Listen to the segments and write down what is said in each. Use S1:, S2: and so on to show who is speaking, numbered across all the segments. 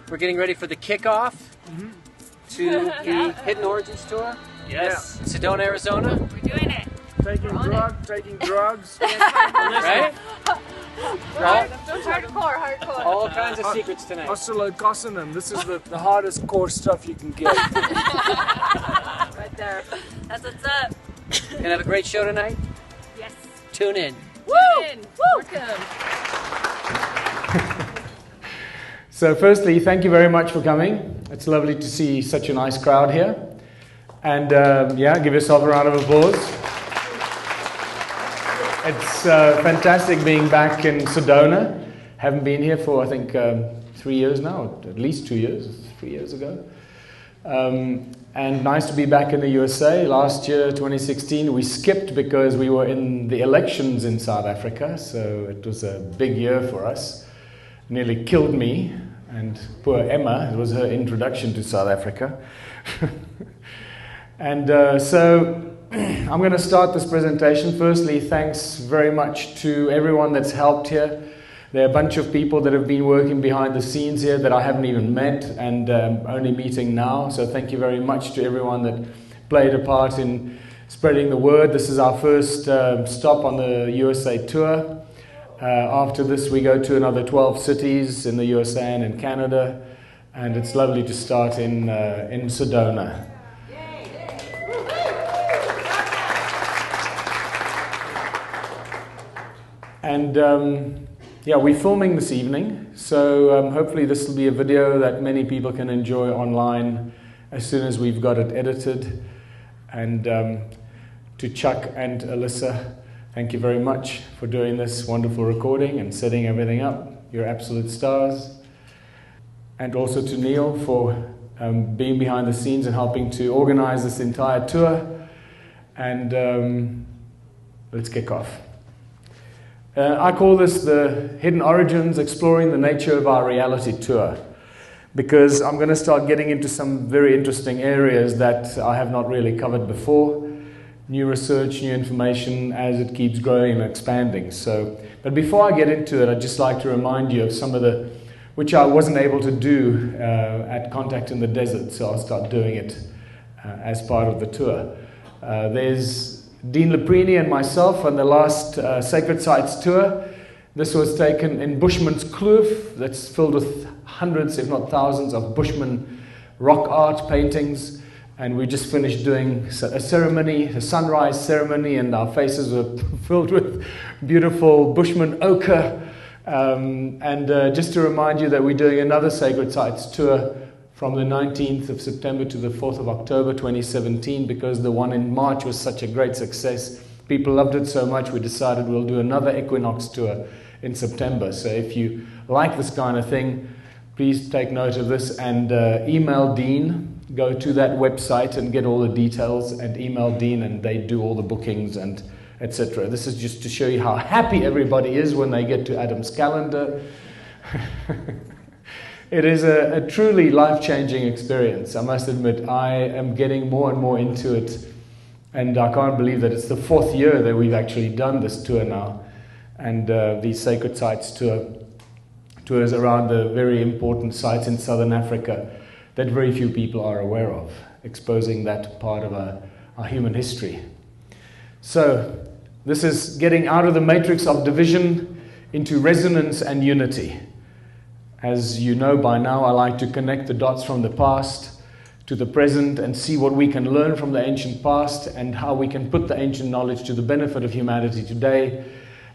S1: We're getting ready for the kickoff to the Hidden Origins Tour.
S2: Yes.
S1: Sedona, Arizona.
S3: We're doing it.
S2: Taking drugs.
S1: Right?
S3: Hardcore.
S1: All kinds of secrets tonight.
S2: Oscillocossinum. This is the hardest core stuff you can get.
S3: Right there. That's what's up.
S1: Gonna have a great show tonight.
S3: Yes.
S1: Tune in.
S3: Woo! Welcome.
S4: So firstly, thank you very much for coming. It's lovely to see such a nice crowd here. And give yourself a round of applause. It's fantastic being back in Sedona. Haven't been here for, I think, 3 years now, at least 2 years, 3 years ago. And nice to be back in the USA. Last year, 2016, we skipped because we were in the elections in South Africa, so it was a big year for us. Nearly killed me, and poor Emma, it was her introduction to South Africa. And so I'm going to start this presentation. Firstly, thanks very much to everyone that's helped here. There are a bunch of people that have been working behind the scenes here that I haven't even met and only meeting now. So thank you very much to everyone that played a part in spreading the word. This is our first stop on the USA tour. After this, we go to another 12 cities in the USA and in Canada. And it's lovely to start in Sedona. And we're filming this evening, so hopefully this will be a video that many people can enjoy online as soon as we've got it edited. And to Chuck and Alyssa, thank you very much for doing this wonderful recording and setting everything up. You're absolute stars. And also to Neil for being behind the scenes and helping to organize this entire tour. And let's kick off. I call this the Hidden Origins, Exploring the Nature of Our Reality Tour, because I'm going to start getting into some very interesting areas that I have not really covered before. New research, new information as it keeps growing and expanding. But before I get into it, I'd just like to remind you of some of the, which I wasn't able to do at Contact in the Desert, so I'll start doing it as part of the tour. There's Dean Laprini and myself on the last Sacred Sites tour. This was taken in Bushman's Kloof, that's filled with hundreds, if not thousands, of Bushman rock art paintings. And we just finished doing a ceremony, a sunrise ceremony, and our faces were filled with beautiful Bushman ochre. Just to remind you that we're doing another Sacred Sites tour from the 19th of September to the 4th of October 2017, because the one in March was such a great success. People loved it so much, we decided we'll do another Equinox tour in September. So if you like this kind of thing, please take note of this and email Dean. Go to that website and get all the details and email Dean, and they do all the bookings and etc. This is just to show you how happy everybody is when they get to Adam's calendar. It is a truly life-changing experience, I must admit. I am getting more and more into it, and I can't believe that it's the 4th year that we've actually done this tour now, and these Sacred Sites tours around the very important sites in Southern Africa that very few people are aware of, exposing that part of our human history. So this is getting out of the matrix of division into resonance and unity. As you know by now, I like to connect the dots from the past to the present and see what we can learn from the ancient past and how we can put the ancient knowledge to the benefit of humanity today.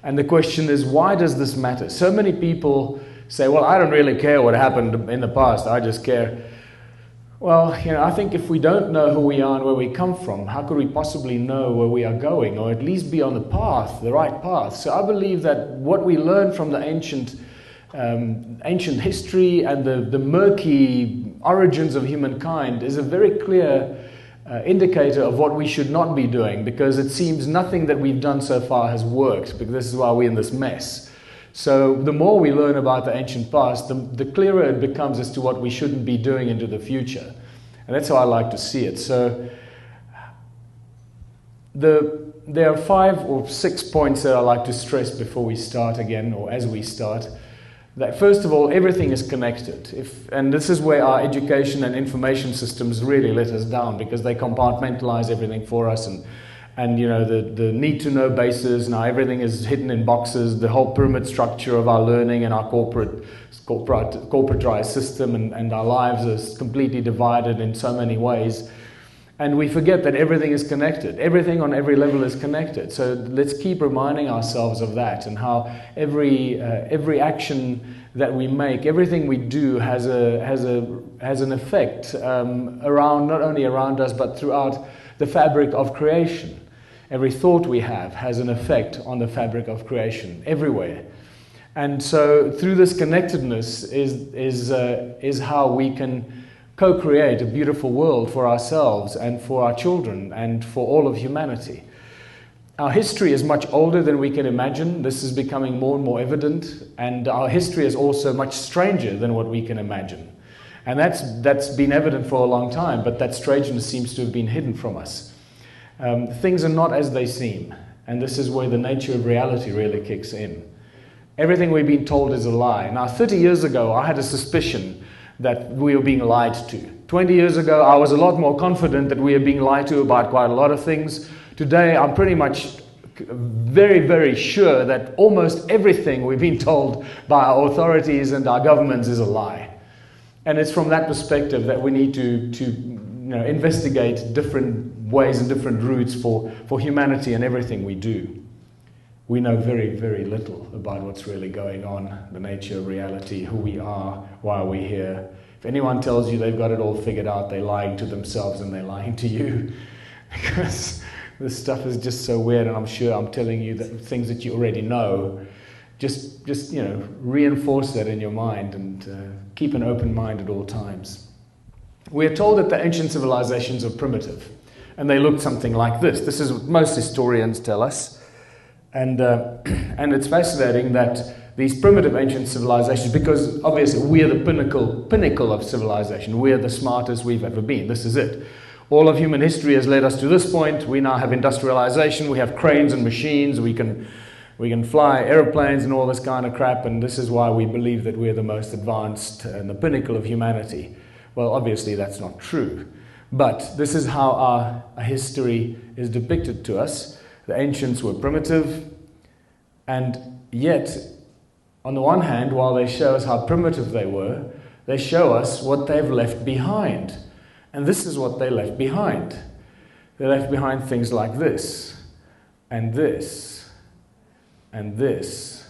S4: And the question is, why does this matter? So many people say, well, I don't really care what happened in the past, I just care. Well, I think if we don't know who we are and where we come from, how could we possibly know where we are going, or at least be on the path, the right path? So I believe that what we learn from the ancient history and the murky origins of humankind is a very clear indicator of what we should not be doing, because it seems nothing that we've done so far has worked, because this is why we're in this mess. So the more we learn about the ancient past, the clearer it becomes as to what we shouldn't be doing into the future. And that's how I like to see it. So there are 5 or 6 points that I like to stress before we start again, or as we start. that first of all, everything is connected. And this is where our education and information systems really let us down, because they compartmentalize everything for us, and you know, the need to know basis, now everything is hidden in boxes, the whole pyramid structure of our learning and our corporatized system, and our lives are completely divided in so many ways. And we forget that everything is connected. Everything on every level is connected. So let's keep reminding ourselves of that, and how every action that we make, everything we do has an effect around, not only around us, but throughout the fabric of creation. Every thought we have has an effect on the fabric of creation everywhere. And so through this connectedness is how we can co-create a beautiful world for ourselves and for our children and for all of humanity. Our history is much older than we can imagine. This is becoming more and more evident, and our history is also much stranger than what we can imagine. And that's been evident for a long time, but that strangeness seems to have been hidden from us. Things are not as they seem, and this is where the nature of reality really kicks in. Everything we've been told is a lie. Now, 30 years ago, I had a suspicion that we were being lied to. 20 years ago, I was a lot more confident that we are being lied to about quite a lot of things. Today, I'm pretty much very, very sure that almost everything we've been told by our authorities and our governments is a lie. And it's from that perspective that we need to investigate different ways and different routes for humanity and everything we do. We know very, very little about what's really going on, the nature of reality, who we are, why we're here. If anyone tells you they've got it all figured out, they're lying to themselves and they're lying to you. Because this stuff is just so weird, and I'm sure I'm telling you that things that you already know. Just reinforce that in your mind, and keep an open mind at all times. We are told that the ancient civilizations are primitive, and they looked something like this. This is what most historians tell us. And it's fascinating that these primitive ancient civilizations, because obviously we are the pinnacle of civilization. We are the smartest we've ever been. This is it. All of human history has led us to this point. We now have industrialization. We have cranes and machines. We can fly airplanes and all this kind of crap. And this is why we believe that we're the most advanced and the pinnacle of humanity. Well, obviously that's not true. But this is how our history is depicted to us. The ancients were primitive, and yet, on the one hand, while they show us how primitive they were, they show us what they've left behind. And this is what they left behind. They left behind things like this, and this, and this,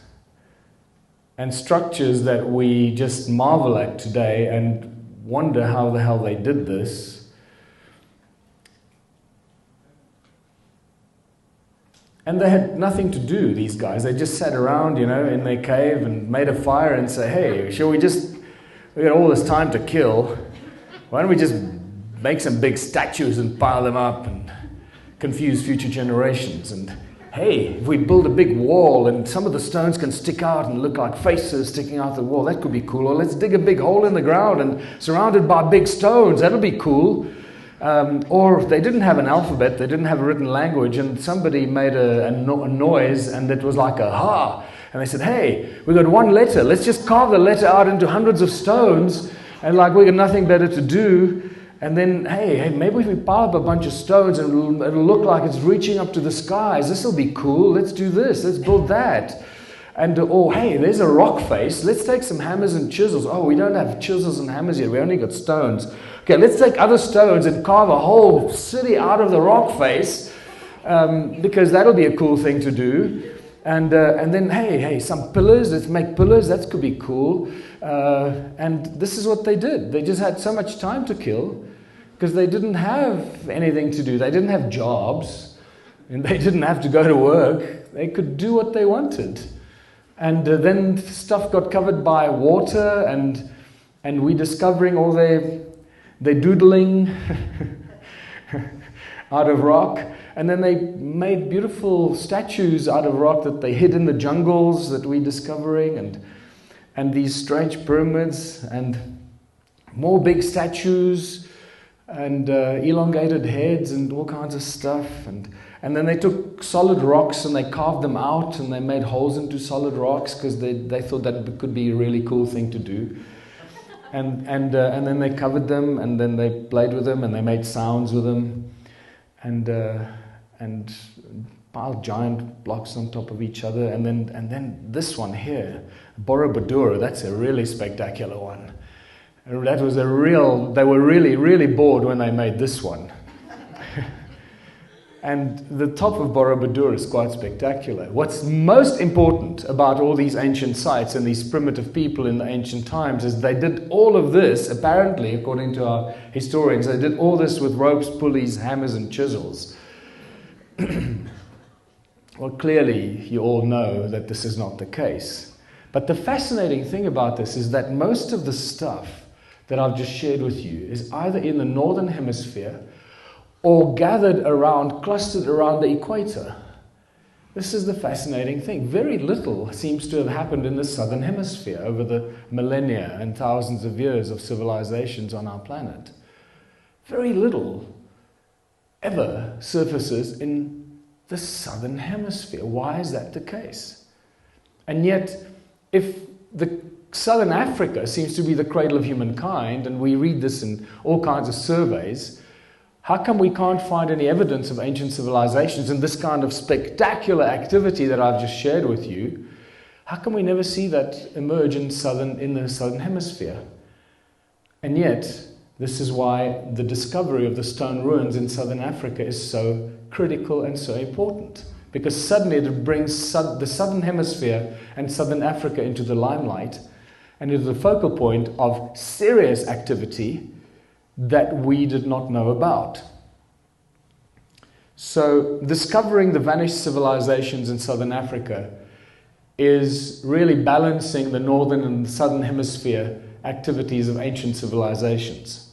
S4: and structures that we just marvel at today and wonder how the hell they did this. And they had nothing to do, these guys. They just sat around, in their cave and made a fire and say, hey, we got all this time to kill. Why don't we just make some big statues and pile them up and confuse future generations? And hey, if we build a big wall and some of the stones can stick out and look like faces sticking out the wall, that could be cool. Or let's dig a big hole in the ground and surrounded by big stones, that'll be cool. Or they didn't have an alphabet, they didn't have a written language, and somebody made a noise, and it was like a ha. And they said, hey, we got one letter, let's just carve the letter out into hundreds of stones, and we got nothing better to do. And then, hey, maybe if we pile up a bunch of stones and it'll look like it's reaching up to the skies, this will be cool, let's do this, let's build that. And, hey, there's a rock face, let's take some hammers and chisels. Oh, we don't have chisels and hammers yet, we only got stones. Okay, let's take other stones and carve a whole city out of the rock face, because that'll be a cool thing to do. And then, hey, some pillars, let's make pillars, that could be cool. And this is what they did. They just had so much time to kill, because they didn't have anything to do. They didn't have jobs, and they didn't have to go to work. They could do what they wanted. And then stuff got covered by water, and we discovering all their doodling out of rock. And then they made beautiful statues out of rock that they hid in the jungles that we're discovering, and these strange pyramids, and more big statues, and elongated heads, and all kinds of stuff. And And then they took solid rocks and they carved them out and they made holes into solid rocks because they thought that could be a really cool thing to do. And then they covered them and then they played with them and they made sounds with them and piled giant blocks on top of each other. And then this one here, Borobudur, that's a really spectacular one. That was they were really, really bored when they made this one. And the top of Borobudur is quite spectacular. What's most important about all these ancient sites and these primitive people in the ancient times is they did all of this, apparently, according to our historians, they did all this with ropes, pulleys, hammers, and chisels. Well, clearly, you all know that this is not the case. But the fascinating thing about this is that most of the stuff that I've just shared with you is either in the northern hemisphere or gathered around, clustered around the equator. This is the fascinating thing. Very little seems to have happened in the southern hemisphere over the millennia and thousands of years of civilizations on our planet. Very little ever surfaces in the southern hemisphere. Why is that the case? And yet, if the southern Africa seems to be the cradle of humankind, and we read this in all kinds of surveys, how come we can't find any evidence of ancient civilizations and this kind of spectacular activity that I've just shared with you? How come we never see that emerge in the southern hemisphere? And yet, this is why the discovery of the stone ruins in southern Africa is so critical and so important. Because suddenly it brings the southern hemisphere and southern Africa into the limelight and into the focal point of serious activity that we did not know about. So, discovering the vanished civilizations in southern Africa is really balancing the northern and the southern hemisphere activities of ancient civilizations.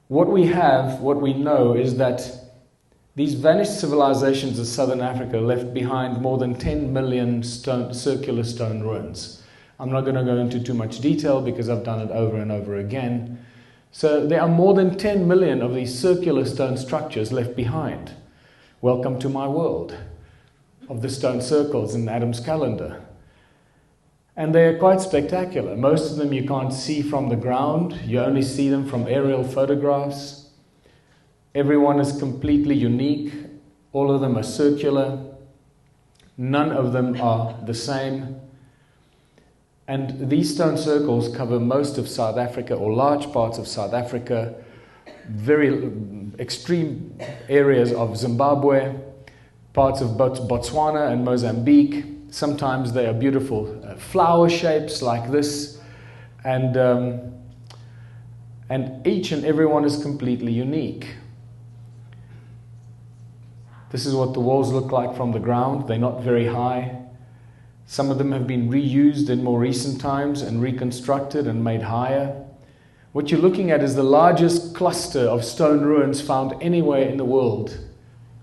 S4: What we know is that these vanished civilizations of southern Africa left behind more than 10 million circular stone ruins. I'm not going to go into too much detail because I've done it over and over again. So there are more than 10 million of these circular stone structures left behind. Welcome to my world of the stone circles in Adam's calendar. And they are quite spectacular. Most of them you can't see from the ground. You only see them from aerial photographs. Everyone is completely unique. All of them are circular. None of them are the same. And these stone circles cover most of South Africa, or large parts of South Africa, very extreme areas of Zimbabwe, parts of Botswana and Mozambique. Sometimes they are beautiful flower shapes like this, and each and every one is completely unique. This is what the walls look like from the ground. They're not very high. Some of them have been reused in more recent times and reconstructed and made higher. What you're looking at is the largest cluster of stone ruins found anywhere in the world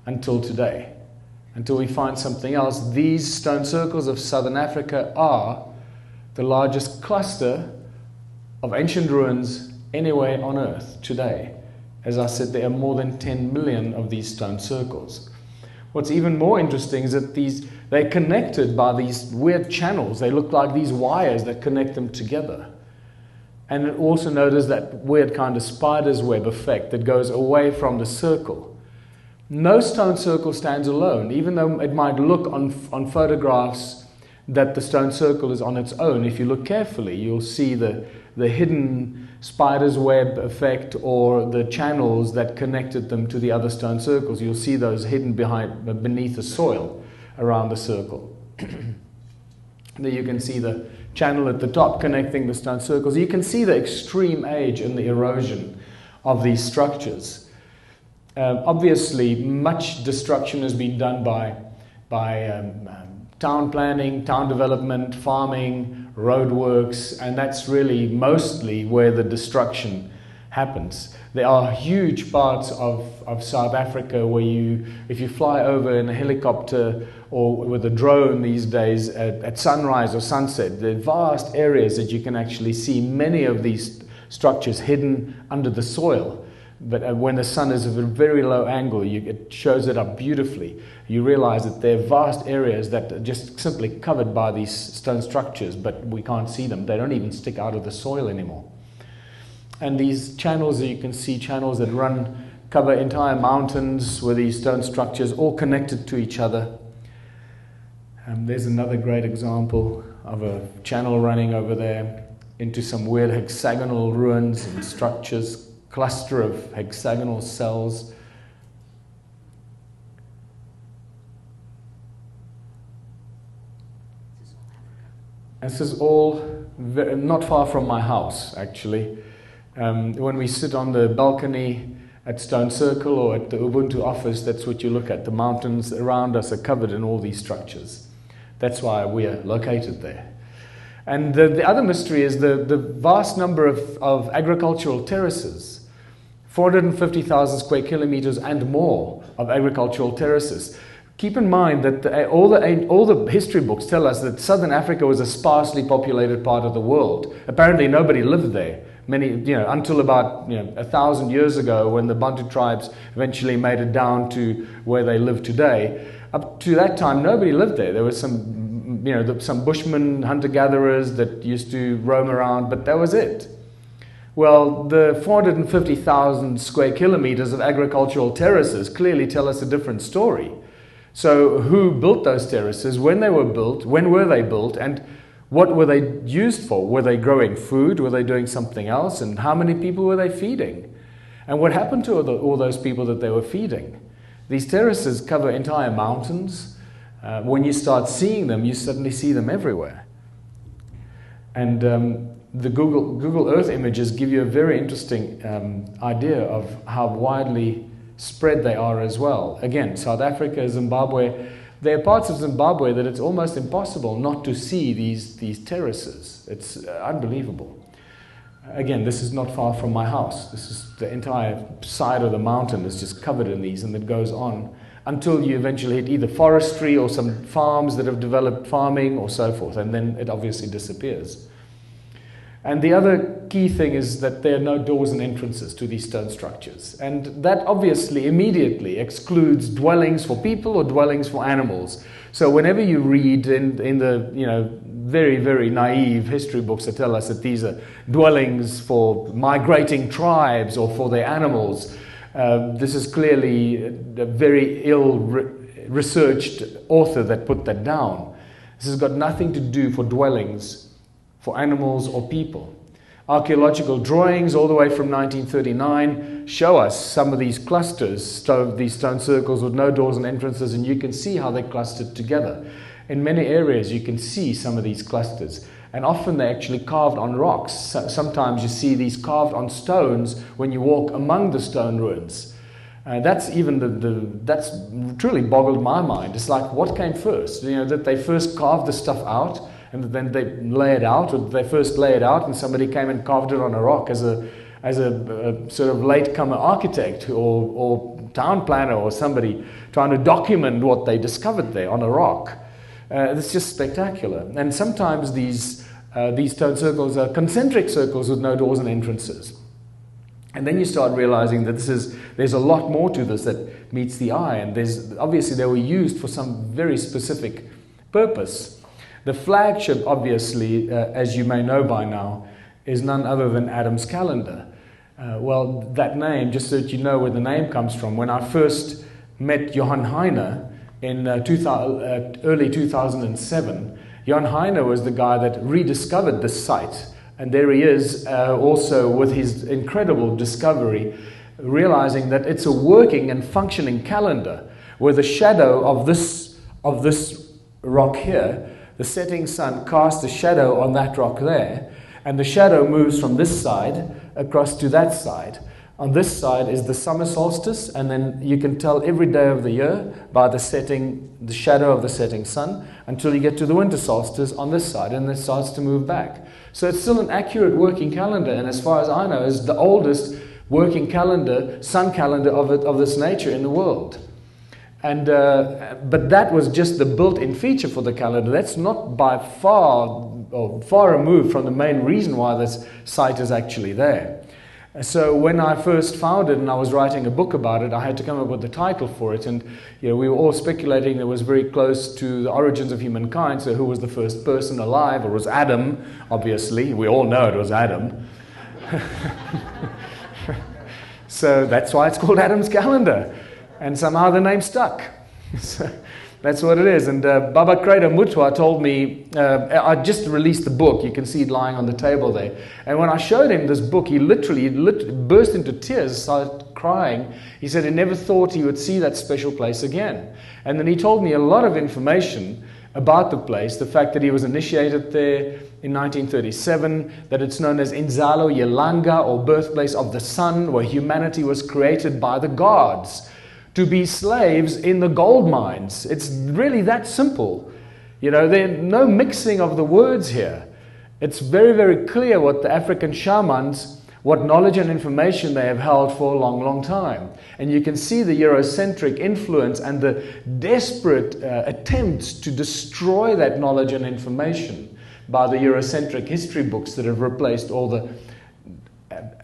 S4: until today. Until we find something else, these stone circles of southern Africa are the largest cluster of ancient ruins anywhere on earth today. As I said, there are more than 10 million of these stone circles. What's even more interesting is that they're connected by these weird channels. They look like these wires that connect them together. And also notice that weird kind of spider's web effect that goes away from the circle. No stone circle stands alone, even though it might look on photographs that the stone circle is on its own. If you look carefully, you'll see the hidden spider's web effect or the channels that connected them to the other stone circles. You'll see those hidden beneath the soil around the circle. There you can see the channel at the top connecting the stone circles. You can see the extreme age and the erosion of these structures. Obviously, much destruction has been done by town planning, town development, farming, roadworks, and that's really mostly where the destruction happens. There are huge parts of South Africa where if you fly over in a helicopter or with a drone these days at sunrise or sunset, there are vast areas that you can actually see many of these structures hidden under the soil. But when the sun is at a very low angle, it shows it up beautifully. You realize that there are vast areas that are just simply covered by these stone structures, but we can't see them. They don't even stick out of the soil anymore. And these channels, you can see channels that cover entire mountains with these stone structures all connected to each other. There's another great example of a channel running over there into some weird hexagonal ruins and structures, cluster of hexagonal cells. This is all not far from my house, actually. When we sit on the balcony at Stone Circle or at the Ubuntu office, that's what you look at. The mountains around us are covered in all these structures. That's why we are located there. And the other mystery is the vast number of agricultural terraces. 450,000 square kilometers and more of agricultural terraces. Keep in mind that all the history books tell us that Southern Africa was a sparsely populated part of the world. Apparently nobody lived there. Until about 1,000 years ago, when the Bantu tribes eventually made it down to where they live today. Up to that time, nobody lived there. There was some bushmen, hunter-gatherers that used to roam around, but that was it. Well, the 450,000 square kilometers of agricultural terraces clearly tell us a different story. So who built those terraces, when they were built, when were they built, and what were they used for? Were they growing food? Were they doing something else? And how many people were they feeding? And what happened to all those people that they were feeding? These terraces cover entire mountains. When you start seeing them, you suddenly see them everywhere. And the Google Earth images give you a very interesting idea of how widely spread they are as well. Again, South Africa, Zimbabwe, there are parts of Zimbabwe that it's almost impossible not to see these terraces. It's unbelievable. Again, this is not far from my house. This is the entire side of the mountain is just covered in these, and it goes on until you eventually hit either forestry or some farms that have developed farming or so forth, and then it obviously disappears. And the other key thing is that there are no doors and entrances to these stone structures. And that obviously immediately excludes dwellings for people or dwellings for animals. So whenever you read in the very, very naive history books that tell us that these are dwellings for migrating tribes or for their animals, this is clearly a very ill-researched author that put that down. This has got nothing to do for dwellings for animals or people. Archaeological drawings all the way from 1939 show us some of these clusters, these stone circles with no doors and entrances, and you can see how they're clustered together. In many areas you can see some of these clusters, and often they're actually carved on rocks. Sometimes you see these carved on stones when you walk among the stone ruins. That's truly boggled my mind. It's like, what came first? That they first carved the stuff out and then they lay it out, or they first lay it out and somebody came and carved it on a rock as a sort of late-comer architect or town planner or somebody trying to document what they discovered there on a rock. It's just spectacular. And sometimes these stone circles are concentric circles with no doors and entrances. And then you start realizing that there's a lot more to this that meets the eye, and obviously they were used for some very specific purpose. The flagship, obviously, as you may know by now, is none other than Adam's calendar. Well, that name, just so that you know where the name comes from, when I first met Johann Heine in early 2007, Johann Heine was the guy that rediscovered this site. And there he is, also with his incredible discovery, realizing that it's a working and functioning calendar, where the shadow of this rock here, the setting sun casts a shadow on that rock there, and the shadow moves from this side across to that side. On this side is the summer solstice, and then you can tell every day of the year by the shadow of the setting sun, until you get to the winter solstice on this side, and it starts to move back. So it's still an accurate working calendar, and as far as I know, is the oldest working calendar, sun calendar of this nature in the world. And but that was just the built-in feature for the calendar. That's not by far removed from the main reason why this site is actually there. So when I first found it and I was writing a book about it, I had to come up with the title for it. And we were all speculating it was very close to the origins of humankind. So who was the first person alive? Or was Adam, obviously. We all know it was Adam. So that's why it's called Adam's Calendar. And somehow the name stuck. So that's what it is. And Baba Kreda Mutwa told me, I just released the book. You can see it lying on the table there. And when I showed him this book, he literally burst into tears, started crying. He said he never thought he would see that special place again. And then he told me a lot of information about the place, the fact that he was initiated there in 1937, that it's known as Inzalo Yelanga, or birthplace of the sun, where humanity was created by the gods to be slaves in the gold mines. It's really that simple. There's no mixing of the words here. It's very, very clear what the African shamans, what knowledge and information they have held for a long, long time. And you can see the Eurocentric influence and the desperate attempts to destroy that knowledge and information by the Eurocentric history books that have replaced all the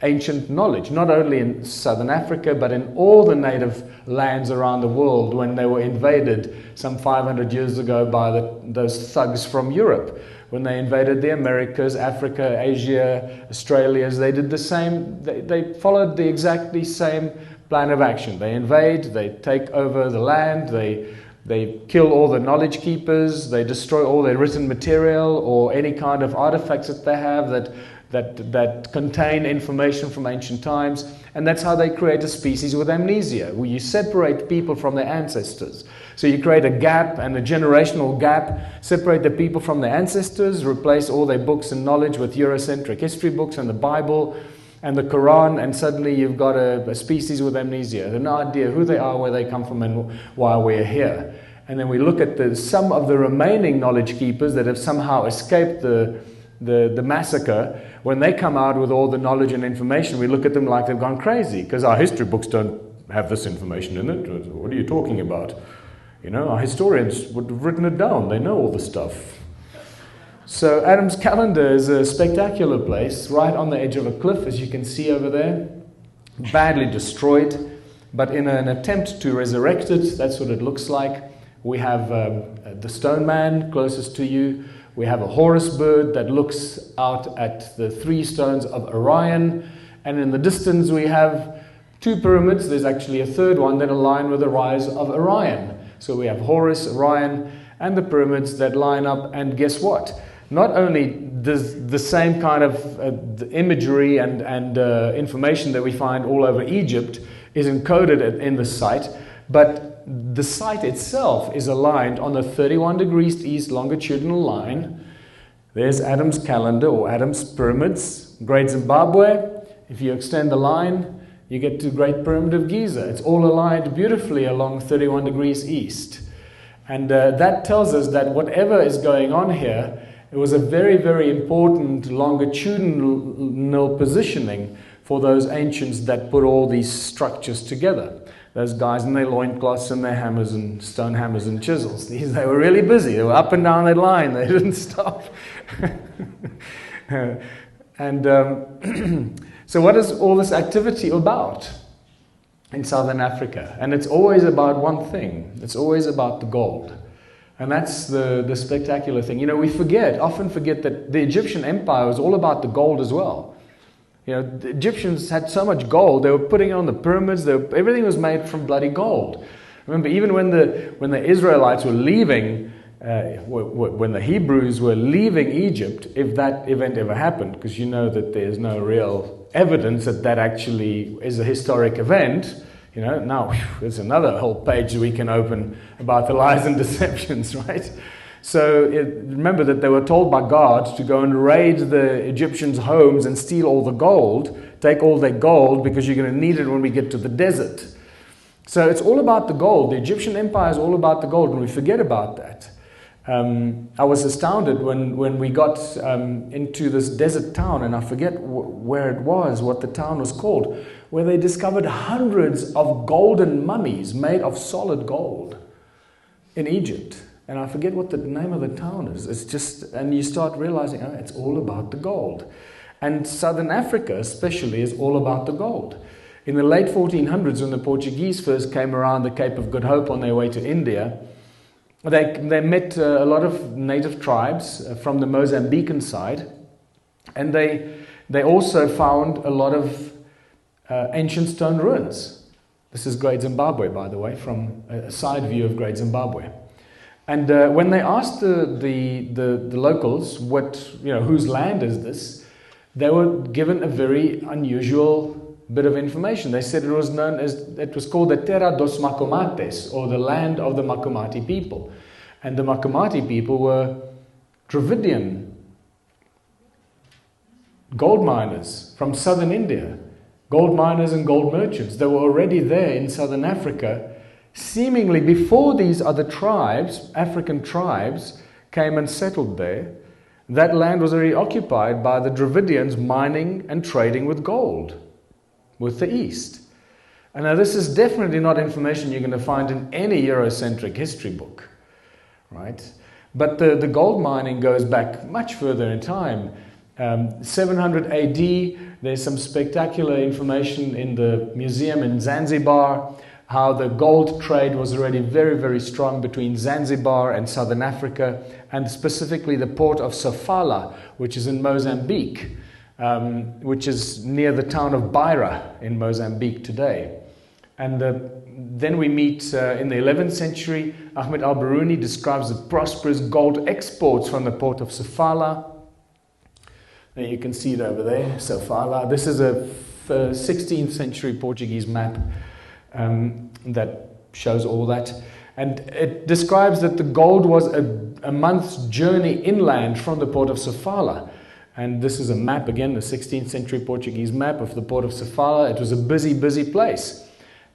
S4: ancient knowledge, not only in southern Africa, but in all the native lands around the world when they were invaded some 500 years ago by those thugs from Europe. When they invaded the Americas, Africa, Asia, Australia, they did the same. They followed the exactly same plan of action. They invade, they take over the land, they kill all the knowledge keepers, they destroy all their written material or any kind of artifacts that they have that contain information from ancient times, and that's how they create a species with amnesia, where you separate people from their ancestors. So you create a gap, and a generational gap, separate the people from their ancestors, replace all their books and knowledge with Eurocentric history books and the Bible and the Quran, and suddenly you've got a species with amnesia. They have no idea who they are, where they come from, and why we're here. And then we look at some of the remaining knowledge keepers that have somehow escaped the massacre. When they come out with all the knowledge and information, we look at them like they've gone crazy, because our history books don't have this information in it. What are you talking about? Our historians would have written it down. They know all the stuff. So Adam's Calendar is a spectacular place, right on the edge of a cliff, as you can see over there. Badly destroyed, but in an attempt to resurrect it, that's what it looks like. We have the Stone Man closest to you. We have a Horus bird that looks out at the 3 stones of Orion. And in the distance we have 2 pyramids. There's actually a third one that align with the rise of Orion. So we have Horus, Orion, and the pyramids that line up. And guess what? Not only does the same kind of imagery and information that we find all over Egypt is encoded in the site, but the site itself is aligned on the 31 degrees east longitudinal line. There's Adam's Calendar, or Adam's Pyramids, Great Zimbabwe. If you extend the line, you get to Great Pyramid of Giza. It's all aligned beautifully along 31 degrees east. And that tells us that whatever is going on here, it was a very, very important longitudinal positioning for those ancients that put all these structures together. Those guys in their loincloths and their hammers and stone hammers and chisels. They were really busy. They were up and down that line. They didn't stop. And so what is all this activity about in Southern Africa? And it's always about one thing. It's always about the gold. And that's the spectacular thing. We often forget that the Egyptian Empire was all about the gold as well. The Egyptians had so much gold, they were putting it on the pyramids, everything was made from bloody gold. Remember, even when the Israelites were leaving, when the Hebrews were leaving Egypt, if that event ever happened, because that there's no real evidence that actually is a historic event, now there's another whole page we can open about the lies and deceptions, right? So remember that they were told by God to go and raid the Egyptians' homes and steal all the gold, take all their gold, because you're going to need it when we get to the desert. So it's all about the gold. The Egyptian Empire is all about the gold, and we forget about that. I was astounded when we got into this desert town, and I forget where it was, what the town was called, where they discovered hundreds of golden mummies made of solid gold in Egypt. And I forget what the name of the town is. It's just, and you start realizing, it's all about the gold. And southern Africa especially is all about the gold. In the late 1400s, when the Portuguese first came around the Cape of Good Hope on their way to India, they met a lot of native tribes from the Mozambican side, and they also found a lot of ancient stone ruins. This is Great Zimbabwe, by the way, from a side view of Great Zimbabwe. And when they asked the locals whose land is this, they were given a very unusual bit of information. They said it was called the Terra dos Macomates, or the land of the Macomati people. And the Macomati people were Dravidian gold miners from southern India, gold miners and gold merchants. They were already there in southern Africa, seemingly before these other tribes, African tribes, came and settled there. That land was already occupied by the Dravidians mining and trading with gold, with the East. And now this is definitely not information you're going to find in any Eurocentric history book, right? But the gold mining goes back much further in time. 700 AD, there's some spectacular information in the museum in Zanzibar, how the gold trade was already very, very strong between Zanzibar and southern Africa, and specifically the port of Sofala, which is in Mozambique, which is near the town of Beira in Mozambique today. And then we meet in the 11th century, Ahmed al-Biruni describes the prosperous gold exports from the port of Sofala. There you can see it over there, Sofala. This is a 16th century Portuguese map that shows all that. And it describes that the gold was a month's journey inland from the port of Sofala. And this is a map, again, the 16th century Portuguese map of the port of Sofala. It was a busy, busy place.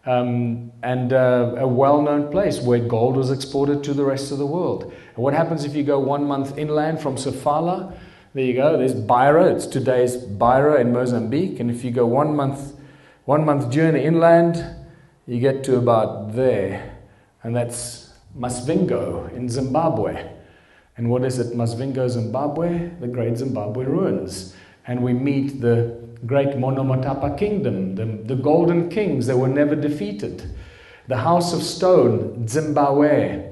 S4: And a well-known place where gold was exported to the rest of the world. And what happens if you go 1 month inland from Sofala? There you go, there's Beira. It's today's Beira in Mozambique. And if you go 1 month journey inland, you get to about there, and that's Masvingo in Zimbabwe. And what is it, Masvingo, Zimbabwe? The Great Zimbabwe Ruins. And we meet the great Monomotapa Kingdom, the Golden Kings that were never defeated. The House of Stone, Zimbabwe.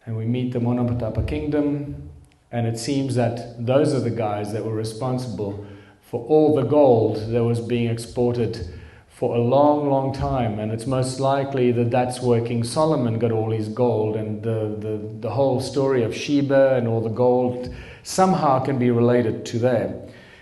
S4: And we meet the Monomotapa Kingdom, and it seems that those are the guys that were responsible for all the gold that was being exported for a long, long time. And it's most likely that that's where King Solomon got all his gold, and the whole story of Sheba and all the gold somehow can be related to there.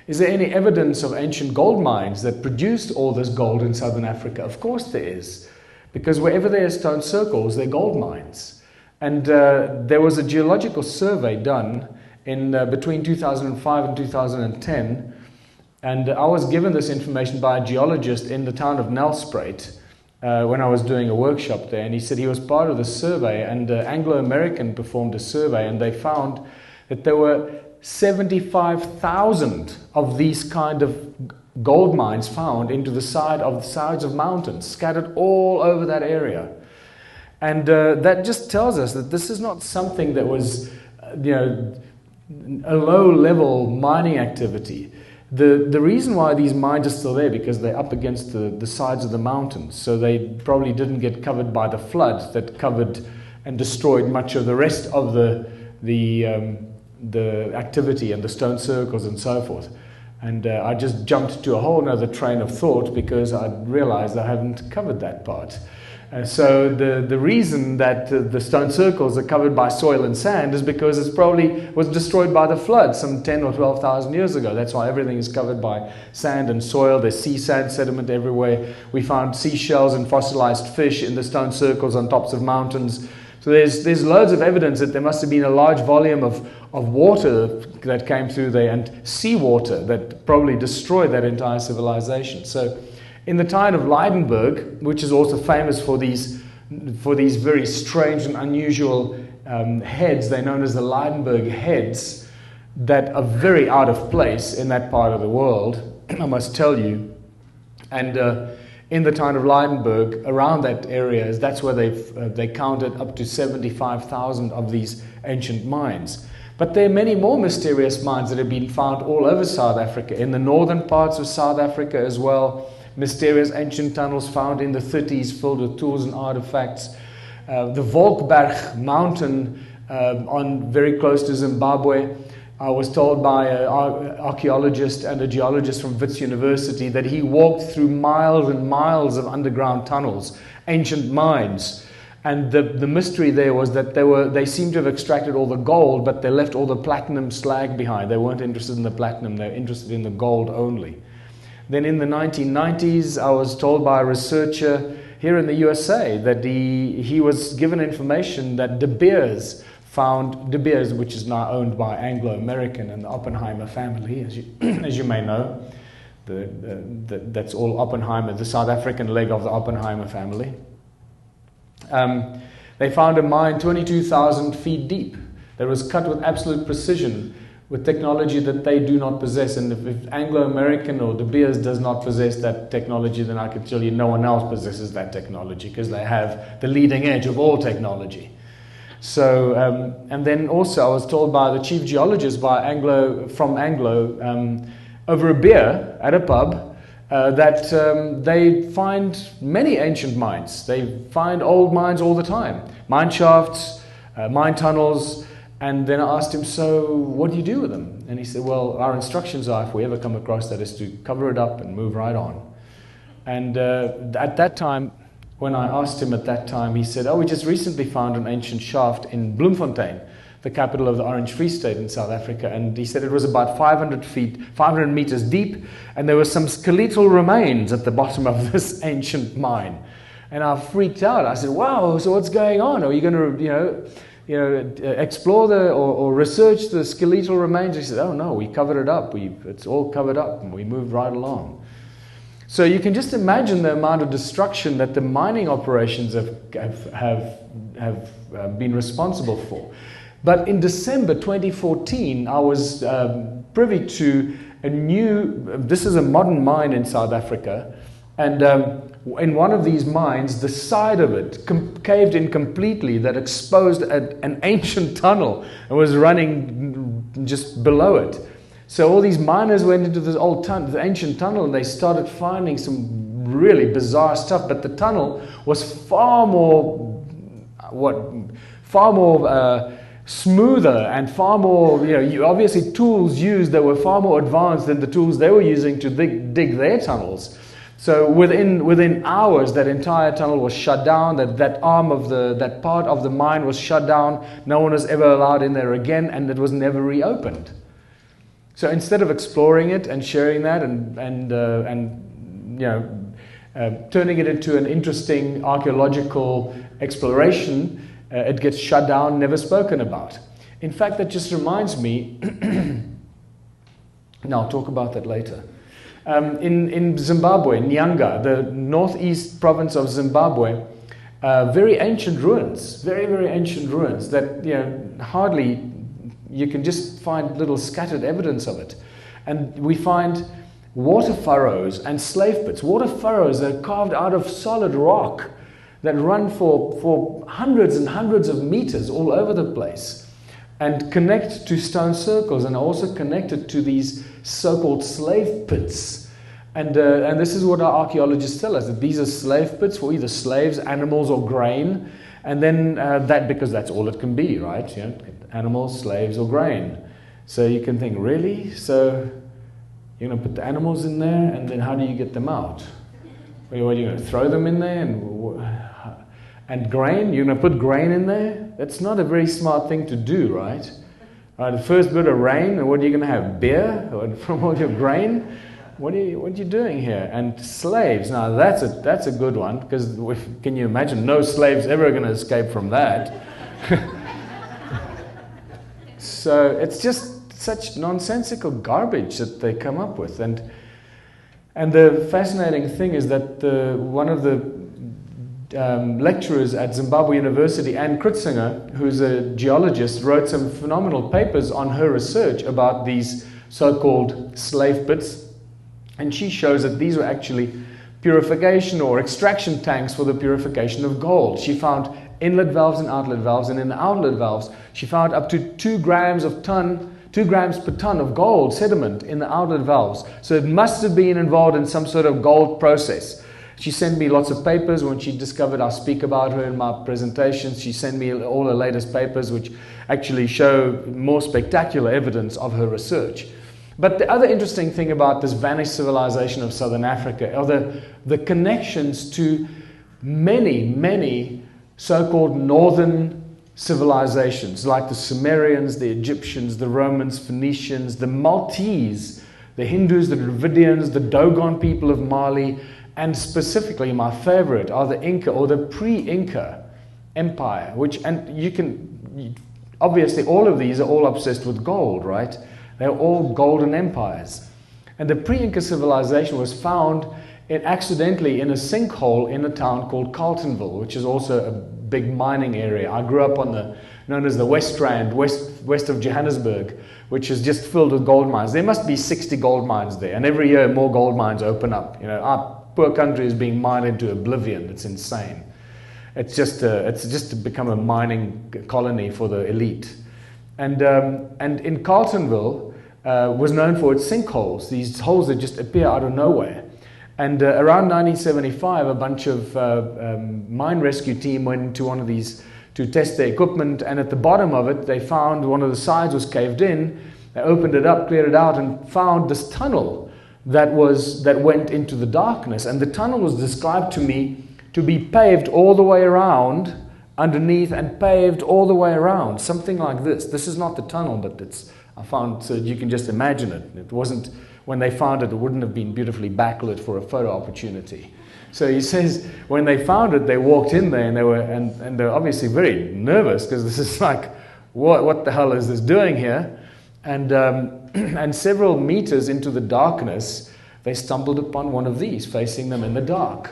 S4: Is there any evidence of ancient gold mines that produced all this gold in southern Africa? Of course there is, because wherever there are stone circles, there are gold mines. And there was a geological survey done in between 2005 and 2010, and I was given this information by a geologist in the town of Nelspruit when I was doing a workshop there, and he said he was part of the survey, and Anglo-American performed a survey, and they found that there were 75,000 of these kind of gold mines found into the sides of mountains, scattered all over that area. And that just tells us that this is not something that was, a low-level mining activity. The reason why these mines are still there, because they're up against the sides of the mountains, so they probably didn't get covered by the flood that covered and destroyed much of the rest of the activity and the stone circles and so forth. And I just jumped to a whole other train of thought because I realized I haven't covered that part. So the reason that the stone circles are covered by soil and sand is because it probably was destroyed by the flood some 10 or 12,000 years ago. That's why everything is covered by sand and soil. There's sea sand sediment everywhere. We found seashells and fossilized fish in the stone circles on tops of mountains. So there's loads of evidence that there must have been a large volume of water that came through there, and seawater that probably destroyed that entire civilization. So in the time of Leyden, which is also famous for these very strange and unusual heads, they're known as the Leyden heads, that are very out of place in that part of the world, I must tell you. And in the town of Leidenburg, around that area. That's where they counted up to 75,000 of these ancient mines. But there are many more mysterious mines that have been found all over South Africa, in the northern parts of South Africa as well. Mysterious ancient tunnels found in the 30s filled with tools and artifacts. The Volkberg mountain very close to Zimbabwe. I was told by an archaeologist and a geologist from Wits University that he walked through miles and miles of underground tunnels, ancient mines. And the mystery there was that they seemed to have extracted all the gold, but they left all the platinum slag behind. They weren't interested in the platinum, they were interested in the gold only. Then in the 1990s, I was told by a researcher here in the USA that he was given information that De Beers found, De Beers, which is now owned by Anglo-American and the Oppenheimer family, as you may know. That's all Oppenheimer, the South African leg of the Oppenheimer family. They found a mine 22,000 feet deep that was cut with absolute precision, with technology that they do not possess. And if Anglo-American or De Beers does not possess that technology, then I can tell you no one else possesses that technology, because they have the leading edge of all technology. So, and then also I was told by the chief geologist from Anglo over a beer at a pub that they find many ancient mines. They find old mines all the time, mine shafts, mine tunnels. And then I asked him, so what do you do with them? And he said, well, our instructions are, if we ever come across that, is to cover it up and move right on. And at that time, when I asked him at that time, he said, oh, we just recently found an ancient shaft in Bloemfontein, the capital of the Orange Free State in South Africa. And he said it was about 500 meters deep, and there were some skeletal remains at the bottom of this ancient mine. And I freaked out. I said, wow, so what's going on? Are you going to, explore or research the skeletal remains? He said, oh no, we covered it up. It's all covered up, and we moved right along. So you can just imagine the amount of destruction that the mining operations have been responsible for. But in December 2014, I was privy to this is a modern mine in South Africa, and in one of these mines, the side of it caved in completely, that exposed an ancient tunnel and was running just below it. So all these miners went into this the ancient tunnel, and they started finding some really bizarre stuff. But the tunnel was far more smoother and far more, obviously tools used that were far more advanced than the tools they were using to dig their tunnels. So within hours, that entire tunnel was shut down. That arm of that part of the mine was shut down. No one was ever allowed in there again, and it was never reopened. So instead of exploring it and sharing that and turning it into an interesting archaeological exploration, it gets shut down, never spoken about. In fact, that just reminds me. No, I'll talk about that later. In Zimbabwe, Nyanga, the northeast province of Zimbabwe, very ancient ruins, very, very ancient ruins that hardly. You can just find little scattered evidence of it. And we find water furrows and slave pits. Water furrows that are carved out of solid rock that run for hundreds and hundreds of meters all over the place, and connect to stone circles, and are also connected to these so-called slave pits. And this is what our archaeologists tell us, that these are slave pits for either slaves, animals, or grain. And then because that's all it can be, right? Animals, slaves, or grain. So you can think, really? So you're going to put the animals in there, and then how do you get them out? Well, you're going to throw them in there, and grain? You're going to put grain in there? That's not a very smart thing to do, right? The first bit of rain, and what are you going to have? Beer from all your grain? What are you doing here? And slaves. Now that's a good one, because can you imagine? No slaves ever going to escape from that. So it's just such nonsensical garbage that they come up with. And the fascinating thing is that one of the lecturers at Zimbabwe University, Anne Kritzinger, who's a geologist, wrote some phenomenal papers on her research about these so-called slave pits. And she shows that these were actually purification or extraction tanks for the purification of gold. She found inlet valves and outlet valves, and in the outlet valves she found up to 2 grams per ton of gold sediment in the outlet valves. So it must have been involved in some sort of gold process. She sent me lots of papers when she discovered I speak about her in my presentations. She sent me all her latest papers, which actually show more spectacular evidence of her research. But the other interesting thing about this vanished civilization of Southern Africa are the connections to many so-called northern civilizations, like the Sumerians, the Egyptians, the Romans, Phoenicians, the Maltese, the Hindus, the Dravidians, the Dogon people of Mali, and specifically my favorite are the Inca or the pre-Inca Empire, obviously all of these are all obsessed with gold, right? They're all golden empires. And the pre-Inca civilization was found accidentally in a sinkhole in a town called Carletonville, which is also a big mining area. I grew up on known as the West Strand, west of Johannesburg, which is just filled with gold mines. There must be 60 gold mines there, and every year more gold mines open up. Our poor country is being mined into oblivion. It's insane. It's just to become a mining colony for the elite. And in Carletonville was known for its sinkholes, these holes that just appear out of nowhere. And around 1975, a bunch of mine rescue team went into one of these to test their equipment, and at the bottom of it, they found one of the sides was caved in. They opened it up, cleared it out, and found this tunnel that went into the darkness. And the tunnel was described to me to be paved all the way around underneath and paved all the way around, something like this. This is not the tunnel, but I found, so you can just imagine it. It wasn't, when they found it, it wouldn't have been beautifully backlit for a photo opportunity. So he says when they found it, they walked in there and they were obviously very nervous, because this is like, what the hell is this doing here? And several meters into the darkness, they stumbled upon one of these facing them in the dark.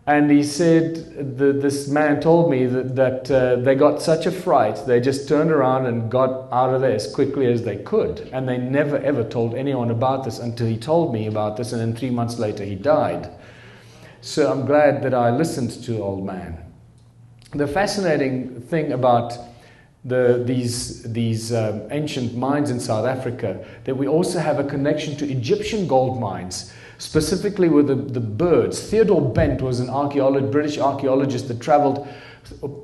S4: And he said, this man told me that they got such a fright, they just turned around and got out of there as quickly as they could. And they never ever told anyone about this until he told me about this, and then 3 months later he died. So I'm glad that I listened to the old man. The fascinating thing about these ancient mines in South Africa, that we also have a connection to Egyptian gold mines, specifically with the birds. Theodore Bent was an British archaeologist that traveled,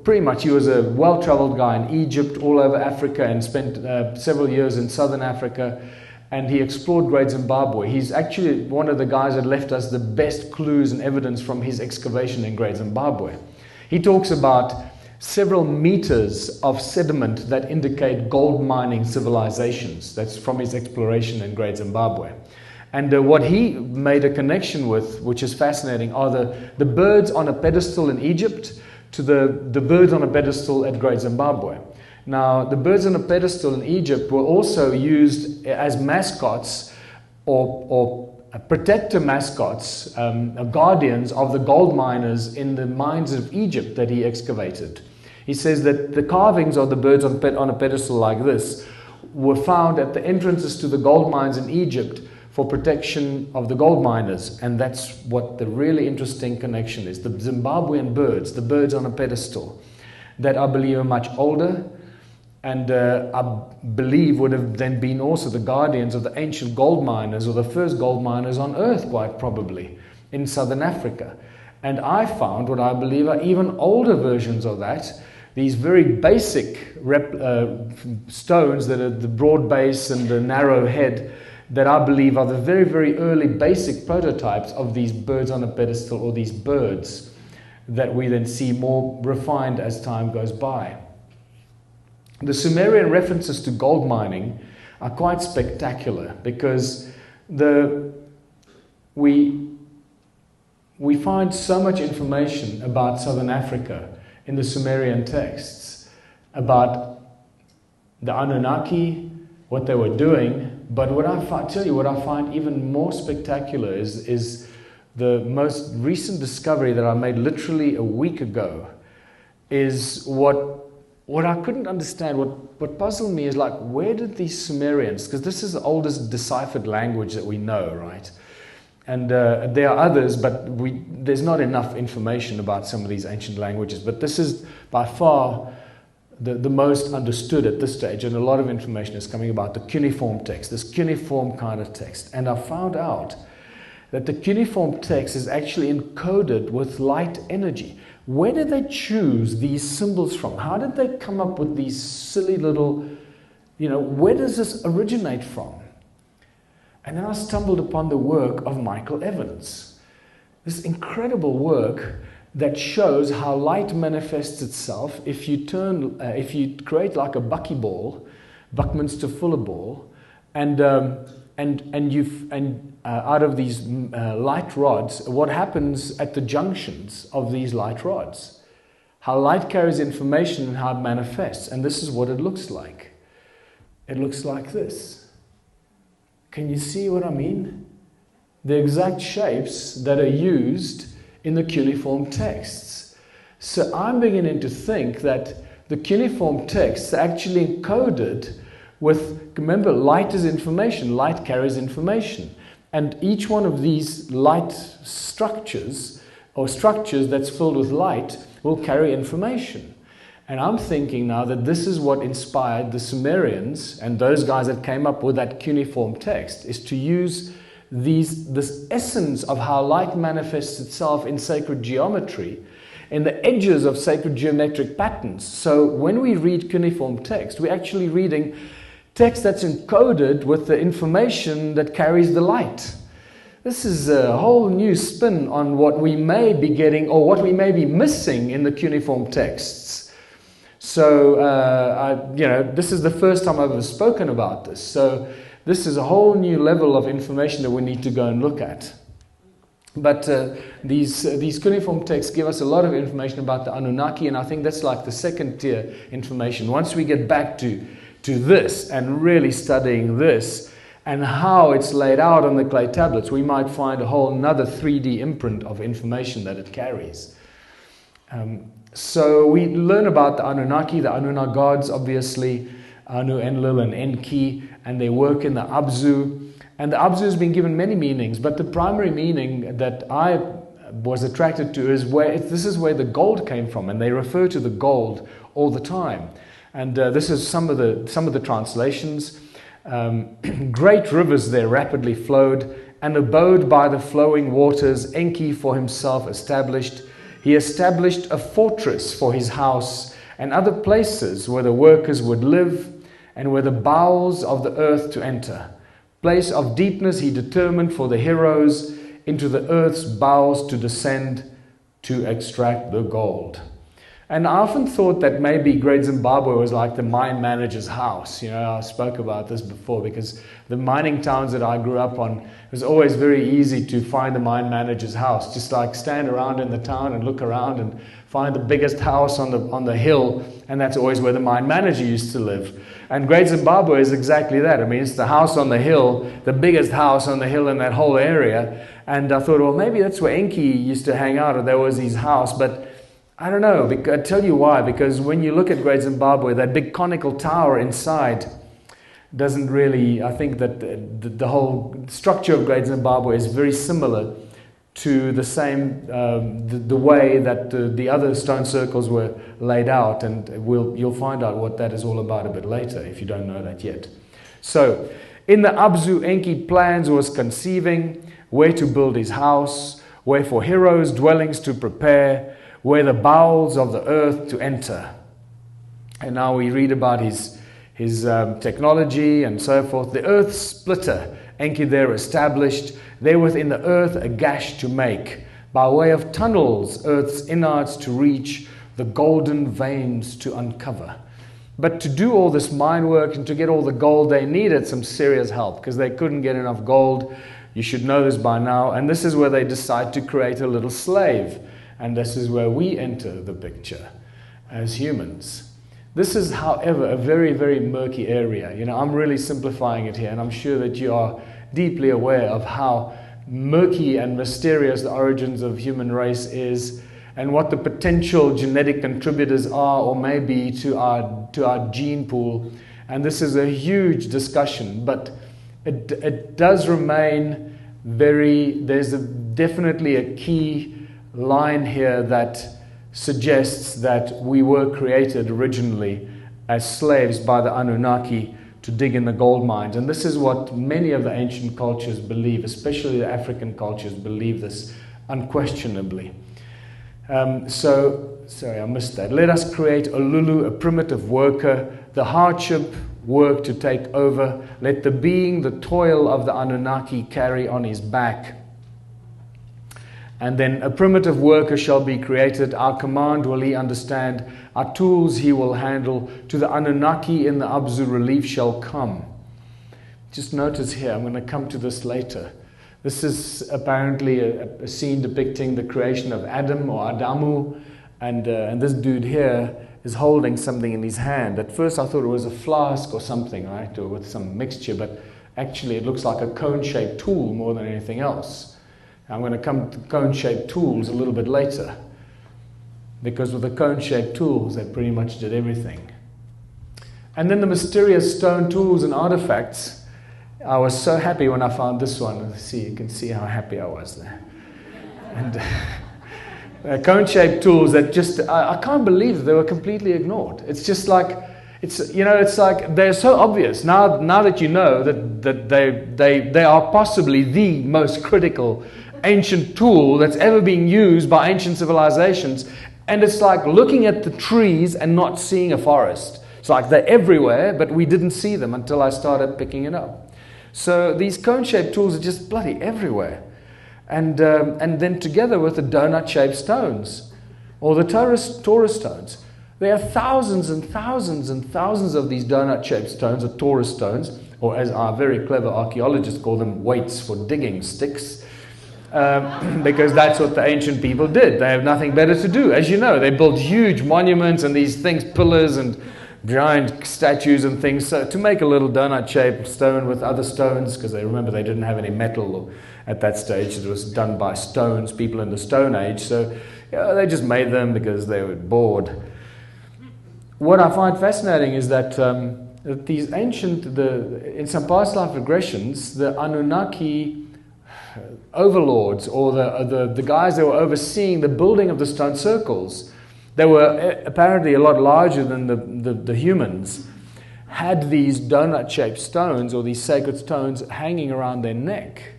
S4: pretty much he was a well-traveled guy in Egypt, all over Africa, and spent several years in southern Africa, and he explored Great Zimbabwe. He's actually one of the guys that left us the best clues and evidence from his excavation in Great Zimbabwe. He talks about several meters of sediment that indicate gold mining civilizations. That's from his exploration in Great Zimbabwe. And what he made a connection with, which is fascinating, are the birds on a pedestal in Egypt to the birds on a pedestal at Great Zimbabwe. Now, the birds on a pedestal in Egypt were also used as mascots or protector mascots, guardians of the gold miners in the mines of Egypt that he excavated. He says that the carvings of the birds on a pedestal like this were found at the entrances to the gold mines in Egypt for protection of the gold miners, and that's what the really interesting connection is. The Zimbabwean birds, the birds on a pedestal, that I believe are much older, and I believe would have then been also the guardians of the ancient gold miners, or the first gold miners on earth, quite probably, in southern Africa. And I found what I believe are even older versions of that, these very basic stones that are the broad base and the narrow head, that I believe are the very, very early basic prototypes of these birds on a pedestal, or these birds that we then see more refined as time goes by. The Sumerian references to gold mining are quite spectacular, because we find so much information about southern Africa in the Sumerian texts, about the Anunnaki, what they were doing. But what I find even more spectacular is the most recent discovery that I made literally a week ago, is what I couldn't understand. What puzzled me is, like, where did these Sumerians, because this is the oldest deciphered language that we know, right? And there are others, but there's not enough information about some of these ancient languages. But this is by far the most understood at this stage, and a lot of information is coming about the cuneiform text, this cuneiform kind of text. And I found out that the cuneiform text is actually encoded with light energy. Where did they choose these symbols from? How did they come up with these silly little, where does this originate from? And then I stumbled upon the work of Michael Evans, this incredible work that shows how light manifests itself if you create like a buckyball, Buckminster Fuller ball, and out of these light rods, what happens at the junctions of these light rods, how light carries information and how it manifests. And this is what it looks like. It looks like this. Can you see what I mean? The exact shapes that are used in the cuneiform texts. So I'm beginning to think that the cuneiform texts are actually encoded with, remember, light is information, light carries information. And each one of these light structures, or structures that's filled with light, will carry information. And I'm thinking now that this is what inspired the Sumerians and those guys that came up with that cuneiform text, is to use this essence of how light manifests itself in sacred geometry, in the edges of sacred geometric patterns. So when we read cuneiform text, we're actually reading text that's encoded with the information that carries the light. This is a whole new spin on what we may be getting, or what we may be missing in the cuneiform texts. So, this is the first time I've ever spoken about this. So this is a whole new level of information that we need to go and look at. But these cuneiform texts give us a lot of information about the Anunnaki, and I think that's like the second tier information. Once we get back to this and really studying this and how it's laid out on the clay tablets, we might find a whole another 3D imprint of information that it carries. So we learn about the Anunnaki, the Anunna gods, obviously, Anu, Enlil, and Enki, and they work in the Abzu. And the Abzu has been given many meanings, but the primary meaning that I was attracted to is this is where the gold came from, and they refer to the gold all the time. And this is some of the translations. Great rivers there rapidly flowed, and abode by the flowing waters. Enki for himself established. He established a fortress for his house, and other places where the workers would live, and where the bowels of the earth to enter. Place of deepness he determined for the heroes, into the earth's bowels to descend, to extract the gold. And I often thought that maybe Great Zimbabwe was like the mine manager's house. I spoke about this before, because the mining towns that I grew up on, it was always very easy to find the mine manager's house. Just like stand around in the town and look around and find the biggest house on the hill, and that's always where the mine manager used to live. And Great Zimbabwe is exactly that. I mean, it's the house on the hill, the biggest house on the hill in that whole area. And I thought, well, maybe that's where Enki used to hang out, or there was his house. But I don't know. I'll tell you why. Because when you look at Great Zimbabwe, that big conical tower inside doesn't really, I think that the whole structure of Great Zimbabwe is very similar to the same, the way that the other stone circles were laid out. And you'll find out what that is all about a bit later, if you don't know that yet. So, in the Abzu, Enki plans was conceiving where to build his house, where for heroes dwellings to prepare, where the bowels of the earth to enter. And now we read about his technology and so forth. The earth splitter, Enki there established, there within the earth a gash to make, by way of tunnels earth's innards to reach, the golden veins to uncover. But to do all this mine work and to get all the gold, they needed some serious help, because they couldn't get enough gold. You should know this by now. And this is where they decide to create a little slave. And this is where we enter the picture as humans. This is, however, a very, very murky area. I'm really simplifying it here, and I'm sure that you are deeply aware of how murky and mysterious the origins of human race is, and what the potential genetic contributors are or may be to our gene pool. And this is a huge discussion, but it does remain there's definitely a key line here that suggests that we were created originally as slaves by the Anunnaki to dig in the gold mines. And this is what many of the ancient cultures believe, especially the African cultures believe this unquestionably. Sorry, I missed that. Let us create a Lulu, a primitive worker, the hardship work to take over. Let the being, the toil of the Anunnaki carry on his back. And then a primitive worker shall be created. Our command will he understand. Our tools he will handle. To the Anunnaki in the Abzu relief shall come. Just notice here, I'm going to come to this later. This is apparently a scene depicting the creation of Adam or Adamu. And this dude here is holding something in his hand. At first I thought it was a flask or something, right? Or with some mixture. But actually it looks like a cone-shaped tool more than anything else. I'm going to come to cone-shaped tools a little bit later, because with the cone-shaped tools, they pretty much did everything. And then the mysterious stone tools and artifacts. I was so happy when I found this one. You can see how happy I was there. And cone-shaped tools that just, I can't believe they were completely ignored. It's just like, it's like they're so obvious. Now that you know that they are possibly the most critical ancient tool that's ever been used by ancient civilizations, and it's like looking at the trees and not seeing a forest. It's like they're everywhere, but we didn't see them until I started picking it up. So these cone-shaped tools are just bloody everywhere, and then together with the donut-shaped stones or the Taurus stones, there are thousands and thousands and thousands of these donut-shaped stones or Taurus stones, or as our very clever archaeologists call them, weights for digging sticks. Because that's what the ancient people did. They have nothing better to do. As you know, they built huge monuments and these things, pillars and giant statues and things, so to make a little donut-shaped stone with other stones, because they didn't have any metal at that stage. It was done by stones, people in the Stone Age, so they just made them because they were bored. What I find fascinating is that these ancient, in some past life regressions, the Anunnaki overlords, or the guys that were overseeing the building of the stone circles, they were apparently a lot larger than the humans, had these donut-shaped stones or these sacred stones hanging around their neck.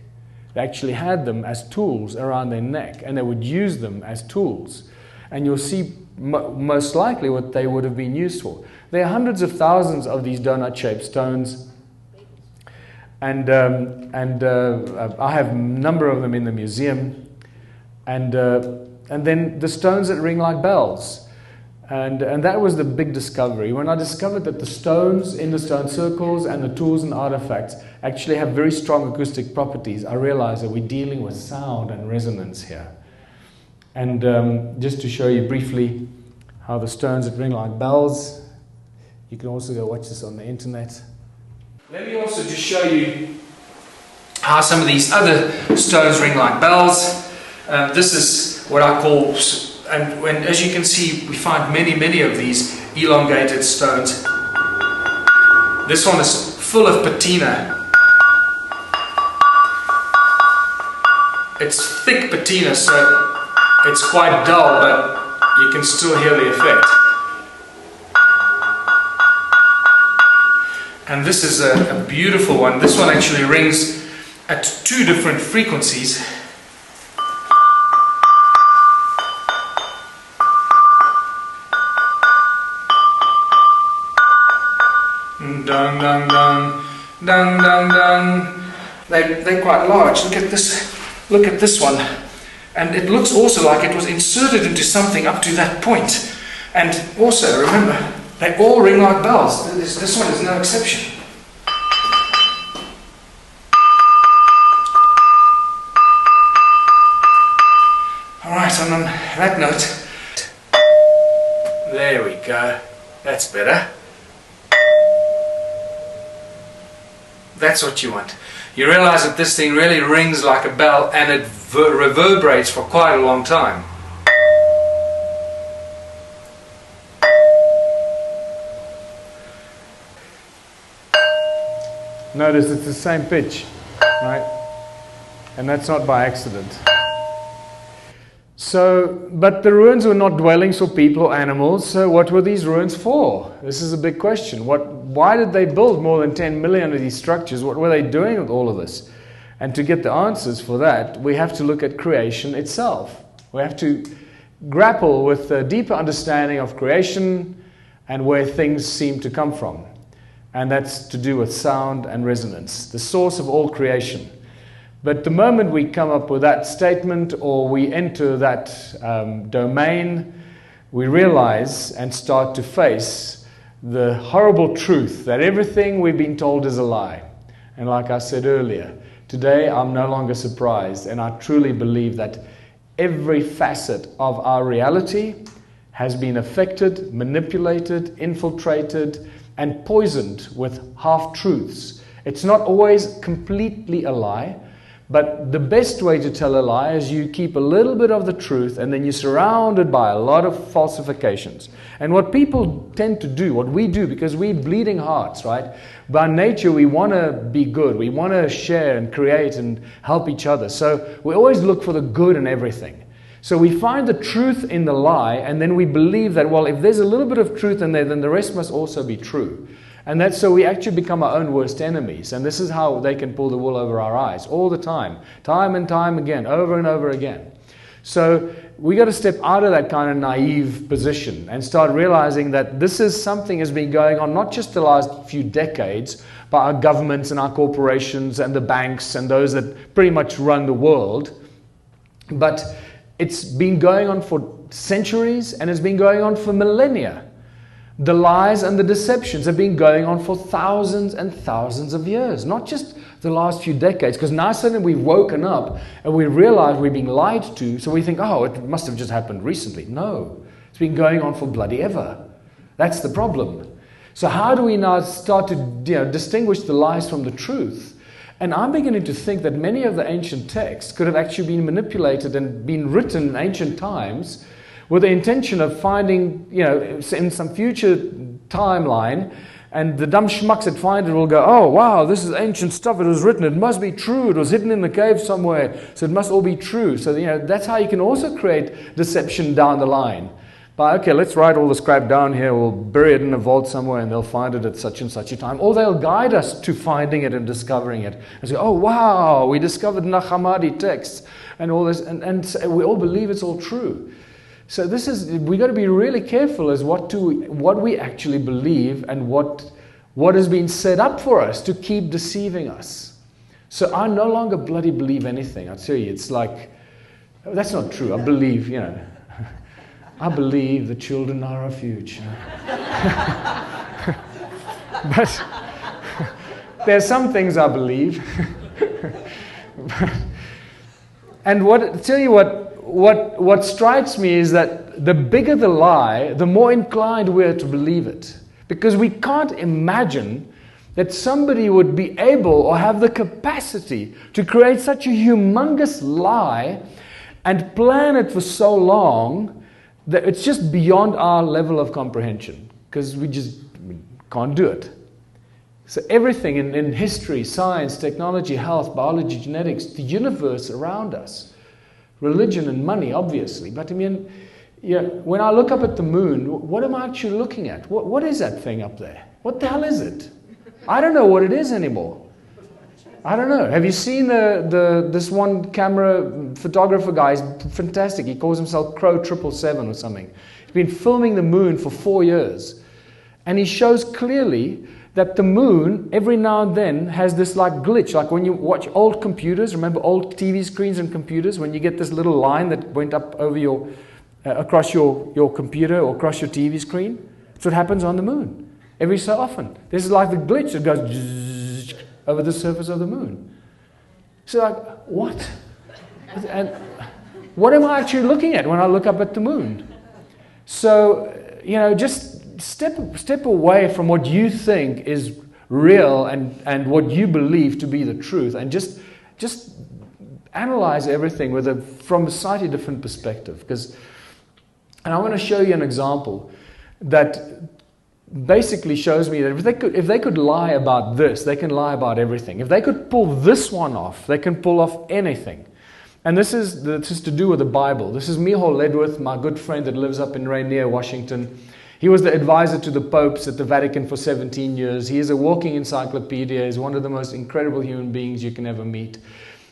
S4: They actually had them as tools around their neck, and they would use them as tools. And you'll see most likely what they would have been used for. There are hundreds of thousands of these donut-shaped stones. And I have a number of them in the museum, and then the stones that ring like bells, and that was the big discovery. When I discovered that the stones in the stone circles and the tools and artifacts actually have very strong acoustic properties, I realized that we're dealing with sound and resonance here. And just to show you briefly how the stones that ring like bells, you can also go watch this on the internet. Let me also just show you how some of these other stones ring like bells. This is what I call, and as you can see, we find many of these elongated stones. This one is full of patina. It's thick patina, so it's quite dull, but you can still hear the effect. And this is a beautiful one. This one actually rings at 2 different frequencies. Dun dun dun, dun dun dun. They're quite large. Look at this. Look at this one. And it looks also like it was inserted into something up to that point. And also, remember, they all ring like bells. This one is no exception. Alright, and on that note, there we go. That's better. That's what you want. You realize that this thing really rings like a bell, and it reverberates for quite a long time. Notice it's the same pitch, right? And that's not by accident. So, but the ruins were not dwellings for people or animals, so what were these ruins for? This is a big question. Why did they build more than 10 million of these structures? What were they doing with all of this? And to get the answers for that, we have to look at creation itself. We have to grapple with a deeper understanding of creation and where things seem to come from. And that's to do with sound and resonance, the source of all creation. But the moment we come up with that statement or we enter that domain, we realize and start to face the horrible truth that everything we've been told is a lie. And like I said earlier, today I'm no longer surprised, and I truly believe that every facet of our reality has been affected, manipulated, infiltrated, and poisoned with half-truths. It's not always completely a lie, but the best way to tell a lie is you keep a little bit of the truth and then you're surrounded by a lot of falsifications. And what people tend to do, what we do, because we're bleeding hearts, right? By nature, we want to be good. We want to share and create and help each other. So we always look for the good in everything. So we find the truth in the lie, and then we believe that, well, if there's a little bit of truth in there, then the rest must also be true. And that's so we actually become our own worst enemies. And this is how they can pull the wool over our eyes all the time and time again, over and over again. So we got to step out of that kind of naive position and start realizing that this is something that's been going on not just the last few decades, but our governments and our corporations and the banks and those that pretty much run the world. But it's been going on for centuries and it's been going on for millennia. The lies and the deceptions have been going on for thousands and thousands of years, not just the last few decades, because now suddenly we've woken up and we realize we're being lied to, so we think, oh, it must have just happened recently. No, it's been going on for bloody ever. That's the problem. So how do we now start to distinguish the lies from the truth? And I'm beginning to think that many of the ancient texts could have actually been manipulated and been written in ancient times with the intention of finding, in some future timeline, and the dumb schmucks that find it will go, oh, wow, this is ancient stuff, it was written, it must be true, it was hidden in the cave somewhere, so it must all be true. So, that's how you can also create deception down the line. But, okay, let's write all this crap down here, we'll bury it in a vault somewhere, and they'll find it at such and such a time. Or they'll guide us to finding it and discovering it. And say, oh, wow, we discovered Nag Hammadi texts, and all this, and we all believe it's all true. So we got to be really careful as what we actually believe and what has been set up for us to keep deceiving us. So I no longer bloody believe anything. I tell you, it's like, that's not true. I believe, I believe the children are our future. But there's some things I believe. And what strikes me is that the bigger the lie, the more inclined we're to believe it. Because we can't imagine that somebody would be able or have the capacity to create such a humongous lie and plan it for so long that it's just beyond our level of comprehension. Because we just can't do it. So everything in history, science, technology, health, biology, genetics, the universe around us, religion and money, obviously. But I mean, when I look up at the moon, what am I actually looking at? What is that thing up there? What the hell is it? I don't know what it is anymore. I don't know. Have you seen this one camera photographer guy? He's fantastic. He calls himself Crow 777 or something. He's been filming the moon for 4 years. And he shows clearly that the moon, every now and then, has this like glitch. Like when you watch old computers, remember old TV screens and computers, when you get this little line that went up over across your computer or across your TV screen? That's what happens on the moon. Every so often. This is like the glitch that goes zzz, over the surface of the moon. So like, what? And what am I actually looking at when I look up at the moon? So, just step away from what you think is real and what you believe to be the truth, and just analyze everything from a slightly different perspective. And I want to show you an example that basically shows me that if they could lie about this, they can lie about everything. If they could pull this one off, they can pull off anything. And this is to do with the Bible. This is Miho Ledwith, my good friend that lives up in Rainier, Washington. He was the advisor to the popes at the Vatican for 17 years. He is a walking encyclopedia. He's one of the most incredible human beings you can ever meet.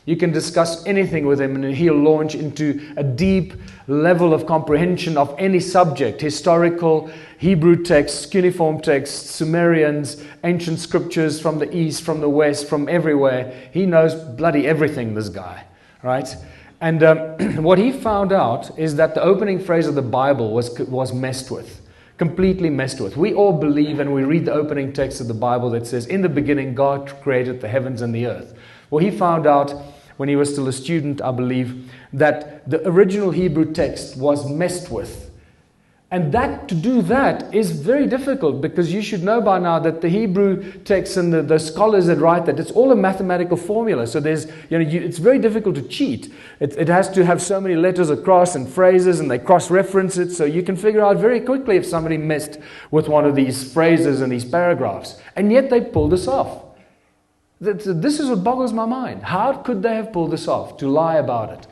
S4: You can discuss anything with him and he'll launch into a deep level of comprehension of any subject: historical, Hebrew texts, cuneiform texts, Sumerians, ancient scriptures from the east, from the west, from everywhere. He knows bloody everything, this guy, right? And what he found out is that the opening phrase of the Bible was messed with, completely messed with. We all believe, and we read the opening text of the Bible that says, "In the beginning God created the heavens and the earth." Well, he found out when he was still a student, I believe, that the original Hebrew text was messed with. And to do that is very difficult, because you should know by now that the Hebrew text and the scholars that write that, it's all a mathematical formula. So it's very difficult to cheat. It has to have so many letters across and phrases, and they cross-reference it. So you can figure out very quickly if somebody messed with one of these phrases and these paragraphs. And yet they pulled this off. This is what boggles my mind. How could they have pulled this off, to lie about it?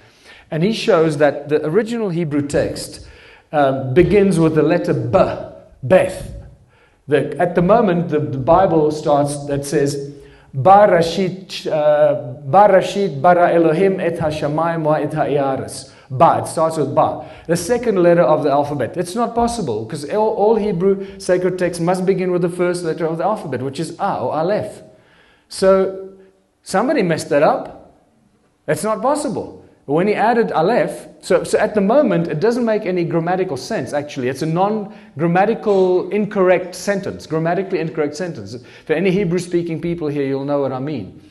S4: And he shows that the original Hebrew text begins with the letter B, Beth. At the moment, the Bible starts, that says, Barashit bara Elohim et hashamayim wa et ha'yaris. Ba, it starts with Ba. The second letter of the alphabet. It's not possible, because all Hebrew sacred texts must begin with the first letter of the alphabet, which is A or Aleph. So somebody messed that up. That's not possible. When he added Aleph, so at the moment it doesn't make any grammatical sense, actually. It's a non-grammatical incorrect sentence, grammatically incorrect sentence. For any Hebrew-speaking people here, you'll know what I mean.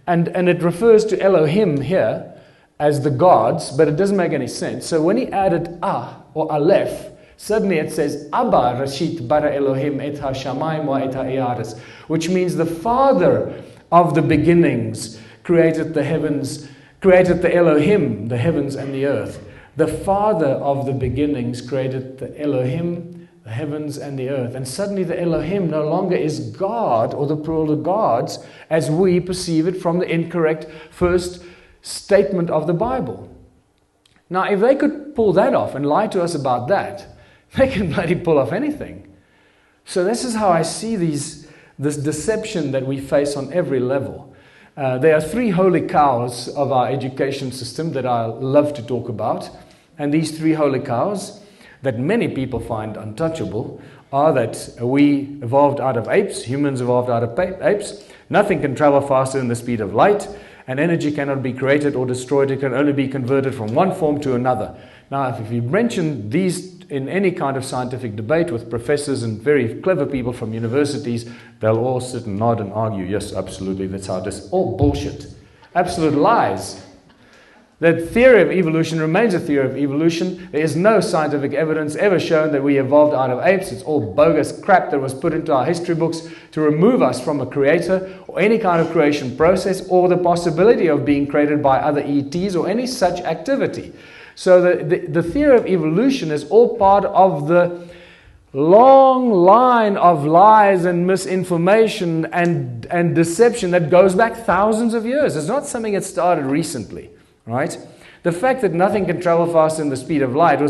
S4: And it refers to Elohim here as the gods, but it doesn't make any sense. So when he added A or Aleph, suddenly it says, Abba Rashit bara Elohim et ha-shamayim wa et ha-yaris, which means the Father of the beginnings created the heavens, created the Elohim, the heavens and the earth. The Father of the beginnings created the Elohim, the heavens and the earth. And suddenly the Elohim no longer is God, or the plural of gods, as we perceive it from the incorrect first statement of the Bible. Now, if they could pull that off and lie to us about that, they can bloody pull off anything. So this is how I see this deception that we face on every level. There are three holy cows of our education system that I love to talk about. And these three holy cows that many people find untouchable are that we evolved out of apes, humans evolved out of apes, nothing can travel faster than the speed of light, and energy cannot be created or destroyed, it can only be converted from one form to another. Now, if you mention these in any kind of scientific debate with professors and very clever people from universities, they'll all sit and nod and argue, yes, absolutely, that's how it is. All bullshit. Absolute lies. The theory of evolution remains a theory of evolution. There is no scientific evidence ever shown that we evolved out of apes. It's all bogus crap that was put into our history books to remove us from a creator or any kind of creation process or the possibility of being created by other ETs or any such activity. So the theory of evolution is all part of the long line of lies and misinformation and deception that goes back thousands of years. It's not something that started recently, right? The fact that nothing can travel faster than the speed of light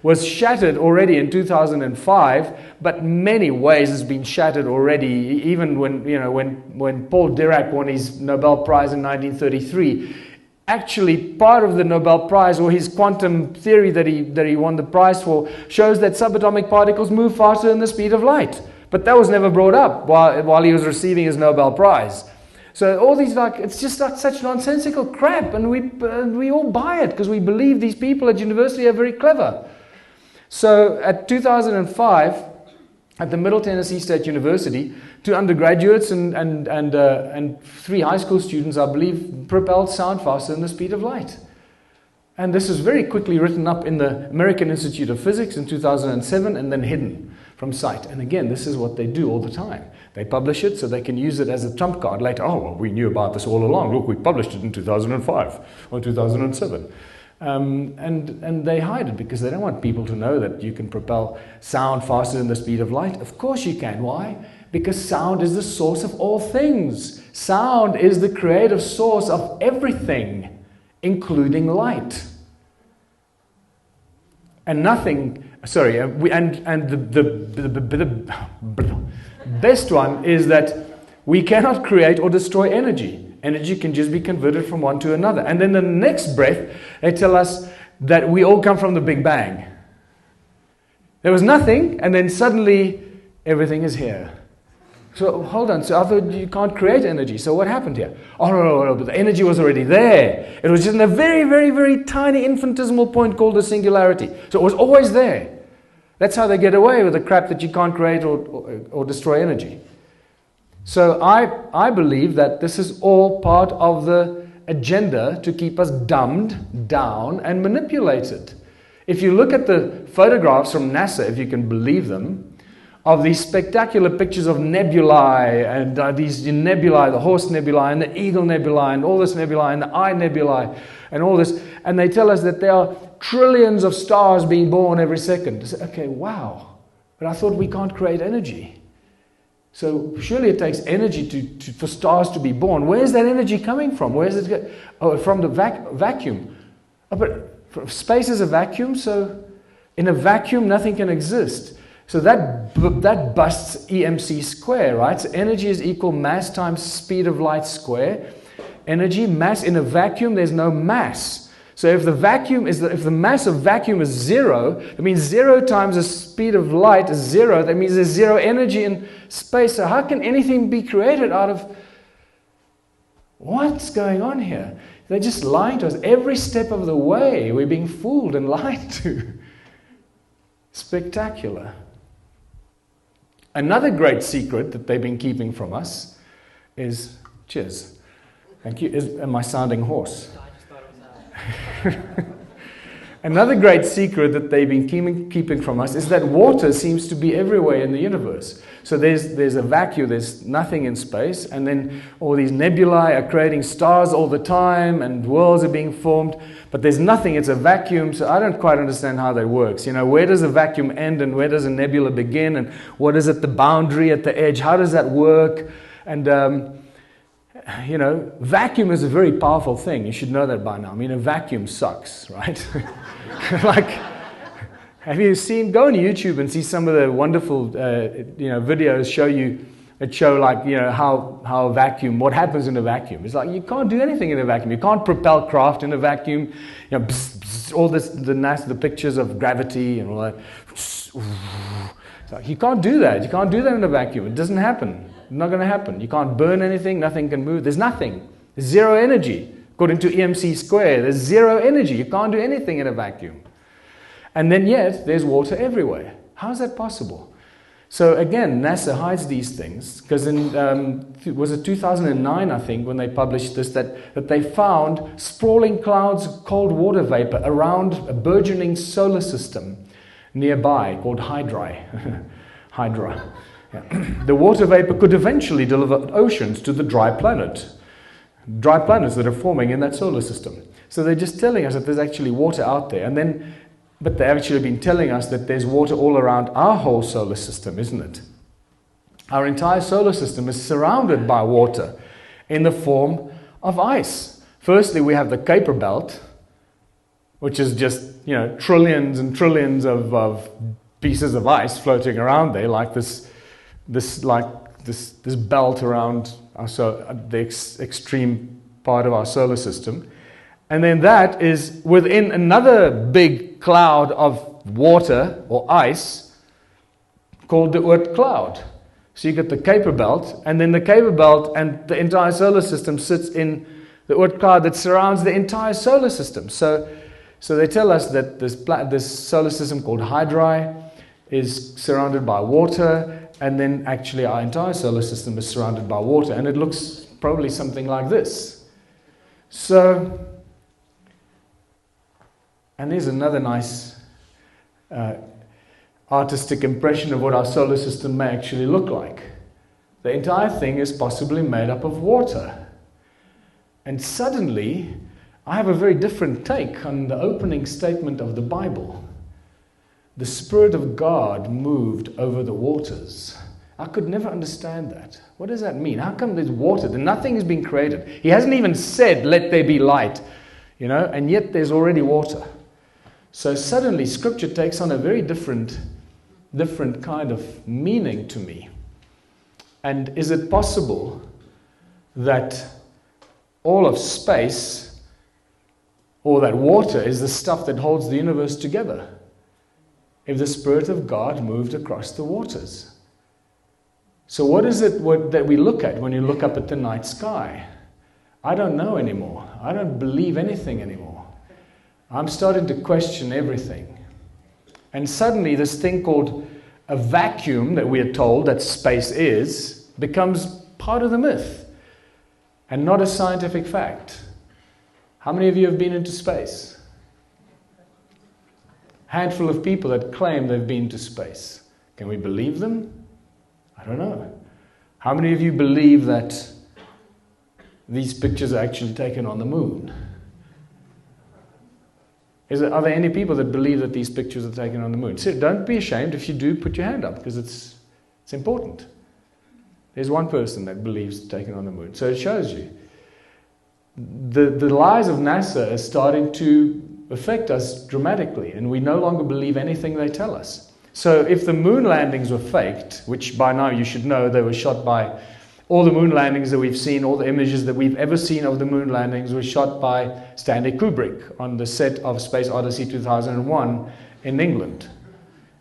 S4: was shattered already in 2005, but many ways has been shattered already. Even when Paul Dirac won his Nobel Prize in 1933. Actually, part of the Nobel Prize, or his quantum theory that he won the prize for, shows that subatomic particles move faster than the speed of light. But that was never brought up while he was receiving his Nobel Prize. So all these, it's just such nonsensical crap, and we all buy it because we believe these people at university are very clever. So at 2005, at the Middle Tennessee State University, two undergraduates and three high school students, I believe, propelled sound faster than the speed of light. And this is very quickly written up in the American Institute of Physics in 2007 and then hidden from sight. And again, this is what they do all the time. They publish it so they can use it as a trump card later. Oh, well, we knew about this all along. Look, we published it in 2005 or 2007. And they hide it because they don't want people to know that you can propel sound faster than the speed of light. Of course you can. Why? Because sound is the source of all things. Sound is the creative source of everything, including light. And nothing, sorry, the best one is that we cannot create or destroy energy. Energy can just be converted from one to another. And then the next breath, they tell us that we all come from the Big Bang. There was nothing, and then suddenly everything is here. So hold on, so I thought you can't create energy. So what happened here? Oh, no, but the energy was already there. It was just in a very, very, very tiny infinitesimal point called a singularity. So it was always there. That's how they get away with the crap that you can't create or destroy energy. So I believe that this is all part of the agenda to keep us dumbed down and manipulated. If you look at the photographs from NASA, if you can believe them, of these spectacular pictures of nebulae, and these nebulae, the Horse Nebulae, and the Eagle Nebulae, and all this nebulae, and the Eye Nebulae, and all this, and they tell us that there are trillions of stars being born every second. Okay, wow. But I thought we can't create energy. So surely it takes energy for stars to be born. Where's that energy coming from? Where's it go? Oh, from the vacuum. Oh, but space is a vacuum, so in a vacuum nothing can exist. So that busts EMC square, right? So energy is equal mass times speed of light square. Energy, mass, in a vacuum there's no mass. So if the mass of vacuum is zero, that means 0 times the speed of light is 0. That means there's zero energy in space. So how can anything be created out of... What's going on here? They're just lying to us. Every step of the way we're being fooled and lied to. Spectacular. Another great secret that they've been keeping from us is... Cheers. Thank you. Am I sounding hoarse? Another great secret that they've been keeping from us is that water seems to be everywhere in the universe. So there's a vacuum, there's nothing in space, and then all these nebulae are creating stars all the time, and worlds are being formed, but there's nothing, it's a vacuum, so I don't quite understand how that works. You know, where does a vacuum end, and where does a nebula begin, and what is at the boundary, at the edge, how does that work? And you know, vacuum is a very powerful thing. You should know that by now. I mean, a vacuum sucks, right? Like, have you seen? Go on YouTube and see some of the wonderful, videos show like, how a vacuum, what happens in a vacuum. It's like you can't do anything in a vacuum. You can't propel craft in a vacuum. You know, all this, the pictures of gravity and all that. It's like, you can't do that. You can't do that in a vacuum. It doesn't happen. Not going to happen. You can't burn anything, nothing can move. There's nothing. There's zero energy. According to EMC square, there's zero energy. You can't do anything in a vacuum. And then yet, there's water everywhere. How is that possible? So again, NASA hides these things, because in, was it 2009, I think, when they published this, that they found sprawling clouds of cold water vapor around a burgeoning solar system nearby called Hydra. Hydra. Yeah. The water vapor could eventually deliver oceans to the dry planets that are forming in that solar system. So they're just telling us that there's actually water out there, but they've actually been telling us that there's water all around our whole solar system, isn't it? Our entire solar system is surrounded by water in the form of ice. Firstly, we have the Kuiper Belt, which is just, trillions and trillions of pieces of ice floating around there, like this belt around the extreme part of our solar system. And then that is within another big cloud of water or ice called the Oort cloud. So you get the Kuiper Belt, and then the Kuiper Belt and the entire solar system sits in the Oort cloud that surrounds the entire solar system. So they tell us that this solar system called Hydra is surrounded by water, and then actually our entire solar system is surrounded by water, and it looks probably something like this. So, and there's another nice artistic impression of what our solar system may actually look like. The entire thing is possibly made up of water. And suddenly, I have a very different take on the opening statement of the Bible. The Spirit of God moved over the waters. I could never understand that. What does that mean? How come there's water? Nothing has been created. He hasn't even said, let there be light, and yet there's already water. So suddenly Scripture takes on a very different kind of meaning to me. And is it possible that all of space, or that water, is the stuff that holds the universe together? If the Spirit of God moved across the waters. So what is it that we look at when you look up at the night sky? I don't know anymore. I don't believe anything anymore. I'm starting to question everything. And suddenly this thing called a vacuum that we are told that space is becomes part of the myth and not a scientific fact. How many of you have been into space? Handful of people that claim they've been to space. Can we believe them? I don't know. How many of you believe that these pictures are actually taken on the moon? Are there any people that believe that these pictures are taken on the moon? So don't be ashamed. If you do, put your hand up, because it's important. There's one person that believes it's taken on the moon. So it shows you. The lies of NASA are starting to affect us dramatically, and we no longer believe anything they tell us. So if the moon landings were faked, which by now you should know they were shot by all the moon landings that we've seen, all the images that we've ever seen of the moon landings were shot by Stanley Kubrick on the set of Space Odyssey 2001 in England.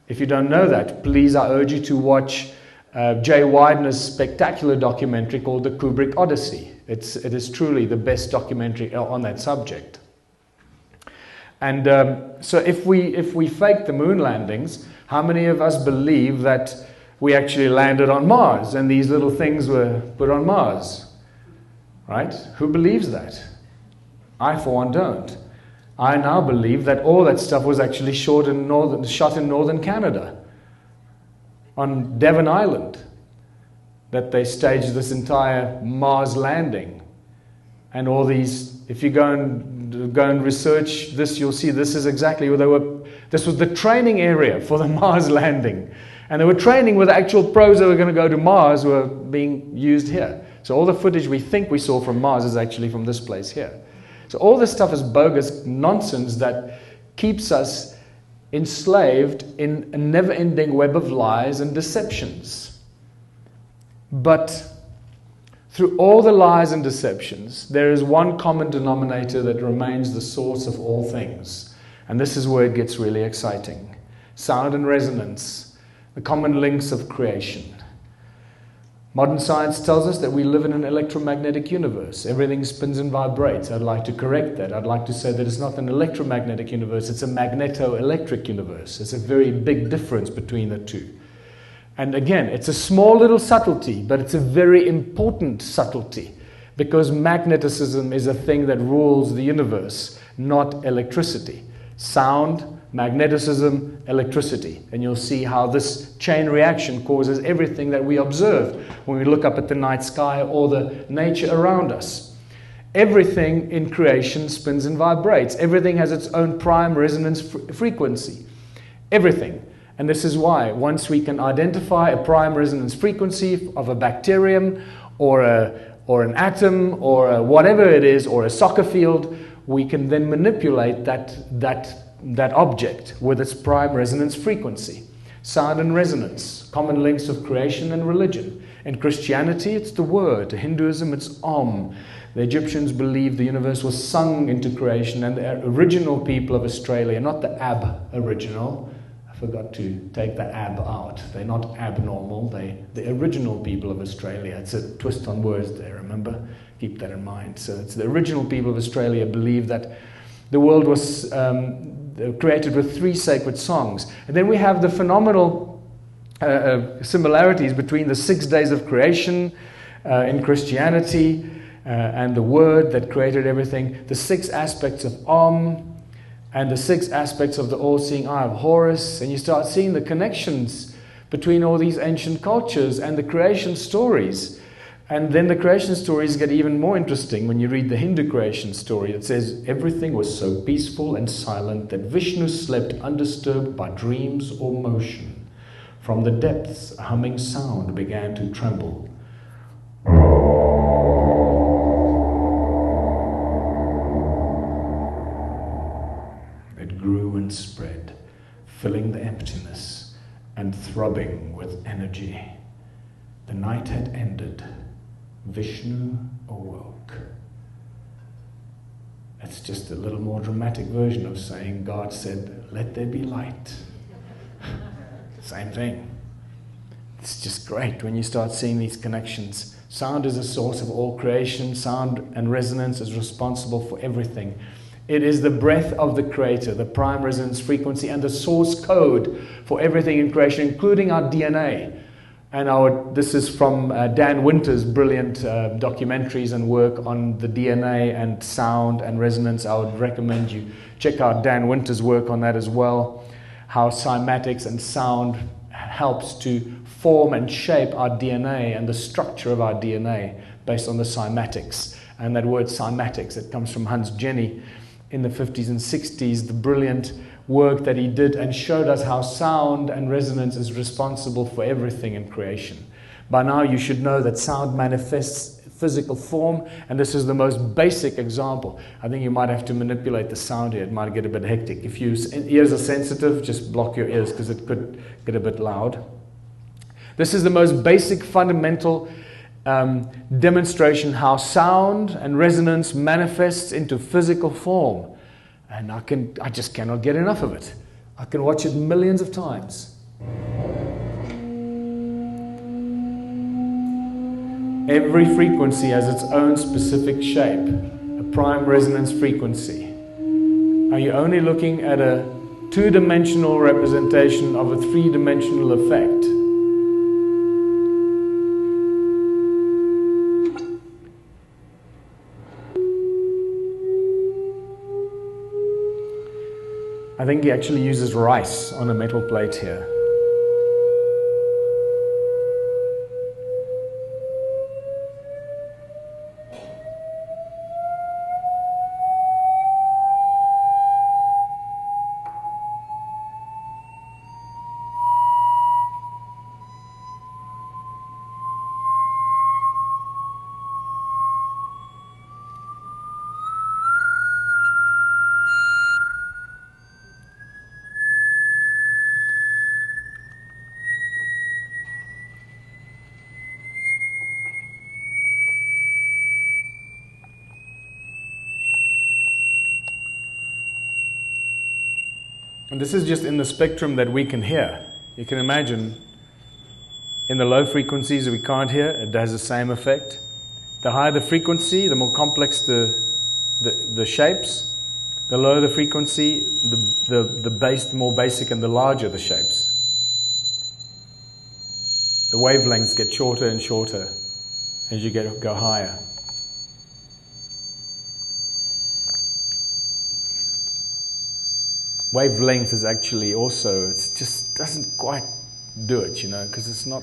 S4: If you don't know that, please, I urge you to watch Jay Widener's spectacular documentary called The Kubrick Odyssey. It is truly the best documentary on that subject. And so if we fake the moon landings, how many of us believe that we actually landed on Mars and these little things were put on Mars? Right? Who believes that? I, for one, don't. I now believe that all that stuff was actually shot in northern Canada, on Devon Island, that they staged this entire Mars landing. And all these, if you go and research this, you'll see this is exactly where they were. This was the training area for the Mars landing. And they were training with the actual pros that were going to go to Mars were being used here. So all the footage we think we saw from Mars is actually from this place here. So all this stuff is bogus nonsense that keeps us enslaved in a never-ending web of lies and deceptions. But through all the lies and deceptions, there is one common denominator that remains the source of all things. And this is where it gets really exciting. Sound and resonance, the common links of creation. Modern science tells us that we live in an electromagnetic universe. Everything spins and vibrates. I'd like to correct that. I'd like to say that it's not an electromagnetic universe, it's a magneto-electric universe. There's a very big difference between the two. And again, it's a small little subtlety, but it's a very important subtlety, because magnetism is a thing that rules the universe, not electricity. Sound, magnetism, electricity. And you'll see how this chain reaction causes everything that we observe when we look up at the night sky or the nature around us. Everything in creation spins and vibrates. Everything has its own prime resonance frequency. Everything. And this is why once we can identify a prime resonance frequency of a bacterium or an atom or whatever it is, or a soccer field, we can then manipulate that object with its prime resonance frequency. Sound and resonance, common links of creation and religion. In Christianity, it's the word. In Hinduism, it's Om. The Egyptians believed the universe was sung into creation, and the original people of Australia, not the Ab-original, I forgot to take the ab out. They're not abnormal. The original people of Australia. It's a twist on words there, remember? Keep that in mind. So it's the original people of Australia believed that the world was created with 3 sacred songs. And then we have the phenomenal similarities between the 6 days of creation in Christianity and the word that created everything, the 6 aspects of Om, and the 6 aspects of the all-seeing eye of Horus, and you start seeing the connections between all these ancient cultures and the creation stories. And then the creation stories get even more interesting when you read the Hindu creation story. It says, everything was so peaceful and silent that Vishnu slept undisturbed by dreams or motion. From the depths, a humming sound began to tremble. It grew and spread, filling the emptiness and throbbing with energy. The night had ended. Vishnu awoke. It's just a little more dramatic version of saying God said, let there be light. Same thing. It's just great when you start seeing these connections. Sound is a source of all creation. Sound and resonance is responsible for everything. It is the breath of the Creator, the prime resonance frequency, and the source code for everything in creation, including our DNA. And this is from Dan Winter's brilliant documentaries and work on the DNA and sound and resonance. I would recommend you check out Dan Winter's work on that as well. How cymatics and sound helps to form and shape our DNA and the structure of our DNA based on the cymatics. And that word cymatics, it comes from Hans Jenny in the 50s and 60s, the brilliant work that he did and showed us how sound and resonance is responsible for everything in creation. By now you should know that sound manifests physical form, and this is the most basic example. I think you might have to manipulate the sound here. It might get a bit hectic. If your ears are sensitive, just block your ears because it could get a bit loud. This is the most basic fundamental demonstration how sound and resonance manifests into physical form. And I just cannot get enough of it. I can watch it millions of times. Every frequency has its own specific shape, a prime resonance frequency. Are you only looking at a two-dimensional representation of a three-dimensional effect? I think he actually uses rice on a metal plate here. And this is just in the spectrum that we can hear. You can imagine in the low frequencies we can't hear, it has the same effect. The higher the frequency, the more complex the shapes. The lower the frequency, the more basic and the larger the shapes. The wavelengths get shorter and shorter as you go higher. Wavelength is actually also, it just doesn't quite do it, because it's not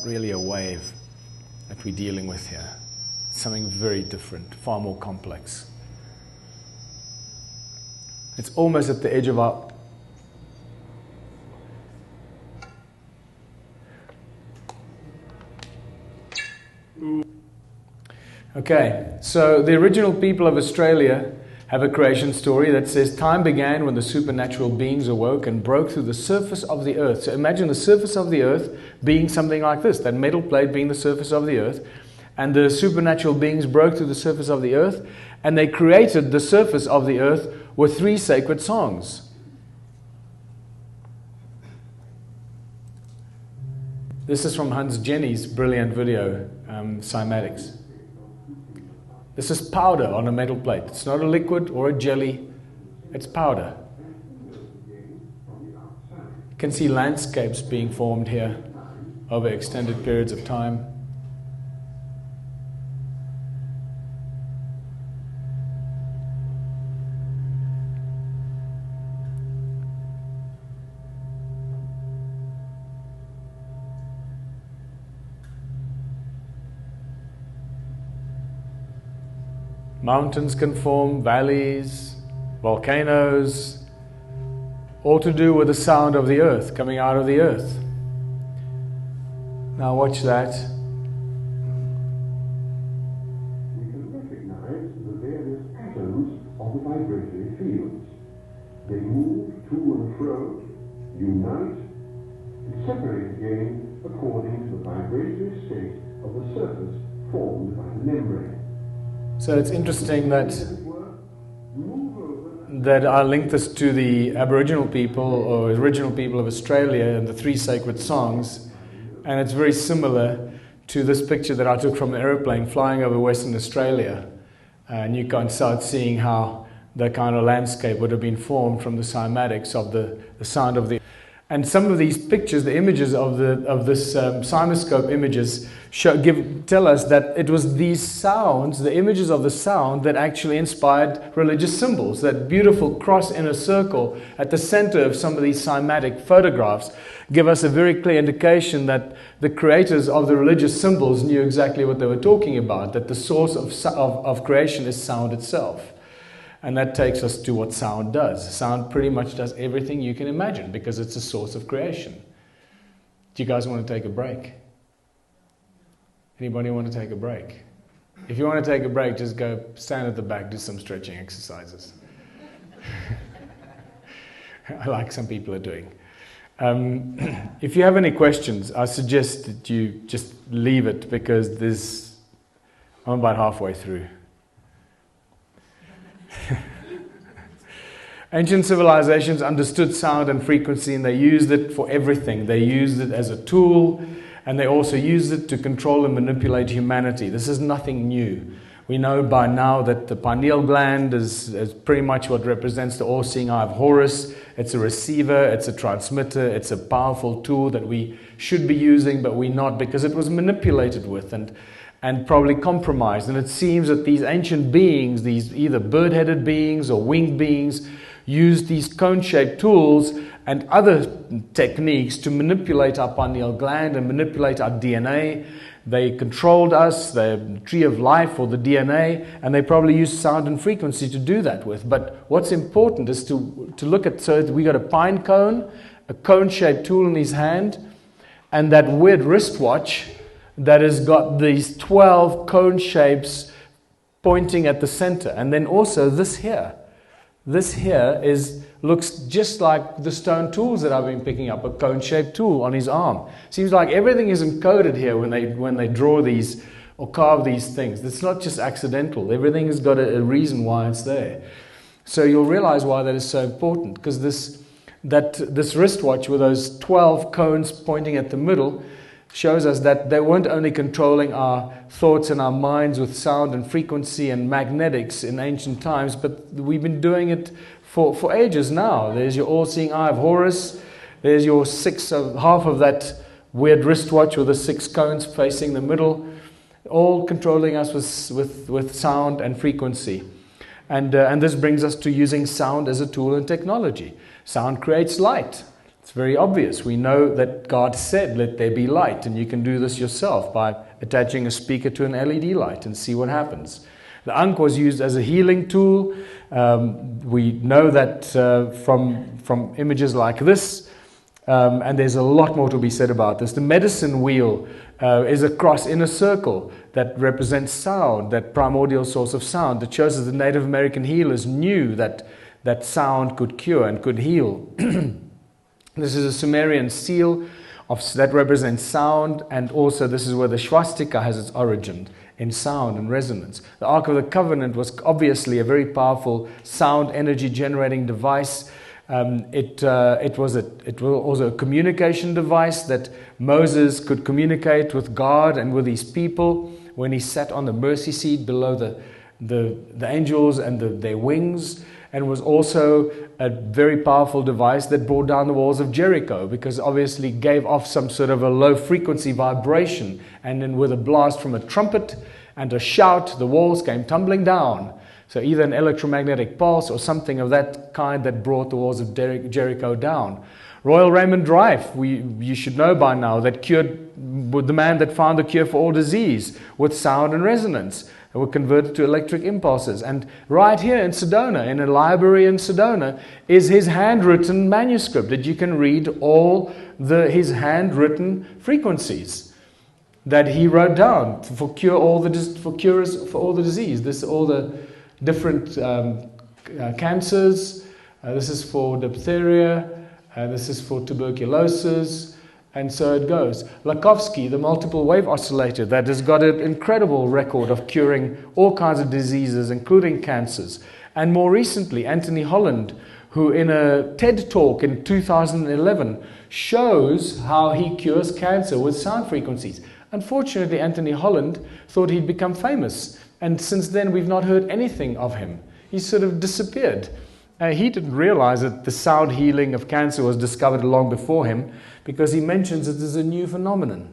S4: really a wave that we're dealing with here. It's something very different, far more complex. It's almost at the edge of our... Okay, so the original people of Australia have a creation story that says time began when the supernatural beings awoke and broke through the surface of the earth. So imagine the surface of the earth being something like this, that metal plate being the surface of the earth, and the supernatural beings broke through the surface of the earth, and they created the surface of the earth with 3 sacred songs. This is from Hans Jenny's brilliant video, Cymatics. This is powder on a metal plate. It's not a liquid or a jelly. It's powder. You can see landscapes being formed here over extended periods of time. Mountains can form, valleys, volcanoes, all to do with the sound of the earth, coming out of the earth. Now watch that.
S5: We can recognize the various atoms of the vibratory fields. They move to and fro, unite, and separate again according to the vibratory state of the surface formed by the membrane.
S4: So it's interesting that I link this to the Aboriginal people or original people of Australia and the 3 sacred songs, and it's very similar to this picture that I took from the aeroplane flying over Western Australia, and you can start seeing how the kind of landscape would have been formed from the cymatics of the sound of the. And some of these pictures, the images of this cymoscope images, tell us that it was these sounds, the images of the sound, that actually inspired religious symbols. That beautiful cross in a circle at the center of some of these cymatic photographs give us a very clear indication that the creators of the religious symbols knew exactly what they were talking about, that the source of creation is sound itself. And that takes us to what sound does. Sound pretty much does everything you can imagine because it's a source of creation. Do you guys want to take a break? Anybody want to take a break? If you want to take a break, just go stand at the back, do some stretching exercises. Like some people are doing. If you have any questions, I suggest that you just leave it because I'm about halfway through. Ancient civilizations understood sound and frequency, and they used it for everything. They used it as a tool, and they also used it to control and manipulate humanity. This is nothing new. We know by now that the pineal gland is pretty much what represents the all-seeing eye of Horus. It's a receiver, it's a transmitter, it's a powerful tool that we should be using, but we're not, because it was manipulated with and probably compromised. And it seems that these ancient beings, these either bird-headed beings or winged beings, used these cone-shaped tools and other techniques to manipulate our pineal gland and manipulate our DNA. They controlled us, the tree of life or the DNA, and they probably used sound and frequency to do that with. But what's important is to look at, so we got a pine cone, a cone-shaped tool in his hand, and that weird wristwatch that has got these 12 cone shapes pointing at the center. And then also this here. This here looks just like the stone tools that I've been picking up, a cone-shaped tool on his arm. Seems like everything is encoded here when they draw these or carve these things. It's not just accidental. Everything has got a reason why it's there. So you'll realize why that is so important, because this wristwatch with those 12 cones pointing at the middle shows us that they weren't only controlling our thoughts and our minds with sound and frequency and magnetics in ancient times, but we've been doing it for ages now. There's your all-seeing eye of Horus. There's your half of that weird wristwatch with the 6 cones facing the middle, all controlling us with sound and frequency. And this brings us to using sound as a tool in technology. Sound creates light. It's very obvious. We know that God said, let there be light, and you can do this yourself by attaching a speaker to an LED light and see what happens. The Ankh was used as a healing tool. We know that from images like this, and there's a lot more to be said about this. The medicine wheel is a cross in a circle that represents sound, that primordial source of sound. That shows that the Native American healers knew that sound could cure and could heal. This is a Sumerian seal that represents sound, and also this is where the swastika has its origin, in sound and resonance. The Ark of the Covenant was obviously a very powerful sound energy generating device. It was also a communication device that Moses could communicate with God and with his people when he sat on the mercy seat below the angels and their wings. And was also a very powerful device that brought down the walls of Jericho, because obviously gave off some sort of a low frequency vibration, and then with a blast from a trumpet and a shout, the walls came tumbling down. So either an electromagnetic pulse or something of that kind that brought the walls of Jericho down. Royal Raymond Rife, you should know by now, that cured the man that found the cure for all disease with sound and resonance. that were converted to electric impulses. And right here in Sedona, in a library in Sedona, is his handwritten manuscript that you can read all his handwritten frequencies that he wrote down for cures for all the disease. All the different cancers. This is for diphtheria. This is for tuberculosis. And so it goes. Lakovsky, the multiple wave oscillator, that has got an incredible record of curing all kinds of diseases, including cancers. And more recently, Anthony Holland, who in a TED talk in 2011 shows how he cures cancer with sound frequencies. Unfortunately, Anthony Holland thought he'd become famous. And since then, we've not heard anything of him. He's sort of disappeared. He didn't realize that the sound healing of cancer was discovered long before him, because he mentions it as a new phenomenon.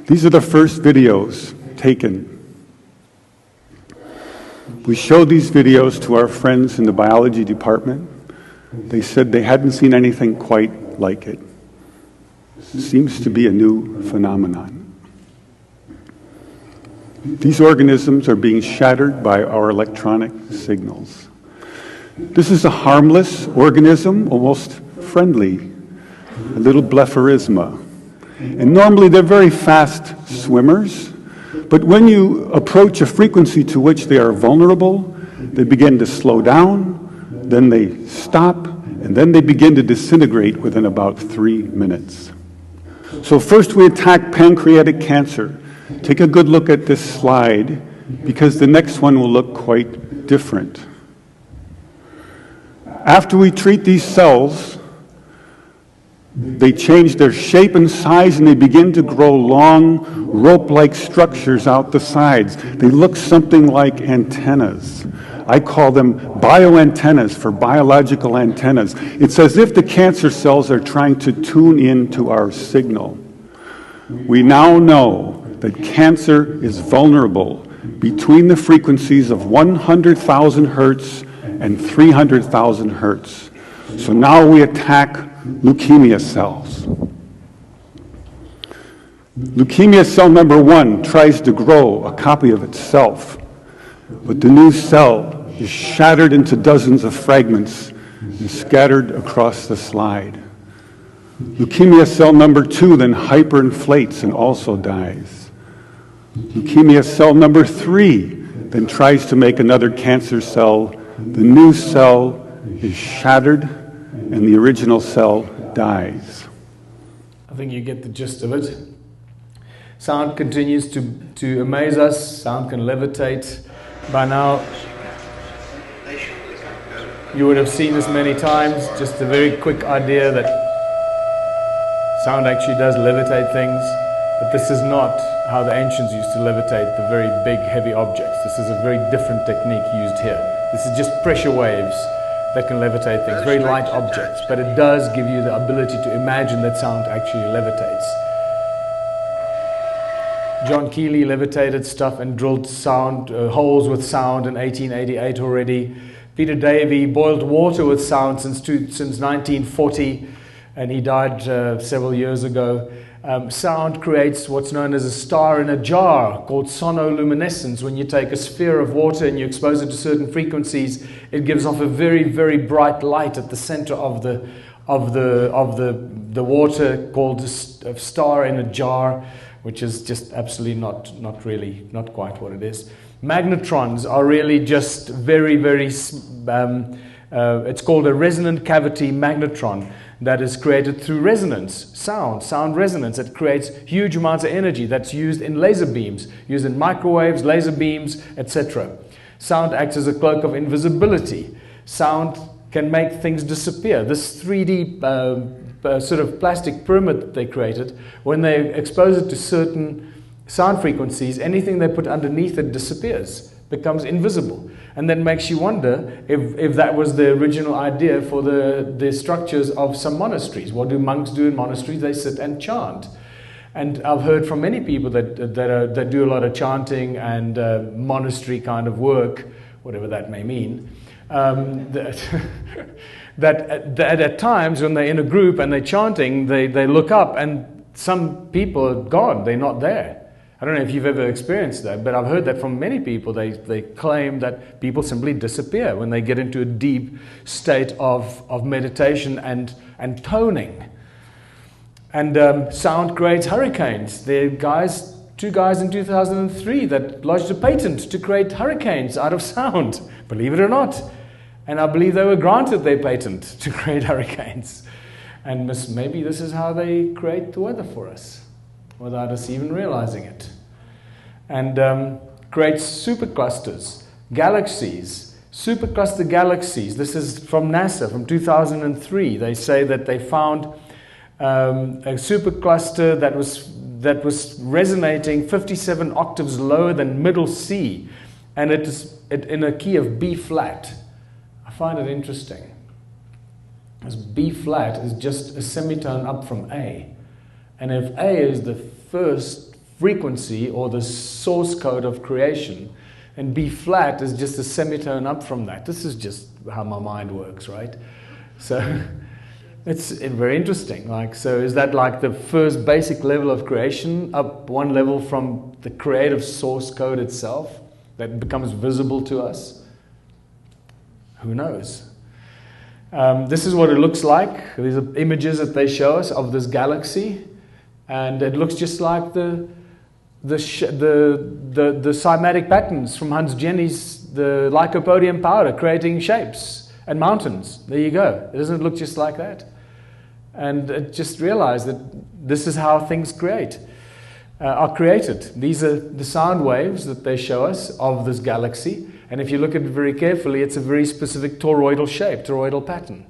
S6: These are the first videos taken. We showed these videos to our friends in the biology department. They said they hadn't seen anything quite like it. It seems to be a new phenomenon. These organisms are being shattered by our electronic signals. This is a harmless organism, almost friendly, a little blepharisma. And normally they're very fast swimmers, but when you approach a frequency to which they are vulnerable, they begin to slow down, then they stop, and then they begin to disintegrate within about 3 minutes. So first we attack pancreatic cancer. Take a good look at this slide, because the next one will look quite different. After we treat these cells, they change their shape and size, and they begin to grow long, rope-like structures out the sides. They look something like antennas. I call them bioantennas for biological antennas. It's as if the cancer cells are trying to tune in to our signal. We now know that cancer is vulnerable between the frequencies of 100,000 hertz and 300,000 hertz. So now we attack leukemia cells. Leukemia cell number 1 tries to grow a copy of itself, but the new cell is shattered into dozens of fragments and scattered across the slide. Leukemia cell number 2 then hyperinflates and also dies. Leukemia cell number 3 then tries to make another cancer cell. The new cell is shattered and the original cell dies.
S4: I think you get the gist of it. Sound continues to amaze us. Sound can levitate. By now, you would have seen this many times. Just a very quick idea that sound actually does levitate things. But this is not how the ancients used to levitate the very big, heavy objects. This is a very different technique used here. This is just pressure waves that can levitate things, very light objects. But it does give you the ability to imagine that sound actually levitates. John Keeley levitated stuff and drilled sound holes with sound in 1888 already. Peter Davy boiled water with sound since 1940, and he died several years ago. Sound creates what's known as a star in a jar called sonoluminescence. When you take a sphere of water and you expose it to certain frequencies, it gives off a very, very bright light at the center of the water, called a star in a jar, which is just absolutely not quite what it is. Magnetrons are really just very, very, it's called a resonant cavity magnetron that is created through resonance, sound resonance. It creates huge amounts of energy that's used in laser beams, used in microwaves, laser beams, etc. Sound acts as a cloak of invisibility. Sound can make things disappear. This 3D sort of plastic pyramid that they created, when they expose it to certain sound frequencies, anything they put underneath it disappears, becomes invisible. And that makes you wonder if that was the original idea for the structures of some monasteries. What do monks do in monasteries? They sit and chant. And I've heard from many people that do a lot of chanting and monastery kind of work, whatever that may mean, that at times when they're in a group and they're chanting, they look up and some people are gone, they're not there. I don't know if you've ever experienced that, but I've heard that from many people. They claim that people simply disappear when they get into a deep state of meditation and toning. And sound creates hurricanes. There are two guys in 2003 that lodged a patent to create hurricanes out of sound, believe it or not. And I believe they were granted their patent to create hurricanes. And maybe this is how they create the weather for us, without us even realizing it. And creates superclusters, galaxies, supercluster galaxies. This is from NASA from 2003. They say that they found a supercluster that was resonating 57 octaves lower than middle C, and it is in a key of B flat. I find it interesting, because B flat is just a semitone up from A. And if A is the first frequency or the source code of creation, and B flat is just a semitone up from that. This is just how my mind works, right? So it's very interesting. So is that like the first basic level of creation, up one level from the creative source code itself that becomes visible to us? Who knows? This is what it looks like. These are images that they show us of this galaxy. And it looks just like the cymatic patterns from Hans Jenny's the lycopodium powder creating shapes and mountains. There you go. Doesn't it look just like that? And it just realized that this is how things are created. These are the sound waves that they show us of this galaxy. And if you look at it very carefully, it's a very specific toroidal shape, toroidal pattern.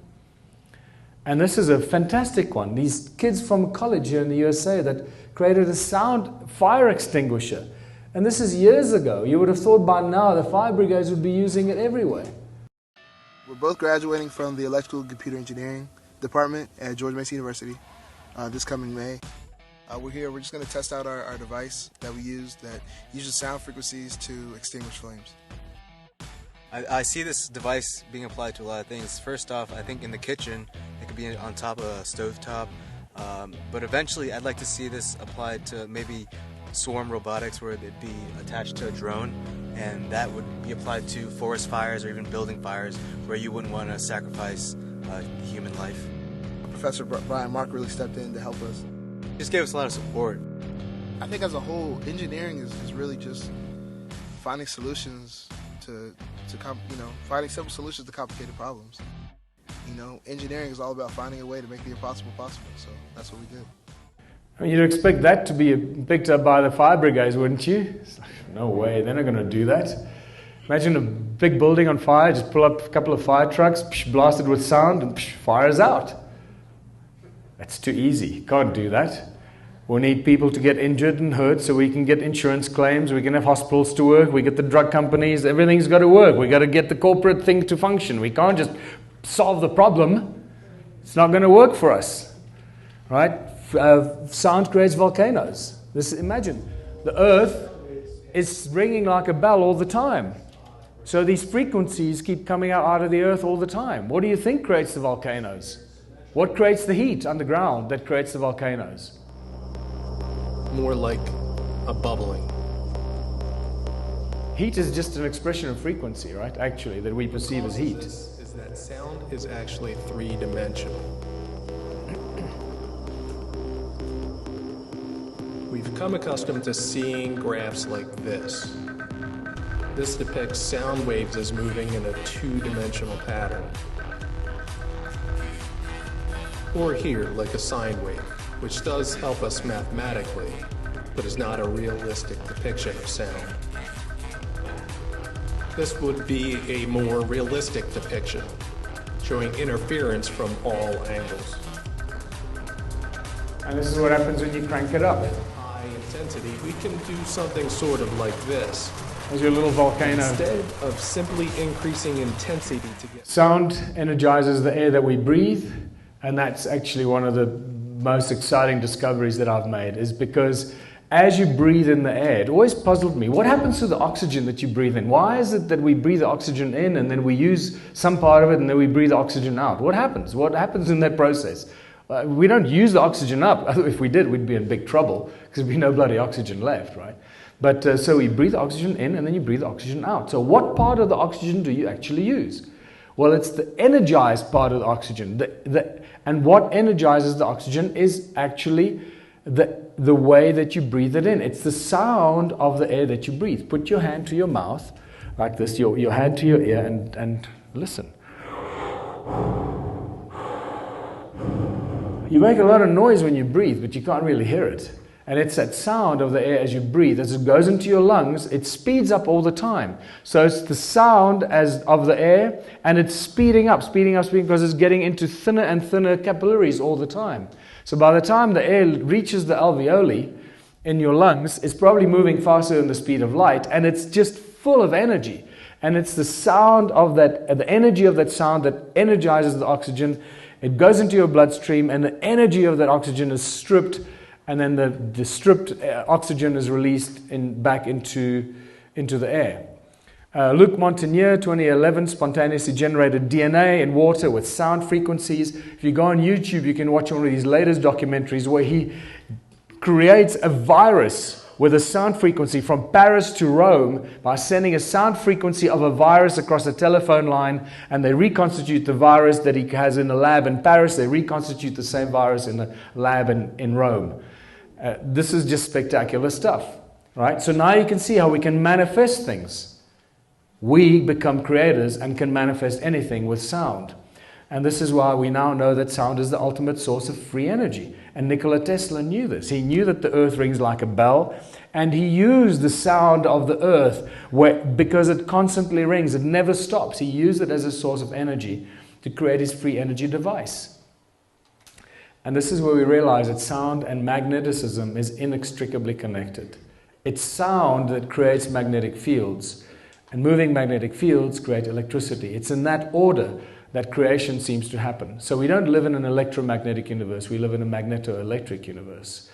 S4: And this is a fantastic one. These kids from college here in the USA that created a sound fire extinguisher. And this is years ago. You would have thought by now the fire brigades would be using it everywhere.
S7: We're both graduating from the Electrical and Computer Engineering department at George Mason University this coming May. We're here, we're just going to test out our device that we use that uses sound frequencies to extinguish flames.
S8: I see this device being applied to a lot of things. First off, I think in the kitchen, it could be on top of a stovetop. But eventually, I'd like to see this applied to maybe swarm robotics where it'd be attached to a drone, and that would be applied to forest fires or even building fires where you wouldn't want to sacrifice human life.
S7: Professor Brian Mark really stepped in to help us.
S8: Just gave us a lot of support.
S7: I think as a whole, engineering is really just finding solutions finding simple solutions to complicated problems. Engineering is all about finding a way to make the impossible possible, so that's what we did.
S4: I mean, you'd expect that to be picked up by the fire brigades, wouldn't you? It's like, no way, they're not going to do that. Imagine a big building on fire, just pull up a couple of fire trucks, blast it with sound, and fire's out. That's too easy. Can't do that. We'll need people to get injured and hurt so we can get insurance claims, we can have hospitals to work, we get the drug companies, everything's got to work. We've got to get the corporate thing to function. We can't just solve the problem. It's not going to work for us. Right? Sound creates volcanoes. Imagine, the earth is ringing like a bell all the time. So these frequencies keep coming out of the earth all the time. What do you think creates the volcanoes? What creates the heat underground that creates the volcanoes?
S9: More like a bubbling.
S4: Heat is just an expression of frequency, right? Actually, that we perceive as heat.
S9: Is that sound is actually three-dimensional. We've become accustomed to seeing graphs like this. This depicts sound waves as moving in a two-dimensional pattern. Or here, like a sine wave, which does help us mathematically, but is not a realistic depiction of sound. This would be a more realistic depiction, showing interference from all angles.
S4: And this is what happens when you crank it up.
S9: High intensity, we can do something sort of like this.
S4: There's your little volcano.
S9: Instead of simply increasing intensity to get...
S4: Sound energizes the air that we breathe, and that's actually one of the most exciting discoveries that I've made, is because as you breathe in the air. It always puzzled me. What happens to the oxygen that you breathe in? Why is it that we breathe the oxygen in and then we use some part of it and then we breathe the oxygen out? What happens? What happens in that process? We don't use the oxygen up. If we did, we'd be in big trouble because there'd be no bloody oxygen left, right? But so we breathe the oxygen in and then you breathe the oxygen out. So what part of the oxygen do you actually use? Well, it's the energized part of the oxygen. And what energizes the oxygen is actually the way that you breathe it in. It's the sound of the air that you breathe. Put your hand to your mouth like this, your hand to your ear, and listen. You make a lot of noise when you breathe, but you can't really hear it. And it's that sound of the air as you breathe. As it goes into your lungs, it speeds up all the time. So it's the sound of the air, and it's speeding up because it's getting into thinner and thinner capillaries all the time. So by the time the air reaches the alveoli in your lungs, it's probably moving faster than the speed of light, and it's just full of energy. And it's the sound of that, the energy of that sound that energizes the oxygen. It goes into your bloodstream, and the energy of that oxygen is stripped, and then the stripped oxygen is released back into the air. Luc Montagnier, 2011, spontaneously generated DNA in water with sound frequencies. If you go on YouTube, you can watch one of these latest documentaries where he creates a virus with a sound frequency from Paris to Rome by sending a sound frequency of a virus across a telephone line, and they reconstitute the virus that he has in a lab in Paris. They reconstitute the same virus in a lab in Rome. This is just spectacular stuff, right? So now you can see how we can manifest things. We become creators and can manifest anything with sound. And this is why we now know that sound is the ultimate source of free energy. And Nikola Tesla knew this. He knew that the earth rings like a bell, and he used the sound of the earth because it constantly rings, it never stops. He used it as a source of energy to create his free energy device. And this is where we realize that sound and magnetism is inextricably connected. It's sound that creates magnetic fields, and moving magnetic fields create electricity. It's in that order that creation seems to happen. So we don't live in an electromagnetic universe, we live in a magneto-electric universe.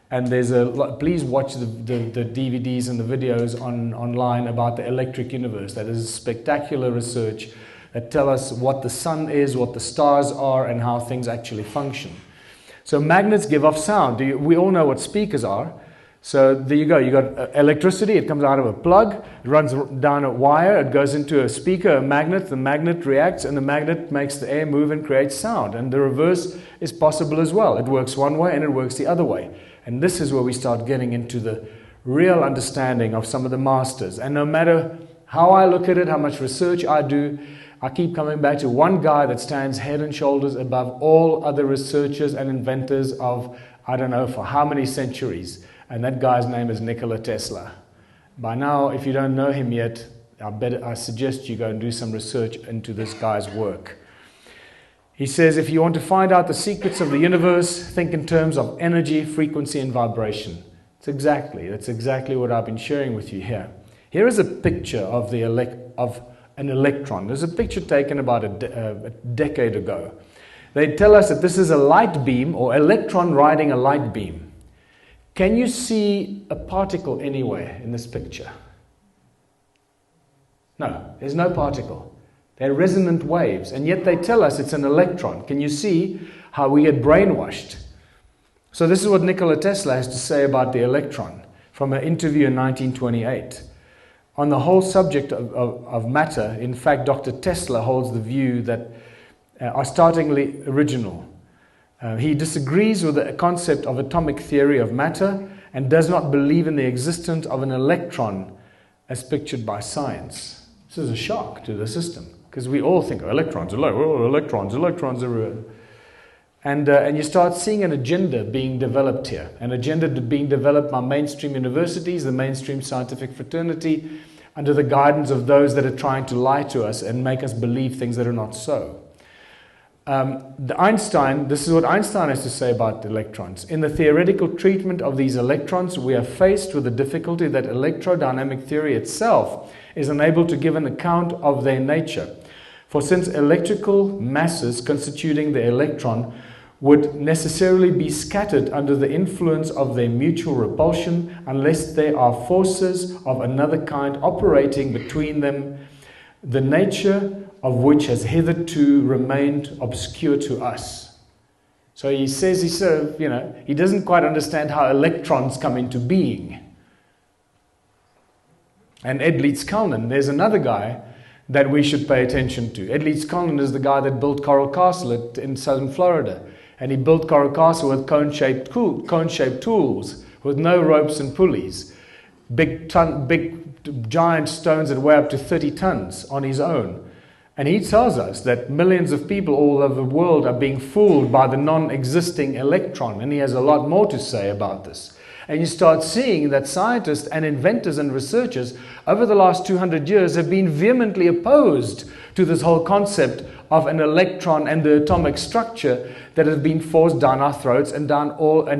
S4: And there's please watch the DVDs and the videos online about the electric universe. That is spectacular research that tell us what the sun is, what the stars are, and how things actually function. So magnets give off sound. We all know what speakers are. So there you go. You got electricity. It comes out of a plug. It runs down a wire. It goes into a speaker, a magnet. The magnet reacts, and the magnet makes the air move and creates sound. And the reverse is possible as well. It works one way and it works the other way. And this is where we start getting into the real understanding of some of the masters. And no matter how I look at it, how much research I do, I keep coming back to one guy that stands head and shoulders above all other researchers and inventors of, I don't know, for how many centuries. And that guy's name is Nikola Tesla. By now, if you don't know him yet, I suggest you go and do some research into this guy's work. He says, if you want to find out the secrets of the universe, think in terms of energy, frequency, and vibration. That's exactly what I've been sharing with you here. Here is a picture of an electron. There's a picture taken about a decade ago. They tell us that this is a light beam, or electron riding a light beam. Can you see a particle anywhere in this picture? No, there's no particle. They're resonant waves, and yet they tell us it's an electron. Can you see how we get brainwashed? So this is what Nikola Tesla has to say about the electron from an interview in 1928. On the whole subject of matter, in fact, Dr. Tesla holds the view that are startlingly original. He disagrees with the concept of atomic theory of matter and does not believe in the existence of an electron as pictured by science. This is a shock to the system because we all think electrons are real. And you start seeing an agenda being developed here, an agenda being developed by mainstream universities, the mainstream scientific fraternity, under the guidance of those that are trying to lie to us and make us believe things that are not so. This is what Einstein has to say about the electrons. In the theoretical treatment of these electrons, we are faced with the difficulty that electrodynamic theory itself is unable to give an account of their nature. For since electrical masses constituting the electron would necessarily be scattered under the influence of their mutual repulsion unless there are forces of another kind operating between them, the nature of which has hitherto remained obscure to us. So he says he doesn't quite understand how electrons come into being. And Ed Leeds-Kalnin, there's another guy that we should pay attention to. Ed Leeds-Kalnin is the guy that built Coral Castle in southern Florida. And he built Coral Castle with cone-shaped tools, with no ropes and pulleys. Big giant stones that weigh up to 30 tons on his own. And he tells us that millions of people all over the world are being fooled by the non-existing electron. And he has a lot more to say about this. And you start seeing that scientists and inventors and researchers over the last 200 years have been vehemently opposed to this whole concept of an electron and the atomic structure that has been forced down our throats and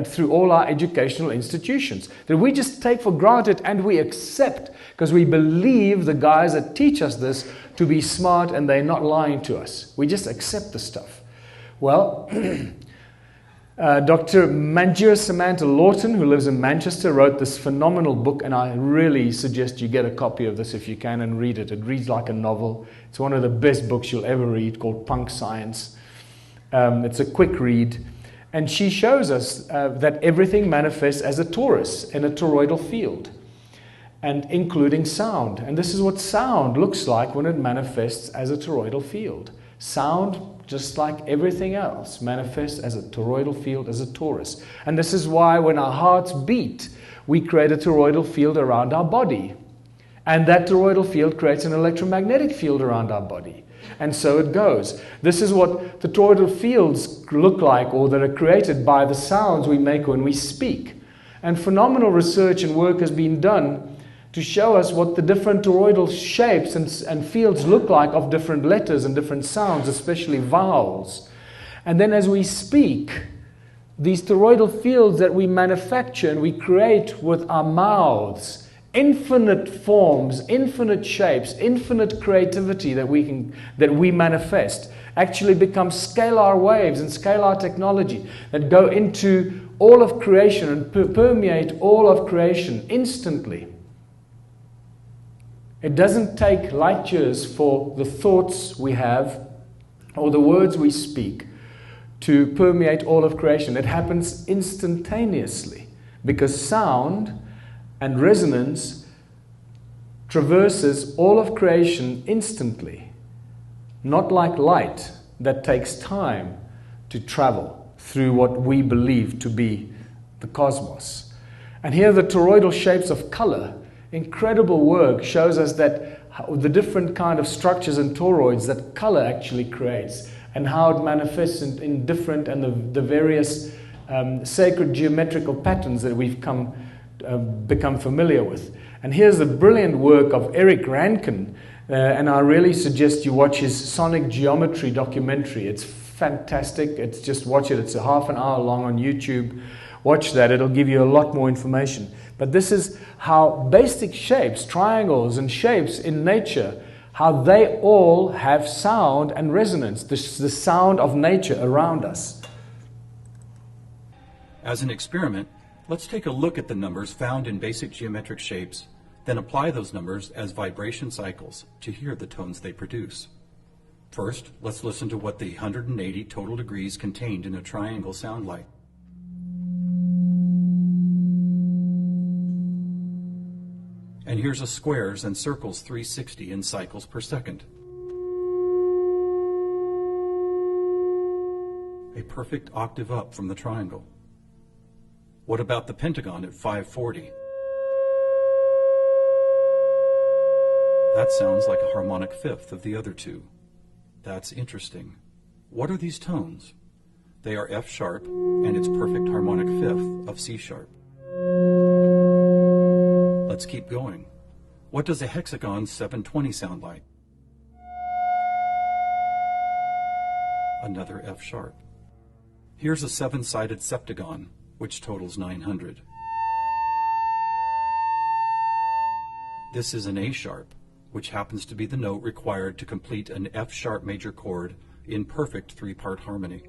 S4: through all our educational institutions. That we just take for granted and we accept because we believe the guys that teach us this to be smart and they're not lying to us. We just accept the stuff. Well, Dr. Manjua Samantha Lawton, who lives in Manchester, wrote this phenomenal book, and I really suggest you get a copy of this if you can and read it. It reads like a novel. It's one of the best books you'll ever read, called Punk Science. It's a quick read. And she shows us that everything manifests as a torus in a toroidal field, and including sound. And this is what sound looks like when it manifests as a toroidal field. Sound, just like everything else, manifests as a toroidal field, as a torus. And this is why when our hearts beat, we create a toroidal field around our body. And that toroidal field creates an electromagnetic field around our body. And so it goes. This is what the toroidal fields look like, or that are created by the sounds we make when we speak. And phenomenal research and work has been done to show us what the different toroidal shapes and fields look like of different letters and different sounds, especially vowels. And then as we speak, these toroidal fields that we manufacture and we create with our mouths, infinite forms, infinite shapes, infinite creativity that we manifest, actually become scalar waves and scalar technology that go into all of creation and permeate all of creation instantly. It doesn't take light years for the thoughts we have or the words we speak to permeate all of creation. It happens instantaneously because sound and resonance traverses all of creation instantly, not like light that takes time to travel through what we believe to be the cosmos. And here the toroidal shapes of color, incredible work, shows us that the different kind of structures and toroids that color actually creates and how it manifests in different and the various sacred geometrical patterns that we've become familiar with. And here's the brilliant work of Eric Rankin, and I really suggest you watch his Sonic Geometry documentary. It's fantastic. It's just watch it. It's a half an hour long on YouTube. Watch that. It'll give you a lot more information. But this is how basic shapes, triangles and shapes in nature, how they all have sound and resonance, the sound of nature around us.
S10: As an experiment, let's take a look at the numbers found in basic geometric shapes, then apply those numbers as vibration cycles to hear the tones they produce. First, let's listen to what the 180 total degrees contained in a triangle sound like. And here's a squares and circles 360 in cycles per second. A perfect octave up from the triangle. What about the pentagon at 540? That sounds like a harmonic fifth of the other two. That's interesting. What are these tones? They are F sharp and its perfect harmonic fifth of C sharp. Let's keep going. What does a hexagon 720 sound like? Another F sharp. Here's a 7-sided septagon, which totals 900. This is an A sharp, which happens to be the note required to complete an F sharp major chord in perfect 3-part harmony.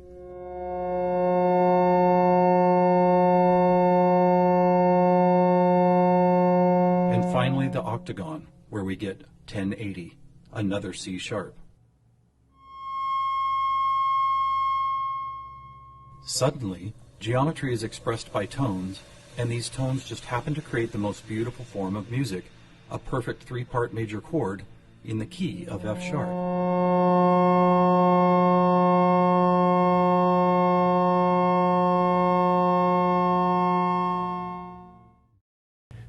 S10: and finally the octagon, where we get 1080, another C sharp. Suddenly, geometry is expressed by tones, and these tones just happen to create the most beautiful form of music, a perfect three-part major chord in the key of F sharp.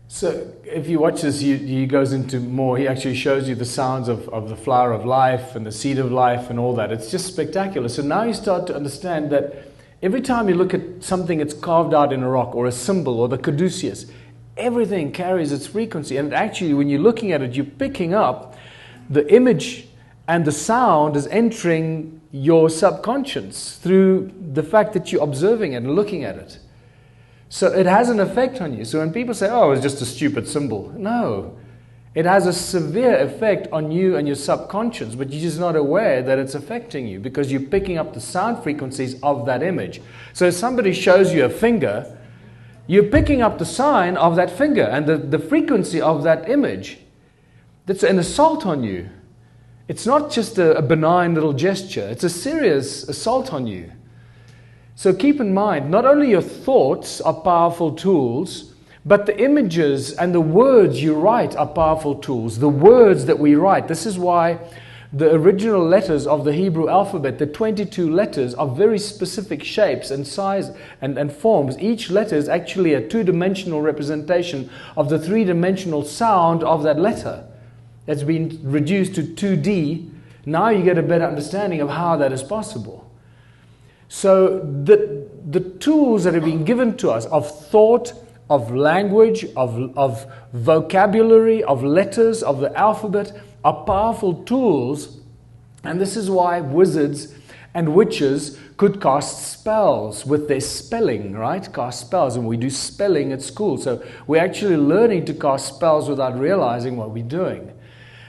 S4: So if you watch this, he goes into more, he actually shows you the sounds of the flower of life and the seed of life and all that. It's just spectacular. So now you start to understand that every time you look at something that's carved out in a rock or a symbol or the caduceus, everything carries its frequency. And actually, when you're looking at it, you're picking up the image and the sound is entering your subconscious through the fact that you're observing it and looking at it. So it has an effect on you. So when people say, oh, it's just a stupid symbol. No. It has a severe effect on you and your subconscious, but you're just not aware that it's affecting you because you're picking up the sound frequencies of that image. So if somebody shows you a finger, you're picking up the sign of that finger and the frequency of that image. That's an assault on you. It's not just a benign little gesture. It's a serious assault on you. So keep in mind, not only your thoughts are powerful tools, but the images and the words you write are powerful tools. The words that we write. This is why the original letters of the Hebrew alphabet, the 22 letters, are very specific shapes and size and forms. Each letter is actually a two-dimensional representation of the three-dimensional sound of that letter. That's been reduced to 2D. Now you get a better understanding of how that is possible. So the tools that have been given to us of thought, of language, of vocabulary, of letters, of the alphabet are powerful tools. And this is why wizards and witches could cast spells with their spelling, right? Cast spells, and we do spelling at school. So we're actually learning to cast spells without realizing what we're doing.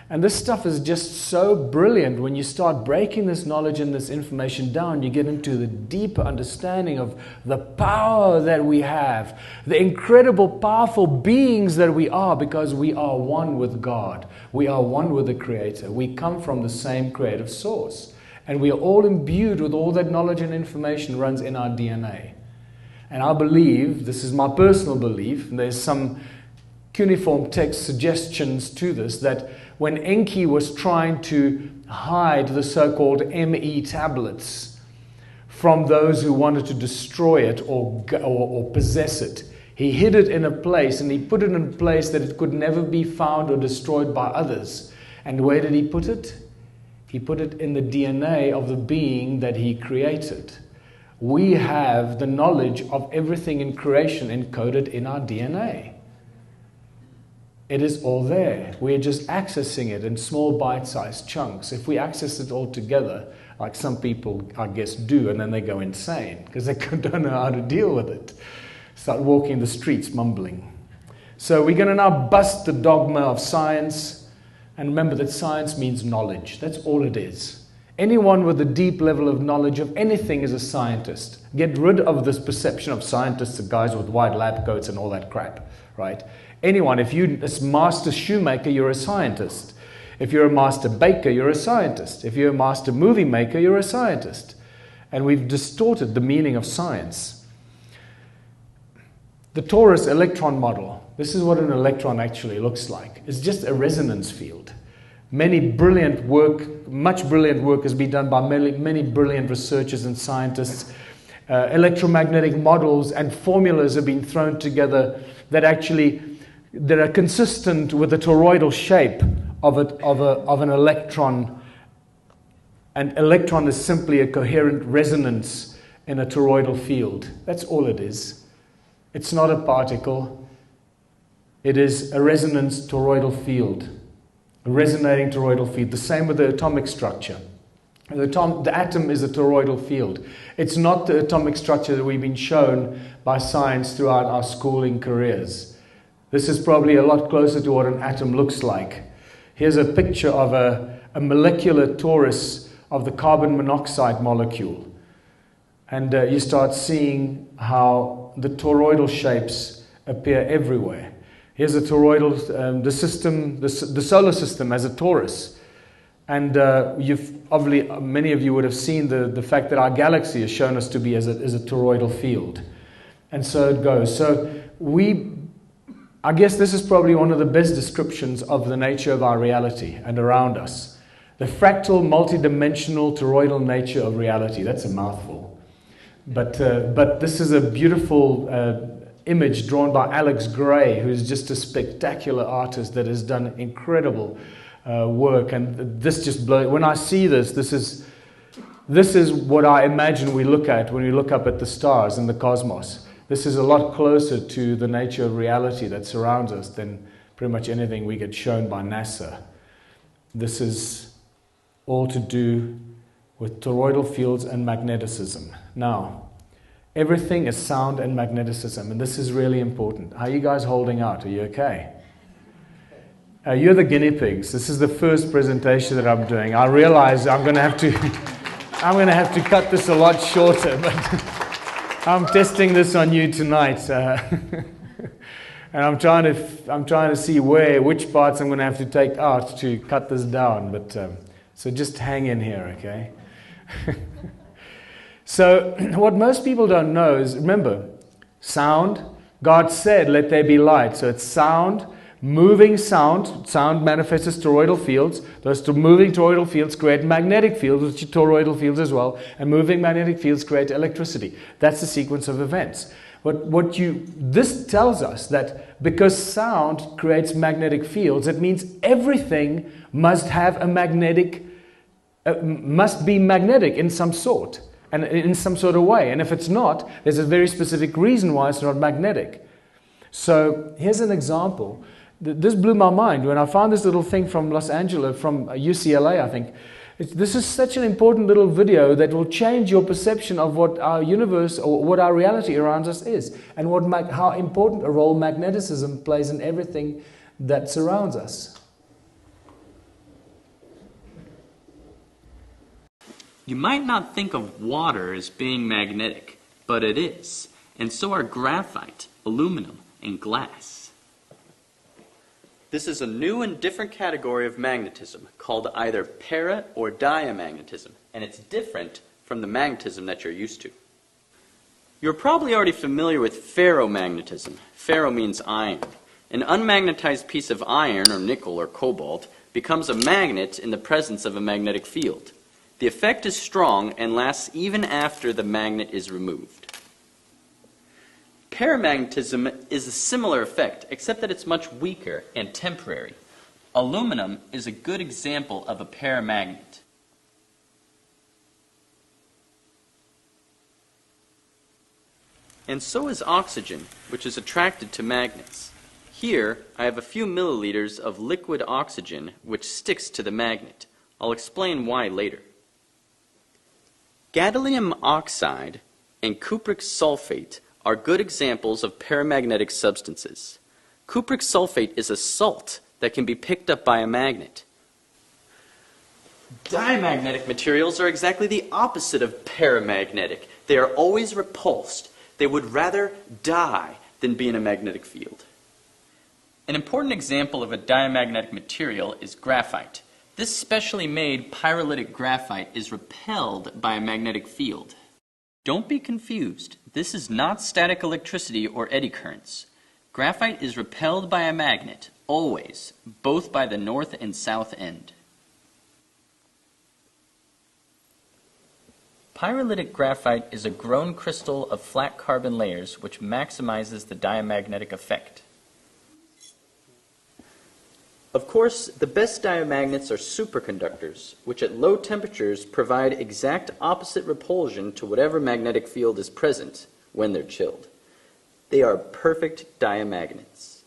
S4: And this stuff is just so brilliant. When you start breaking this knowledge and this information down, you get into the deeper understanding of the power that we have, the incredible, powerful beings that we are, because we are one with God. We are one with the Creator. We come from the same creative source. And we are all imbued with all that knowledge and information runs in our DNA. And I believe, this is my personal belief, and there's some cuneiform text suggestions to this, that when Enki was trying to hide the so-called ME tablets from those who wanted to destroy it or possess it, he hid it in a place, and he put it in a place that it could never be found or destroyed by others. And where did he put it? He put it in the DNA of the being that he created. We have the knowledge of everything in creation encoded in our DNA. It is all there. We're just accessing it in small bite-sized chunks. If we access it all together, like some people, I guess, do, and then they go insane because they don't know how to deal with it. Start walking the streets mumbling. So we're going to now bust the dogma of science. And remember that science means knowledge. That's all it is. Anyone with a deep level of knowledge of anything is a scientist. Get rid of this perception of scientists are guys with white lab coats and all that crap, right? Anyone, if you're a master shoemaker, you're a scientist. If you're a master baker, you're a scientist. If you're a master movie maker, you're a scientist. And we've distorted the meaning of science. The torus electron model, this is what an electron actually looks like. It's just a resonance field. Much brilliant work has been done by many brilliant researchers and scientists. Electromagnetic models and formulas have been thrown together that are consistent with the toroidal shape of an electron. An electron is simply a coherent resonance in a toroidal field. That's all it is. It's not a particle. It is a resonance toroidal field, a resonating toroidal field. The same with the atomic structure. The atom is a toroidal field. It's not the atomic structure that we've been shown by science throughout our schooling careers. This is probably a lot closer to what an atom looks like. Here's a picture of a molecular torus of the carbon monoxide molecule. And you start seeing how the toroidal shapes appear everywhere. Here's a toroidal, the system, the solar system as a torus. And you've obviously, many of you would have seen the fact that our galaxy has shown us to be as a toroidal field. And so it goes. So I guess this is probably one of the best descriptions of the nature of our reality and around us. The fractal, multidimensional, toroidal nature of reality. That's a mouthful. But this is a beautiful image drawn by Alex Gray, who's just a spectacular artist that has done incredible work. And this just blows. When I see this, this is what I imagine we look at when we look up at the stars and the cosmos. This is a lot closer to the nature of reality that surrounds us than pretty much anything we get shown by NASA. This is all to do with toroidal fields and magneticism. Now, everything is sound and magneticism, and this is really important. How are you guys holding out? Are you okay? You're the guinea pigs. This is the first presentation that I'm doing. I realize I'm going to have to cut this a lot shorter, but I'm testing this on you tonight, and I'm trying to see which parts I'm going to have to take out to cut this down. But so just hang in here, okay? So what most people don't know is, remember, sound. God said, "Let there be light." So it's sound, moving sound. Sound manifests as toroidal fields. Those moving toroidal fields create magnetic fields, which are toroidal fields as well. And moving magnetic fields create electricity. That's the sequence of events. This tells us that because sound creates magnetic fields, it means everything must have a must be magnetic in some sort. And in some sort of way. And if it's not, there's a very specific reason why it's not magnetic. So here's an example. This blew my mind when I found this little thing from Los Angeles, from UCLA, I think. This is such an important little video that will change your perception of what our universe or what our reality around us is, and how important a role magneticism plays in everything that surrounds us.
S11: You might not think of water as being magnetic, but it is, and so are graphite, aluminum, and glass. This is a new and different category of magnetism called either para or diamagnetism, and it's different from the magnetism that you're used to. You're probably already familiar with ferromagnetism. Ferro means iron. An unmagnetized piece of iron, or nickel, or cobalt becomes a magnet in the presence of a magnetic field. The effect is strong and lasts even after the magnet is removed. Paramagnetism is a similar effect, except that it's much weaker and temporary. Aluminum is a good example of a paramagnet. And so is oxygen, which is attracted to magnets. Here, I have a few milliliters of liquid oxygen, which sticks to the magnet. I'll explain why later. Gallium oxide and cupric sulfate are good examples of paramagnetic substances. Cupric sulfate is a salt that can be picked up by a magnet. Diamagnetic materials are exactly the opposite of paramagnetic. They are always repulsed. They would rather die than be in a magnetic field. An important example of a diamagnetic material is graphite. This specially made pyrolytic graphite is repelled by a magnetic field. Don't be confused. This is not static electricity or eddy currents. Graphite is repelled by a magnet, always, both by the north and south end. Pyrolytic graphite is a grown crystal of flat carbon layers which maximizes the diamagnetic effect. Of course, the best diamagnets are superconductors, which at low temperatures provide exact opposite repulsion to whatever magnetic field is present when they're chilled. They are perfect diamagnets.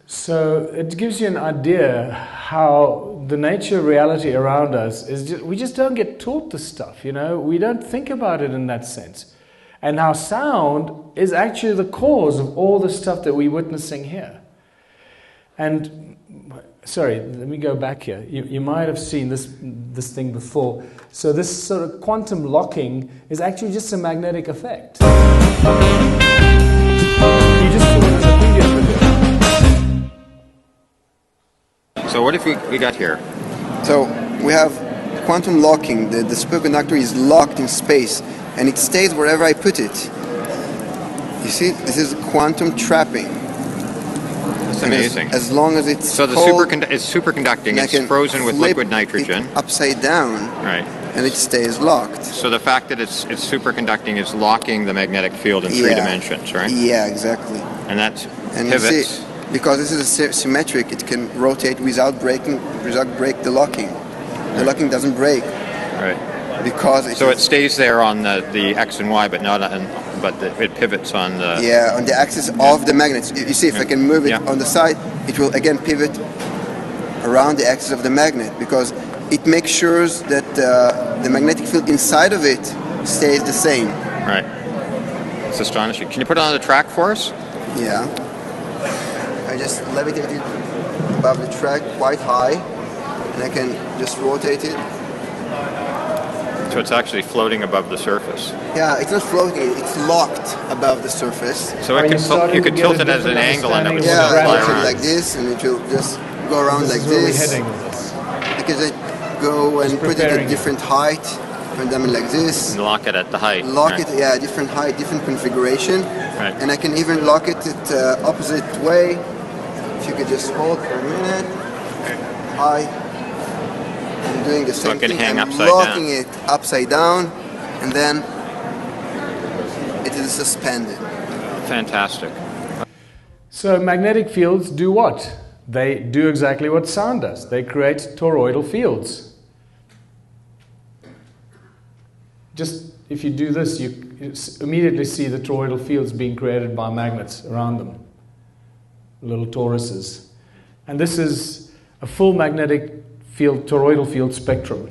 S4: So it gives you an idea how the nature of reality around us is we just don't get taught this stuff, we don't think about it in that sense. And how sound is actually the cause of all the stuff that we're witnessing here. And, sorry, let me go back here. You might have seen this thing before. So this sort of quantum locking is actually just a magnetic effect. You just
S12: So what have we got here?
S13: So we have quantum locking. The superconductor is locked in space, and it stays wherever I put it. You see, this is quantum trapping.
S12: That's amazing.
S13: As long as it's
S12: so the
S13: cold,
S12: it's superconducting. It's frozen with liquid nitrogen.
S13: Upside down.
S12: Right.
S13: And it stays locked.
S12: So the fact that it's superconducting is locking the magnetic field in 3 dimensions, right?
S13: Yeah, exactly.
S12: And that
S13: and
S12: pivots.
S13: You see, because this is symmetric, it can rotate without break the locking. The locking doesn't break.
S12: Right.
S13: Because
S12: it stays there on the X and Y, but not on, it pivots on the...
S13: Yeah, on the axis of the magnets. You see, if I can move it on the side, it will again pivot around the axis of the magnet, because it makes sure that the magnetic field inside of it stays the same.
S12: Right. It's astonishing. Can you put it on the track for us?
S13: Yeah. I just levitate it above the track quite high, and I can just rotate it.
S12: So it's actually floating above the surface.
S13: Yeah, it's not floating, it's locked above the surface.
S12: So you could tilt it at an angle and it would
S13: fly
S12: around.
S13: Like this, and it will just go around like this. I can just go and put it at different height, put them like this.
S12: And lock it at the height.
S13: Lock it, yeah, different height, different configuration.
S12: Right.
S13: And I can even lock it at opposite way. If you could just hold for a minute. High. I'm doing the same thing. I'm locking it upside down, and then it is suspended.
S12: Fantastic.
S4: So magnetic fields do what? They do exactly what sound does. They create toroidal fields. Just if you do this, you immediately see the toroidal fields being created by magnets around them. Little toruses. And this is a full magnetic field, toroidal field spectrum.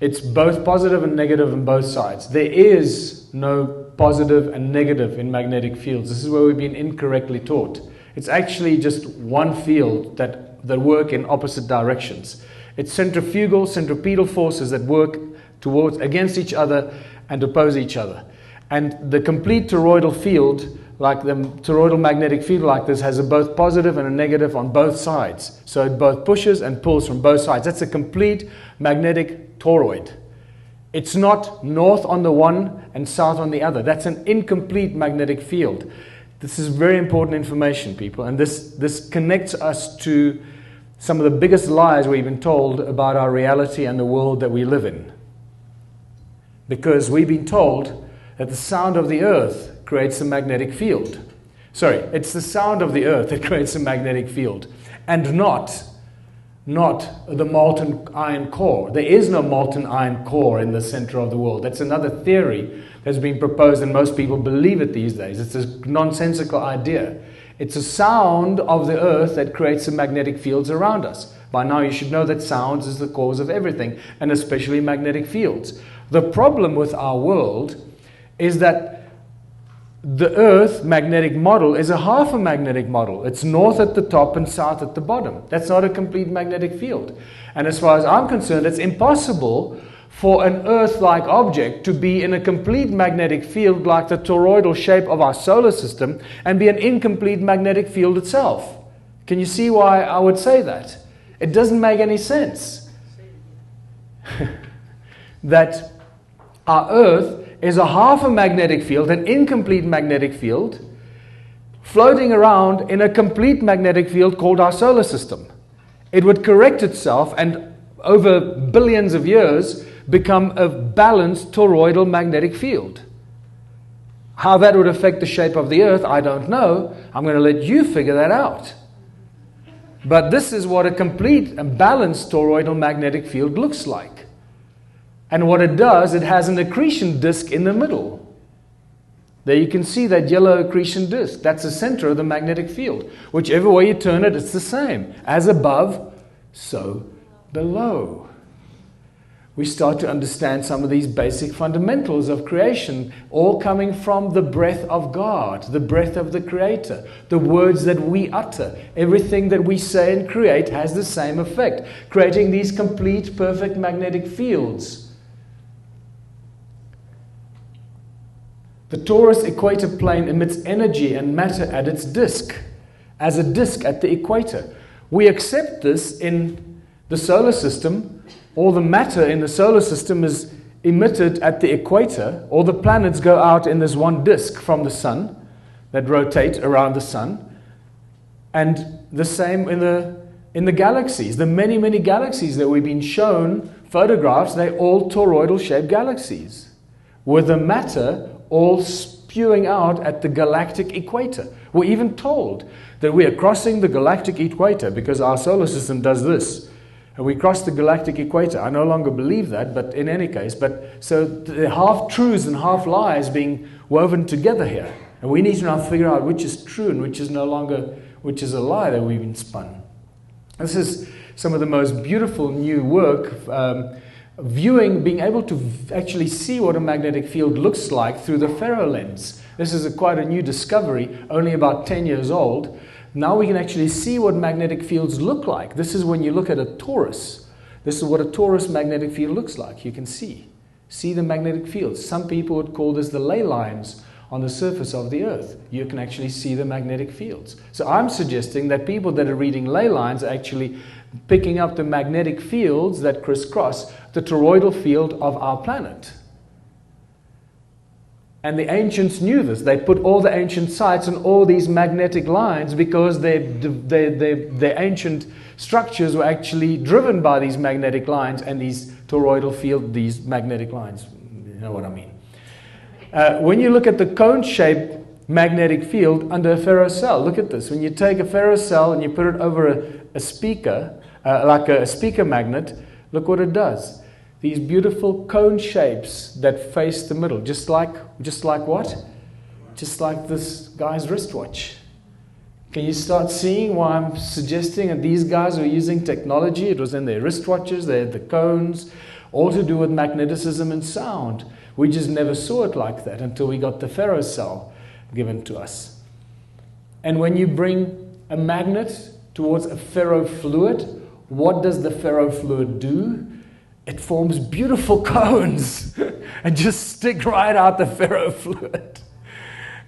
S4: It's both positive and negative on both sides. There is no positive and negative in magnetic fields. This is where we've been incorrectly taught. It's actually just one field that work in opposite directions. It's centripetal forces that work against each other and oppose each other. And the complete toroidal field, like the toroidal magnetic field like this, has a both positive and a negative on both sides. So it both pushes and pulls from both sides. That's a complete magnetic toroid. It's not north on the one and south on the other. That's an incomplete magnetic field. This is very important information, people, and this connects us to some of the biggest lies we've been told about our reality and the world that we live in. Because we've been told that the sound of the earth creates a magnetic field. Sorry, it's the sound of the earth that creates a magnetic field, and not the molten iron core. There is no molten iron core in the center of the world. That's another theory that's been proposed, and most people believe it these days. It's a nonsensical idea. It's a sound of the earth that creates the magnetic fields around us. By now you should know that sound is the cause of everything, and especially magnetic fields. The problem with our world is that the Earth magnetic model is a half a magnetic model. It's north at the top and south at the bottom. That's not a complete magnetic field. And as far as I'm concerned, it's impossible for an Earth-like object to be in a complete magnetic field like the toroidal shape of our solar system and be an incomplete magnetic field itself. Can you see why I would say that? It doesn't make any sense. That our Earth is a half a magnetic field, an incomplete magnetic field, floating around in a complete magnetic field called our solar system. It would correct itself and over billions of years become a balanced toroidal magnetic field. How that would affect the shape of the Earth, I don't know. I'm going to let you figure that out. But this is what a complete and balanced toroidal magnetic field looks like. And what it does, it has an accretion disk in the middle. There you can see that yellow accretion disk. That's the center of the magnetic field. Whichever way you turn it, it's the same. As above, so below. We start to understand some of these basic fundamentals of creation, all coming from the breath of God, the breath of the Creator, the words that we utter. Everything that we say and create has the same effect, creating these complete, perfect magnetic fields. The torus equator plane emits energy and matter at its disk, as a disk at the equator. we accept this in the solar system. All the matter in the solar system is emitted at the equator. All the planets go out in this one disk from the sun that rotate around the sun. And the same in the galaxies. The many, many galaxies that we've been shown photographs, they're all toroidal shaped galaxies, with the matter all spewing out at the galactic equator. We're even told that we are crossing the galactic equator because our solar system does this. And we cross the galactic equator. I no longer believe that, but in any case. So the half-truths and half-lies being woven together here. And we need to now figure out which is true and which is no longer, which is a lie that we've been spun. This is some of the most beautiful new work, being able to actually see what a magnetic field looks like through the ferro lens. This is quite a new discovery, only about 10 years old. Now we can actually see what magnetic fields look like. This is when you look at a torus. This is what a torus magnetic field looks like. You can see the magnetic fields. Some people would call this the ley lines on the surface of the Earth. You can actually see the magnetic fields. So I'm suggesting that people that are reading ley lines are actually picking up the magnetic fields that crisscross the toroidal field of our planet. And the ancients knew this. They put all the ancient sites on all these magnetic lines because their ancient structures were actually driven by these magnetic lines and these toroidal field, these magnetic lines. You know what I mean? When you look at the cone-shaped magnetic field under a ferrocell, look at this. When you take a ferrocell and you put it over a speaker, like a speaker magnet, look what it does. These beautiful cone shapes that face the middle, just like what? Just like this guy's wristwatch. Can you start seeing why I'm suggesting that these guys are using technology? It was in their wristwatches, they had the cones, all to do with magneticism and sound. We just never saw it like that until we got the ferrocell given to us. And when you bring a magnet towards a ferrofluid, what does the ferrofluid do? It forms beautiful cones and just stick right out the ferrofluid.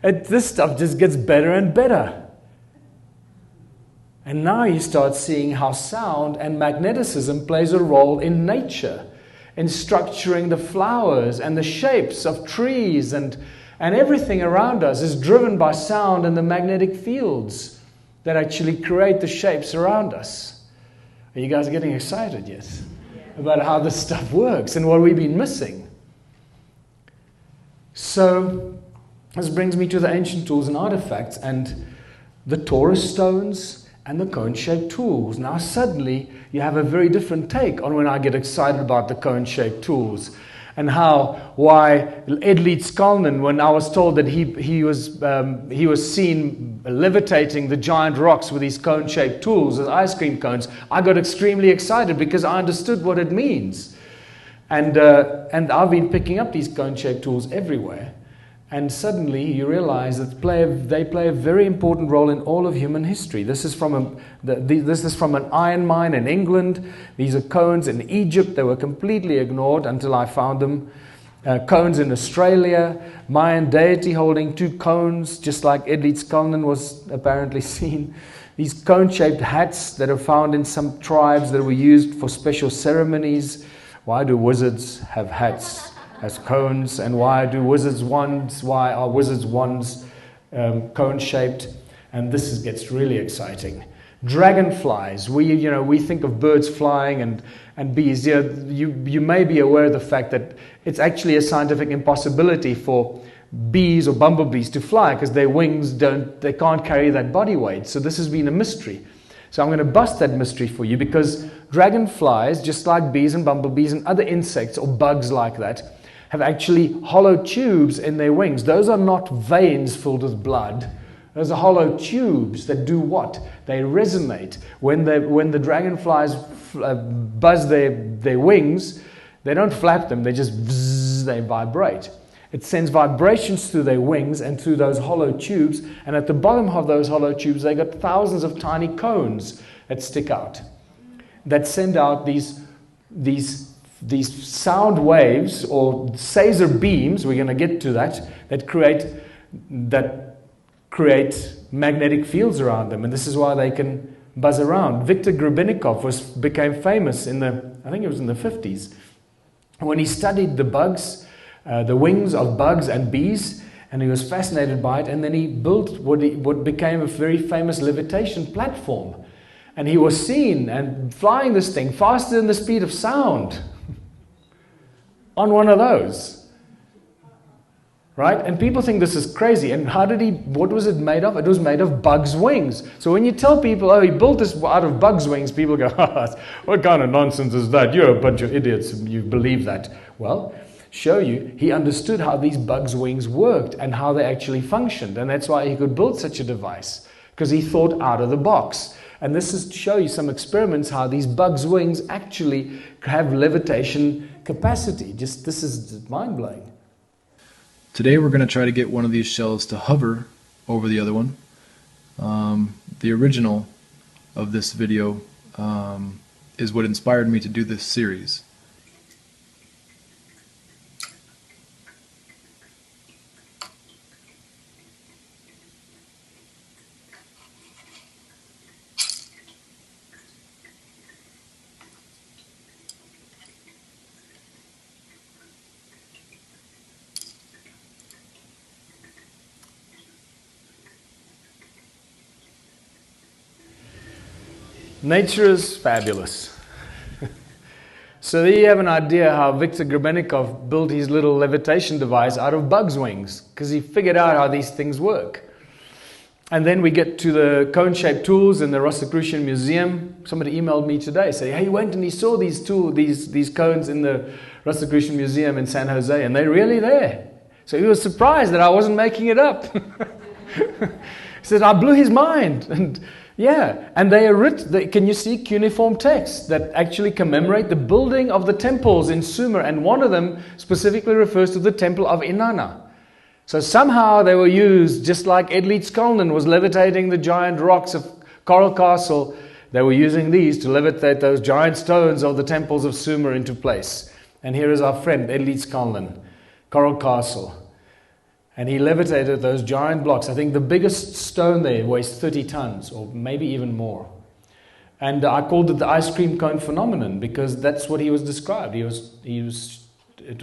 S4: And this stuff just gets better and better. And now you start seeing how sound and magneticism plays a role in nature, in structuring the flowers and the shapes of trees, and everything around us is driven by sound and the magnetic fields that actually create the shapes around us. Are you guys getting excited yet? About how this stuff works and what we've been missing. So this brings me to the ancient tools and artifacts and the torus stones and the cone-shaped tools. Now suddenly you have a very different take on when I get excited about the cone-shaped tools and why Ed Leeds-Kalnin, when I was told that he was seen levitating the giant rocks with these cone-shaped tools as ice cream cones, I got extremely excited because I understood what it means. And I've been picking up these cone-shaped tools everywhere. And suddenly you realize that they play a very important role in all of human history. This is from an iron mine in England. These are cones in Egypt. They were completely ignored until I found them. Cones in Australia. Mayan deity holding two cones, just like Ed Leeds-Kalnin was apparently seen. These cone-shaped hats that are found in some tribes that were used for special ceremonies. Why do wizards have hats as cones, and why are wizards' wands cone-shaped? And this gets really exciting. Dragonflies. We think of birds flying and bees. You may be aware of the fact that it's actually a scientific impossibility for bees or bumblebees to fly because their wings they can't carry that body weight. So this has been a mystery. So I'm going to bust that mystery for you, because dragonflies, just like bees and bumblebees and other insects or bugs like that, have actually hollow tubes in their wings. Those are not veins filled with blood. Those are hollow tubes that do what? They resonate. When the dragonflies buzz their wings, they don't flap them, they just they vibrate. It sends vibrations through their wings and through those hollow tubes, and at the bottom of those hollow tubes they got thousands of tiny cones that stick out, that send out these sound waves or Caesar beams, we're going to get to that create magnetic fields around them. And this is why they can buzz around. Viktor Grubenikov became famous I think it was in the 50s, when he studied the bugs, the wings of bugs and bees, and he was fascinated by it, and then he built what became a very famous levitation platform. And he was seen and flying this thing faster than the speed of sound on one of those. Right? And people think this is crazy. And what was it made of? It was made of bugs' wings. So when you tell people, oh, he built this out of bugs' wings, people go, what kind of nonsense is that? You're a bunch of idiots if you believe that. Well, show you, he understood how these bugs' wings worked and how they actually functioned. And that's why he could build such a device, because he thought out of the box. And this is to show you some experiments how these bugs' wings actually have levitation capacity. This is mind-blowing.
S14: Today we're going to try to get one of these shells to hover over the other one. The original of this video is what inspired me to do this series.
S4: Nature is fabulous. So there you have an idea how Viktor Grubenikov built his little levitation device out of bugs' wings, because he figured out how these things work. And then we get to the cone-shaped tools in the Rosicrucian Museum. Somebody emailed me today, saying, hey, he went and he saw these cones in the Rosicrucian Museum in San Jose, and they're really there. So he was surprised that I wasn't making it up. He said, I blew his mind. And yeah, and they are written, can you see cuneiform texts that actually commemorate the building of the temples in Sumer, and one of them specifically refers to the temple of Inanna. So somehow they were used, just like Edley Skolnin was levitating the giant rocks of Coral Castle, they were using these to levitate those giant stones of the temples of Sumer into place. And here is our friend Edley Skolnin, Coral Castle. And he levitated those giant blocks. I think the biggest stone there weighs 30 tons, or maybe even more. And I called it the ice cream cone phenomenon, because that's what he was described. It was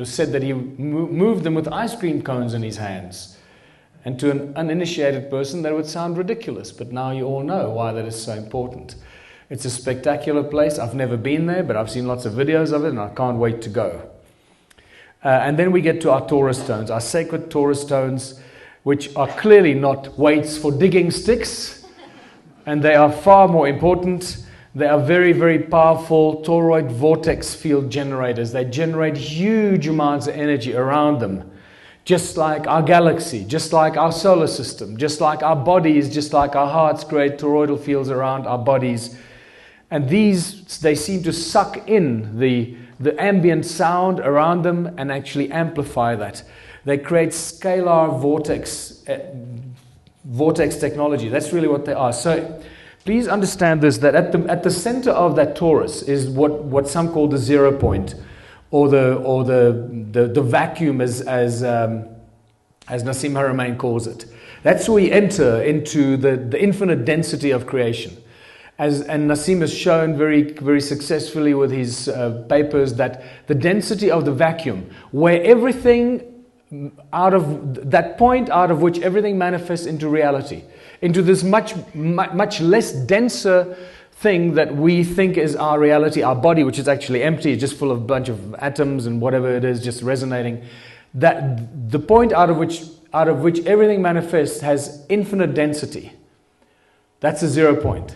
S4: said that he moved them with ice cream cones in his hands. And to an uninitiated person, that would sound ridiculous. But now you all know why that is so important. It's a spectacular place. I've never been there, but I've seen lots of videos of it, and I can't wait to go. And then we get to our Torah stones, our sacred Torah stones, which are clearly not weights for digging sticks, and they are far more important. They are very, very powerful toroid vortex field generators. They generate huge amounts of energy around them, just like our galaxy, just like our solar system, just like our bodies, just like our hearts create toroidal fields around our bodies. And these, they seem to suck in the ambient sound around them and actually amplify that. They create scalar vortex technology. That's really what they are. So please understand this, that at the center of that torus is what some call the 0 point, or the vacuum, as Nassim Haramein calls it. That's where we enter into the infinite density of creation. And Nassim has shown very, very successfully with his papers that the density of the vacuum, where everything out of that point out of which everything manifests into reality, into this much less denser thing that we think is our reality, our body, which is actually empty, it's just full of a bunch of atoms and whatever it is, just resonating. That the point out of which everything manifests has infinite density. That's a 0 point.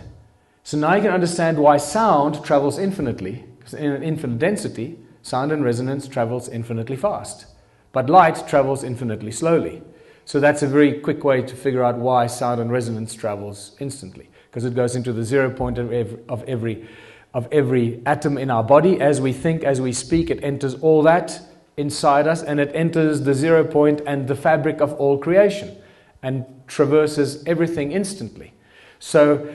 S4: So now you can understand why sound travels infinitely, because in an infinite density, sound and resonance travels infinitely fast. But light travels infinitely slowly. So that's a very quick way to figure out why sound and resonance travels instantly, because it goes into the 0 point of every atom in our body. As we think, as we speak, it enters all that inside us, and it enters the 0 point and the fabric of all creation, and traverses everything instantly. So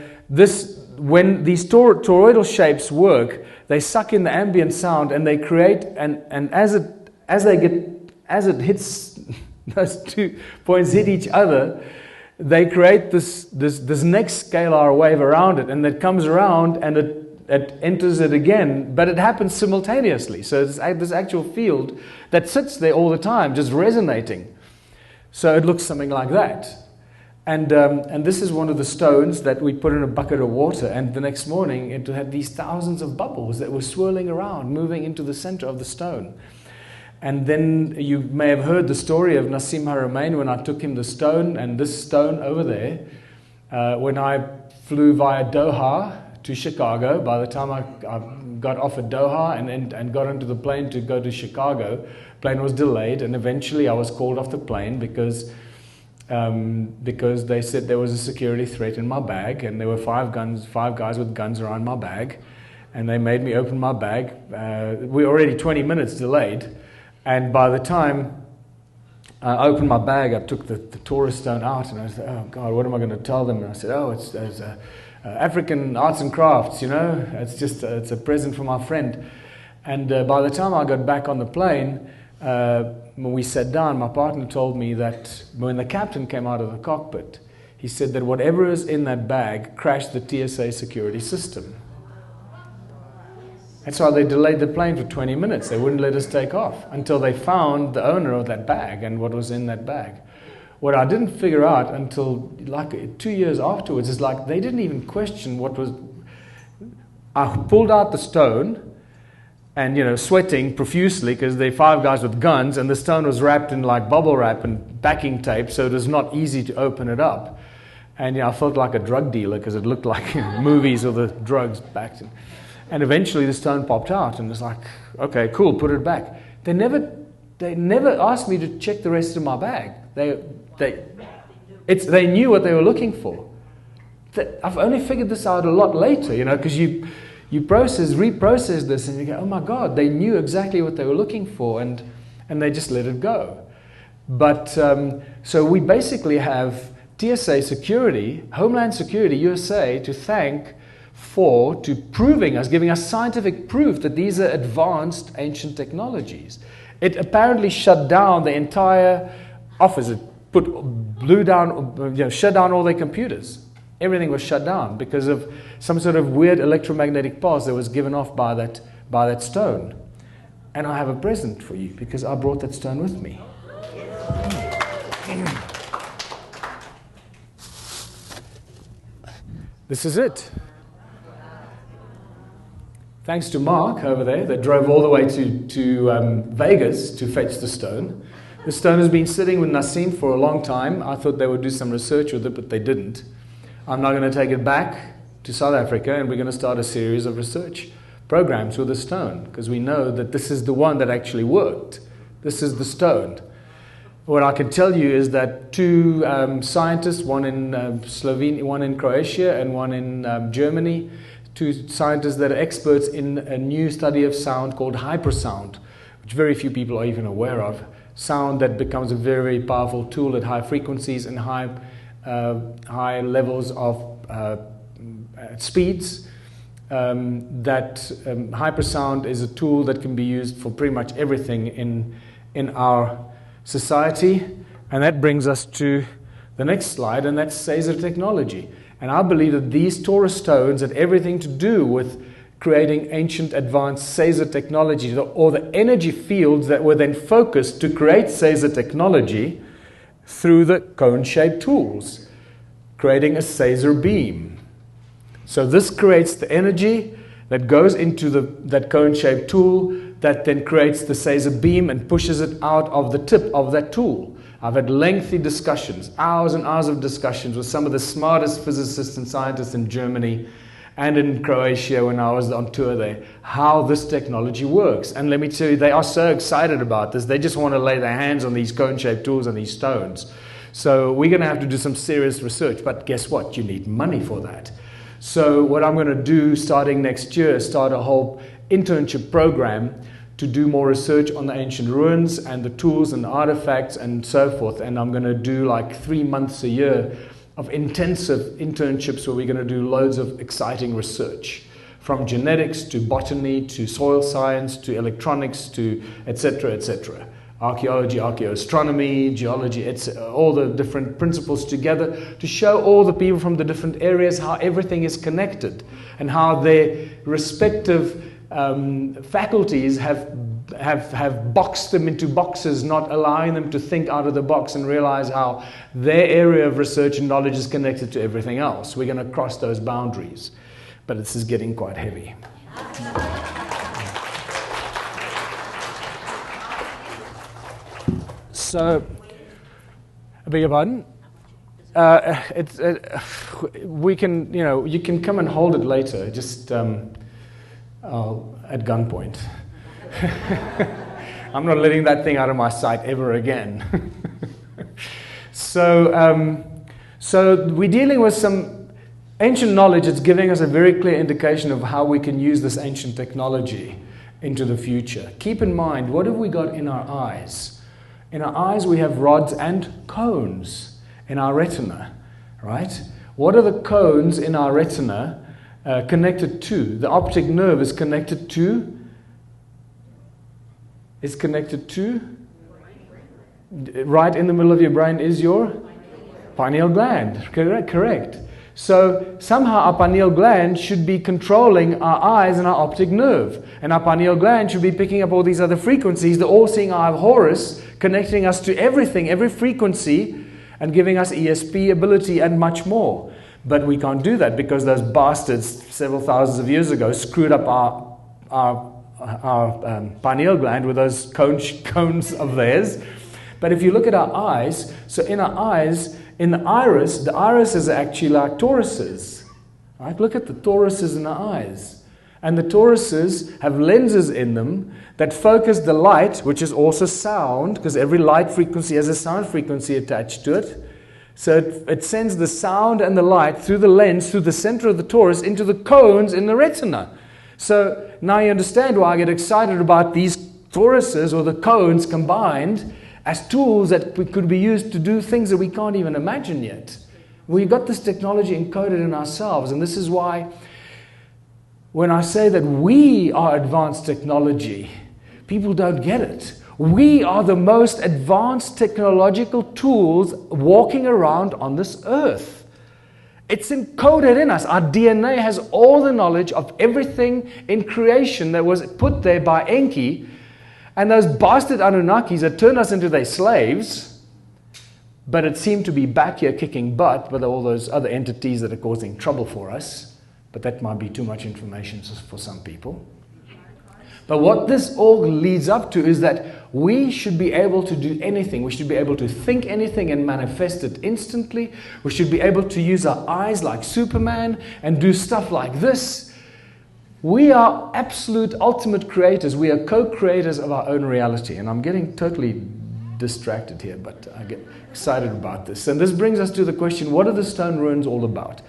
S4: when these toroidal shapes work, they suck in the ambient sound and they create, and as it hits, those 2 points hit each other, they create this next scalar wave around it, and it comes around and it enters it again, but it happens simultaneously. So it's this actual field that sits there all the time, just resonating. So it looks something like that. And this is one of the stones that we put in a bucket of water, and the next morning it had these thousands of bubbles that were swirling around, moving into the center of the stone. And then you may have heard the story of Nassim Haramein when I took him the stone, and this stone over there, when I flew via Doha to Chicago, by the time I got off at Doha and got onto the plane to go to Chicago, plane was delayed, and eventually I was called off the plane because they said there was a security threat in my bag, and there were five guys with guns around my bag, and they made me open my bag. We were already 20 minutes delayed, and by the time I opened my bag, I took the Taurus stone out, and I said, oh God, what am I going to tell them? And I said, oh, it's African arts and crafts, you know, it's a present for my friend. And by the time I got back on the plane, when we sat down, my partner told me that when the captain came out of the cockpit, he said that whatever is in that bag crashed the TSA security system. That's why they delayed the plane for 20 minutes. They wouldn't let us take off until they found the owner of that bag and what was in that bag. What I didn't figure out until like 2 years afterwards is like they didn't even question what was... I pulled out the stone and, you know, sweating profusely because they're five guys with guns, and the stone was wrapped in like bubble wrap and backing tape, so it was not easy to open it up. And, you know, I felt like a drug dealer because it looked like movies of the drugs backed in. And eventually the stone popped out, and it's like, okay, cool, put it back. They never asked me to check the rest of my bag. They knew what they were looking for. I've only figured this out a lot later, you know, because you reprocess this, and you go, oh my God, they knew exactly what they were looking for, and they just let it go. But so we basically have TSA security, Homeland Security, USA, to thank for giving us scientific proof that these are advanced ancient technologies. It apparently shut down the entire office. It shut down all their computers. Everything was shut down because of some sort of weird electromagnetic pulse that was given off by that stone. And I have a present for you because I brought that stone with me. This is it. Thanks to Mark over there that drove all the way to Vegas to fetch the stone. The stone has been sitting with Nassim for a long time. I thought they would do some research with it, but they didn't. I'm now going to take it back to South Africa, and we're going to start a series of research programs with the stone, because we know that this is the one that actually worked. This is the stone. What I can tell you is that two scientists, one in Slovenia, one in Croatia, and one in Germany, two scientists that are experts in a new study of sound called hypersound, which very few people are even aware of. Sound that becomes a very, very powerful tool at high frequencies and high levels of speeds. Hypersound is a tool that can be used for pretty much everything in our society. And that brings us to the next slide, and that's Caesar technology. And I believe that these Taurus stones had everything to do with creating ancient advanced Caesar technology, or the energy fields that were then focused to create Caesar technology through the cone-shaped tools, creating a Caesar beam. So this creates the energy that goes into that cone-shaped tool that then creates the Caesar beam and pushes it out of the tip of that tool. I've had lengthy discussions, hours and hours of discussions with some of the smartest physicists and scientists in Germany and in Croatia when I was on tour there, how this technology works. And let me tell you, they are so excited about this. They just want to lay their hands on these cone-shaped tools and these stones. So we're going to have to do some serious research. But guess what? You need money for that. So what I'm going to do starting next year is start a whole internship program to do more research on the ancient ruins and the tools and the artifacts and so forth. And I'm going to do like 3 months a year of intensive internships where we're going to do loads of exciting research, from genetics to botany to soil science to electronics to etc., etc. archaeology, archaeoastronomy, geology, it's all the different principles together to show all the people from the different areas how everything is connected and how their respective faculties have boxed them into boxes, not allowing them to think out of the box and realize how their area of research and knowledge is connected to everything else. We're going to cross those boundaries, but this is getting quite heavy. So, I beg your pardon? We can, you can come and hold it later, just at gunpoint. I'm not letting that thing out of my sight ever again. So we're dealing with some ancient knowledge. It's giving us a very clear indication of how we can use this ancient technology into the future. Keep in mind, what have we got in our eyes? In our eyes, we have rods and cones in our retina, right? What are the cones in our retina connected to? The optic nerve is connected to? Right in the middle of your brain is your pineal gland. Correct. So somehow our pineal gland should be controlling our eyes and our optic nerve. And our pineal gland should be picking up all these other frequencies, the all-seeing eye of Horus, connecting us to everything, every frequency, and giving us ESP ability and much more. But we can't do that because those bastards several thousands of years ago screwed up our pineal gland with those cones of theirs. But if you look at our eyes, so in our eyes, in the iris is actually like toruses. Right? Look at the toruses in our eyes. And the toruses have lenses in them that focus the light, which is also sound, because every light frequency has a sound frequency attached to it. So it sends the sound and the light through the lens, through the center of the torus, into the cones in the retina. So now you understand why I get excited about these toruses or the cones combined as tools that could be used to do things that we can't even imagine yet. We've got this technology encoded in ourselves, and this is why when I say that we are advanced technology, people don't get it. We are the most advanced technological tools walking around on this earth. It's encoded in us. Our DNA has all the knowledge of everything in creation that was put there by Enki. And those bastard Anunnakis that turned us into their slaves, but it seemed to be back here kicking butt with all those other entities that are causing trouble for us. But that might be too much information for some people. But what this all leads up to is that we should be able to do anything. We should be able to think anything and manifest it instantly. We should be able to use our eyes like Superman and do stuff like this. We are absolute ultimate creators. We are co-creators of our own reality. And I'm getting totally distracted here, but I get excited about this. And this brings us to the question, what are the stone ruins all about?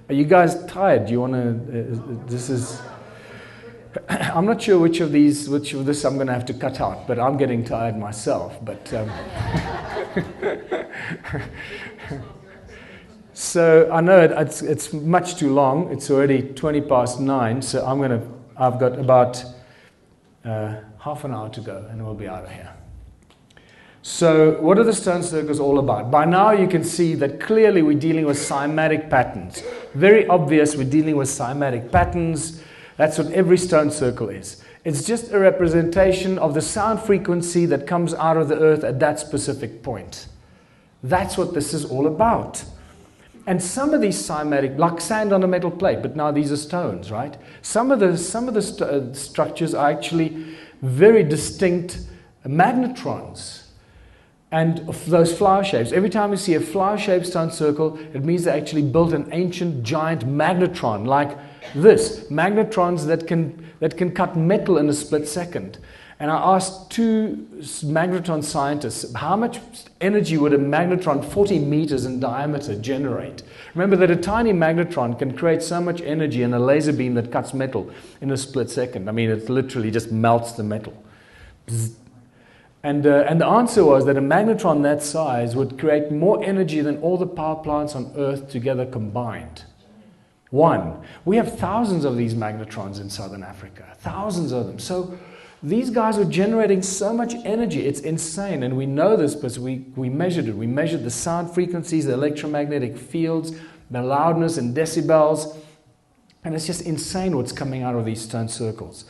S4: Are you guys tired? Do you want to... this is... I'm not sure which of this I'm going to have to cut out, but I'm getting tired myself. But so I know it's much too long. It's already 9:20, so I've got about half an hour to go, and we'll be out of here. So what are the stone circles all about? By now you can see that clearly we're dealing with cymatic patterns. Very obvious we're dealing with cymatic patterns. That's what every stone circle is. It's just a representation of the sound frequency that comes out of the earth at that specific point. That's what this is all about. And some of these cymatic, like sand on a metal plate, but now these are stones, right? Some of the structures are actually very distinct magnetrons. And those flower shapes, every time you see a flower-shaped stone circle, it means they actually built an ancient giant magnetron like this. Magnetrons that can cut metal in a split second. And I asked two magnetron scientists, how much energy would a magnetron 40 meters in diameter generate? Remember that a tiny magnetron can create so much energy in a laser beam that cuts metal in a split second. I mean, it literally just melts the metal. Bzz. And the answer was that a magnetron that size would create more energy than all the power plants on Earth together combined. We have thousands of these magnetrons in southern Africa, thousands of them. So These guys were generating so much energy. It's insane. And we know this because we measured it. We measured the sound frequencies, the electromagnetic fields, the loudness in decibels. And it's just insane what's coming out of these stone circles.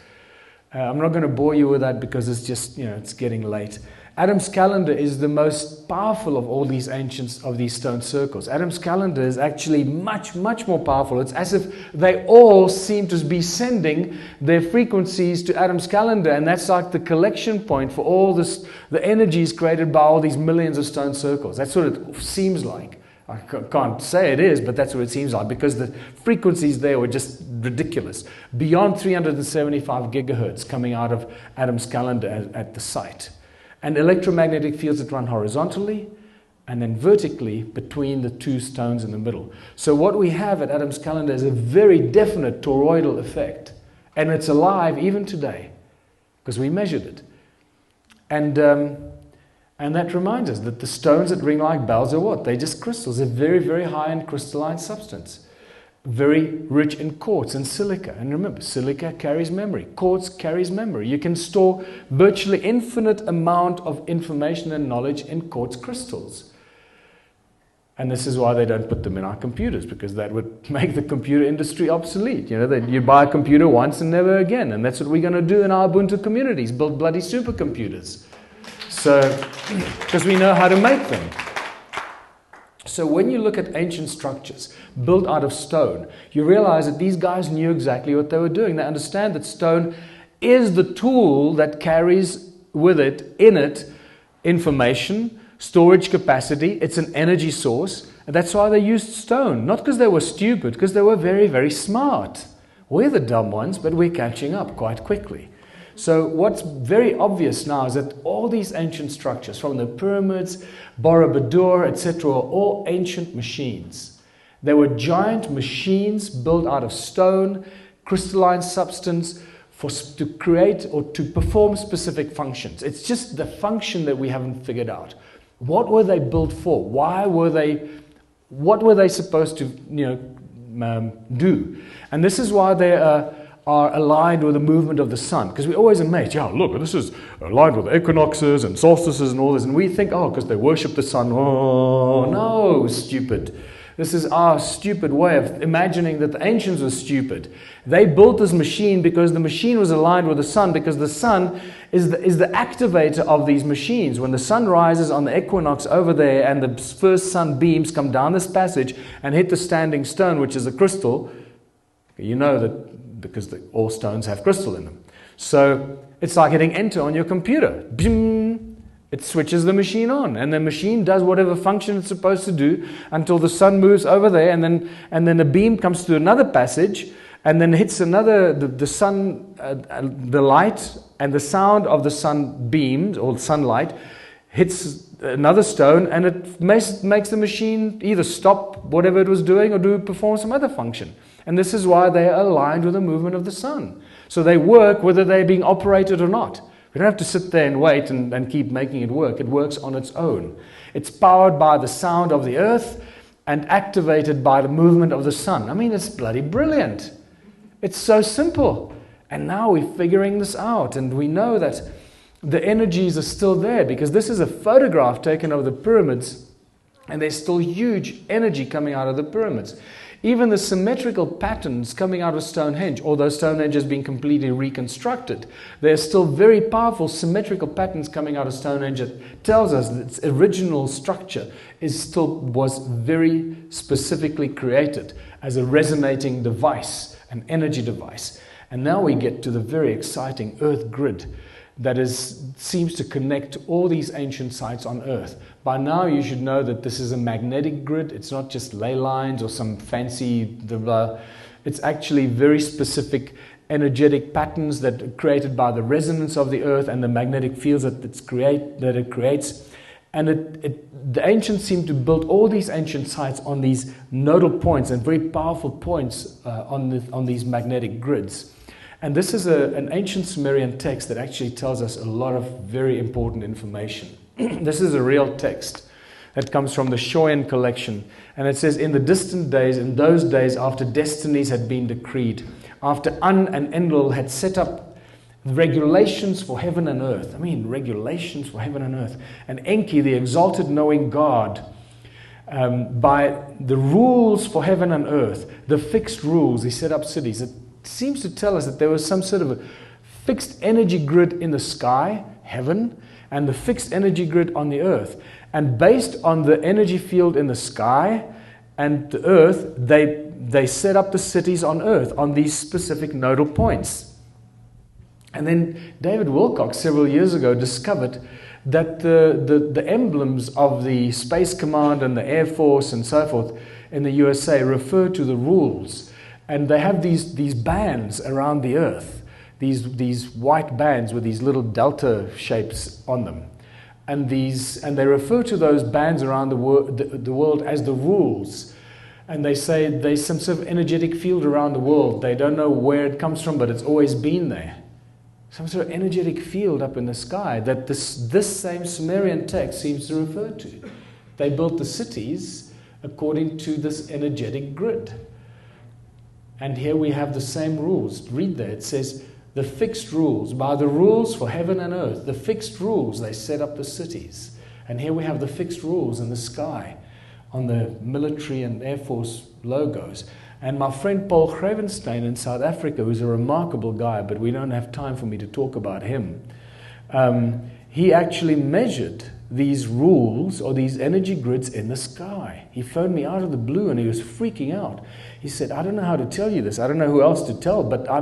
S4: I'm not going to bore you with that because it's just, it's getting late. Adam's calendar is the most powerful of all these ancients, of these stone circles. Adam's calendar is actually much, much more powerful. It's as if they all seem to be sending their frequencies to Adam's calendar, and that's like the collection point for all this, the energies created by all these millions of stone circles. That's what it seems like. I can't say it is, but that's what it seems like, because the frequencies there were just ridiculous. Beyond 375 gigahertz coming out of Adam's calendar at the site. And electromagnetic fields that run horizontally and then vertically between the two stones in the middle. So what we have at Adam's calendar is a very definite toroidal effect. And it's alive even today, because we measured it. And that reminds us that the stones that ring like bells are what? They're just crystals. They're very, very high in crystalline substance. Very rich in quartz and silica. And remember, silica carries memory. Quartz carries memory. You can store virtually infinite amount of information and knowledge in quartz crystals. And this is why they don't put them in our computers, because that would make the computer industry obsolete. That you buy a computer once and never again. And that's what we're going to do in our Ubuntu communities, build bloody supercomputers. So, because we know how to make them. So when you look at ancient structures built out of stone, you realize that these guys knew exactly what they were doing. They understand that stone is the tool that carries with it, in it, information, storage capacity. It's an energy source. And that's why they used stone. Not because they were stupid, because they were very, very smart. We're the dumb ones, but we're catching up quite quickly. So what's very obvious now is that all these ancient structures, from the pyramids, Borobudur, etc., are all ancient machines. They were giant machines built out of stone, crystalline substance, to create or to perform specific functions. It's just the function that we haven't figured out. What were they built for? What were they supposed to do? And this is why they are aligned with the movement of the sun. Because we're always amazed, look, this is aligned with equinoxes and solstices and all this. And we think, because they worship the sun. Oh, no, stupid. This is our stupid way of imagining that the ancients were stupid. They built this machine because the machine was aligned with the sun, because the sun is the activator of these machines. When the sun rises on the equinox over there and the first sun beams come down this passage and hit the standing stone, which is a crystal, you know that because all stones have crystal in them. So it's like hitting enter on your computer. Bing, it switches the machine on, and the machine does whatever function it's supposed to do until the sun moves over there, and then the beam comes to another passage, and then hits the sun, the light, and the sound of the sun beams or sunlight hits another stone, and it makes the machine either stop whatever it was doing or perform some other function. And this is why they are aligned with the movement of the sun. So they work whether they're being operated or not. We don't have to sit there and wait and keep making it work. It works on its own. It's powered by the sound of the earth and activated by the movement of the sun. I mean, it's bloody brilliant. It's so simple. And now we're figuring this out, and we know that the energies are still there, because this is a photograph taken of the pyramids, and there's still huge energy coming out of the pyramids. Even the symmetrical patterns coming out of Stonehenge, although Stonehenge has been completely reconstructed, there are still very powerful symmetrical patterns coming out of Stonehenge that tells us that its original structure was very specifically created as a resonating device, an energy device. And now we get to the very exciting Earth grid that seems to connect all these ancient sites on Earth. By now you should know that this is a magnetic grid. It's not just ley lines or some fancy blah. It's actually very specific energetic patterns that are created by the resonance of the Earth and the magnetic fields that it creates. And the ancients seem to build all these ancient sites on these nodal points and very powerful points on these magnetic grids. And this is an ancient Sumerian text that actually tells us a lot of very important information. This is a real text that comes from the Shoyan collection. And it says, in the distant days, in those days after destinies had been decreed, after An and Enlil had set up regulations for heaven and earth. I mean, regulations for heaven and earth. And Enki, the exalted knowing God, by the rules for heaven and earth, the fixed rules, he set up cities. It seems to tell us that there was some sort of a fixed energy grid in the sky, heaven, and the fixed energy grid on the earth. And based on the energy field in the sky and the earth, they set up the cities on earth on these specific nodal points. And then David Wilcox several years ago discovered that the emblems of the Space Command and the Air Force and so forth in the USA refer to the rules. And they have these bands around the earth, these white bands with these little delta shapes on them. And they refer to those bands around the world as the rules. And they say there's some sort of energetic field around the world. They don't know where it comes from, but it's always been there. Some sort of energetic field up in the sky that this same Sumerian text seems to refer to. They built the cities according to this energetic grid. And here we have the same rules. Read there. It says, the fixed rules, by the rules for heaven and earth, the fixed rules, they set up the cities. And here we have the fixed rules in the sky on the military and Air Force logos. And my friend Paul Gravenstein in South Africa, who's a remarkable guy, but we don't have time for me to talk about him, he actually measured these rules or these energy grids in the sky. He phoned me out of the blue and he was freaking out. He said, I don't know how to tell you this. I don't know who else to tell, but I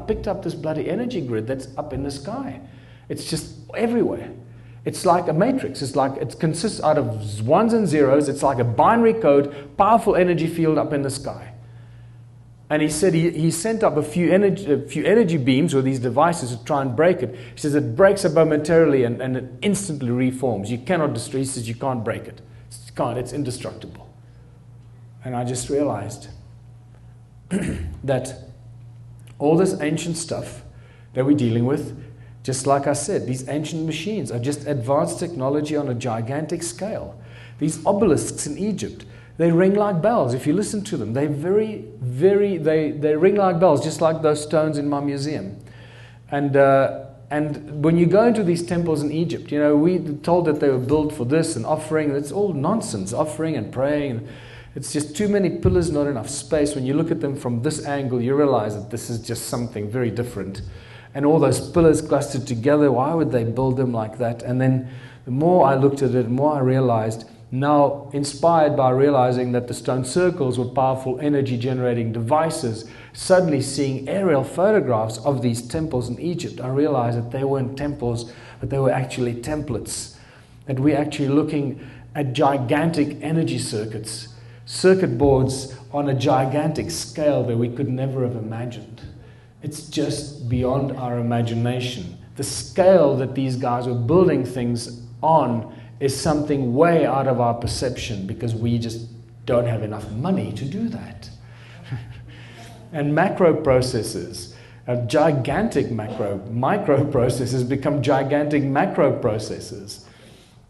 S4: picked up this bloody energy grid that's up in the sky. It's just everywhere. It's like a matrix. It's like it consists out of ones and zeros. It's like a binary code, powerful energy field up in the sky. And he said he sent up a few energy beams with these devices to try and break it. He says it breaks up momentarily and it instantly reforms. You cannot destroy it. He says you can't break it. It's indestructible. And I just realized that all this ancient stuff that we're dealing with, just like I said, these ancient machines are just advanced technology on a gigantic scale. These obelisks in Egypt, they ring like bells. If you listen to them, they ring like bells, just like those stones in my museum. And when you go into these temples in Egypt, you know, we were told that they were built for this and offering. It's all nonsense, offering and praying. It's just too many pillars, not enough space. When you look at them from this angle, you realize that this is just something very different. And all those pillars clustered together, why would they build them like that? And then the more I looked at it, the more I realized, now inspired by realizing that the stone circles were powerful energy generating devices, suddenly seeing aerial photographs of these temples in Egypt, I realized that they weren't temples, but they were actually templates. That we're actually looking at gigantic energy circuits, circuit boards on a gigantic scale that we could never have imagined. It's just beyond our imagination. The scale that these guys were building things on is something way out of our perception because we just don't have enough money to do that. And macro processors, gigantic microprocessors become gigantic macro processors.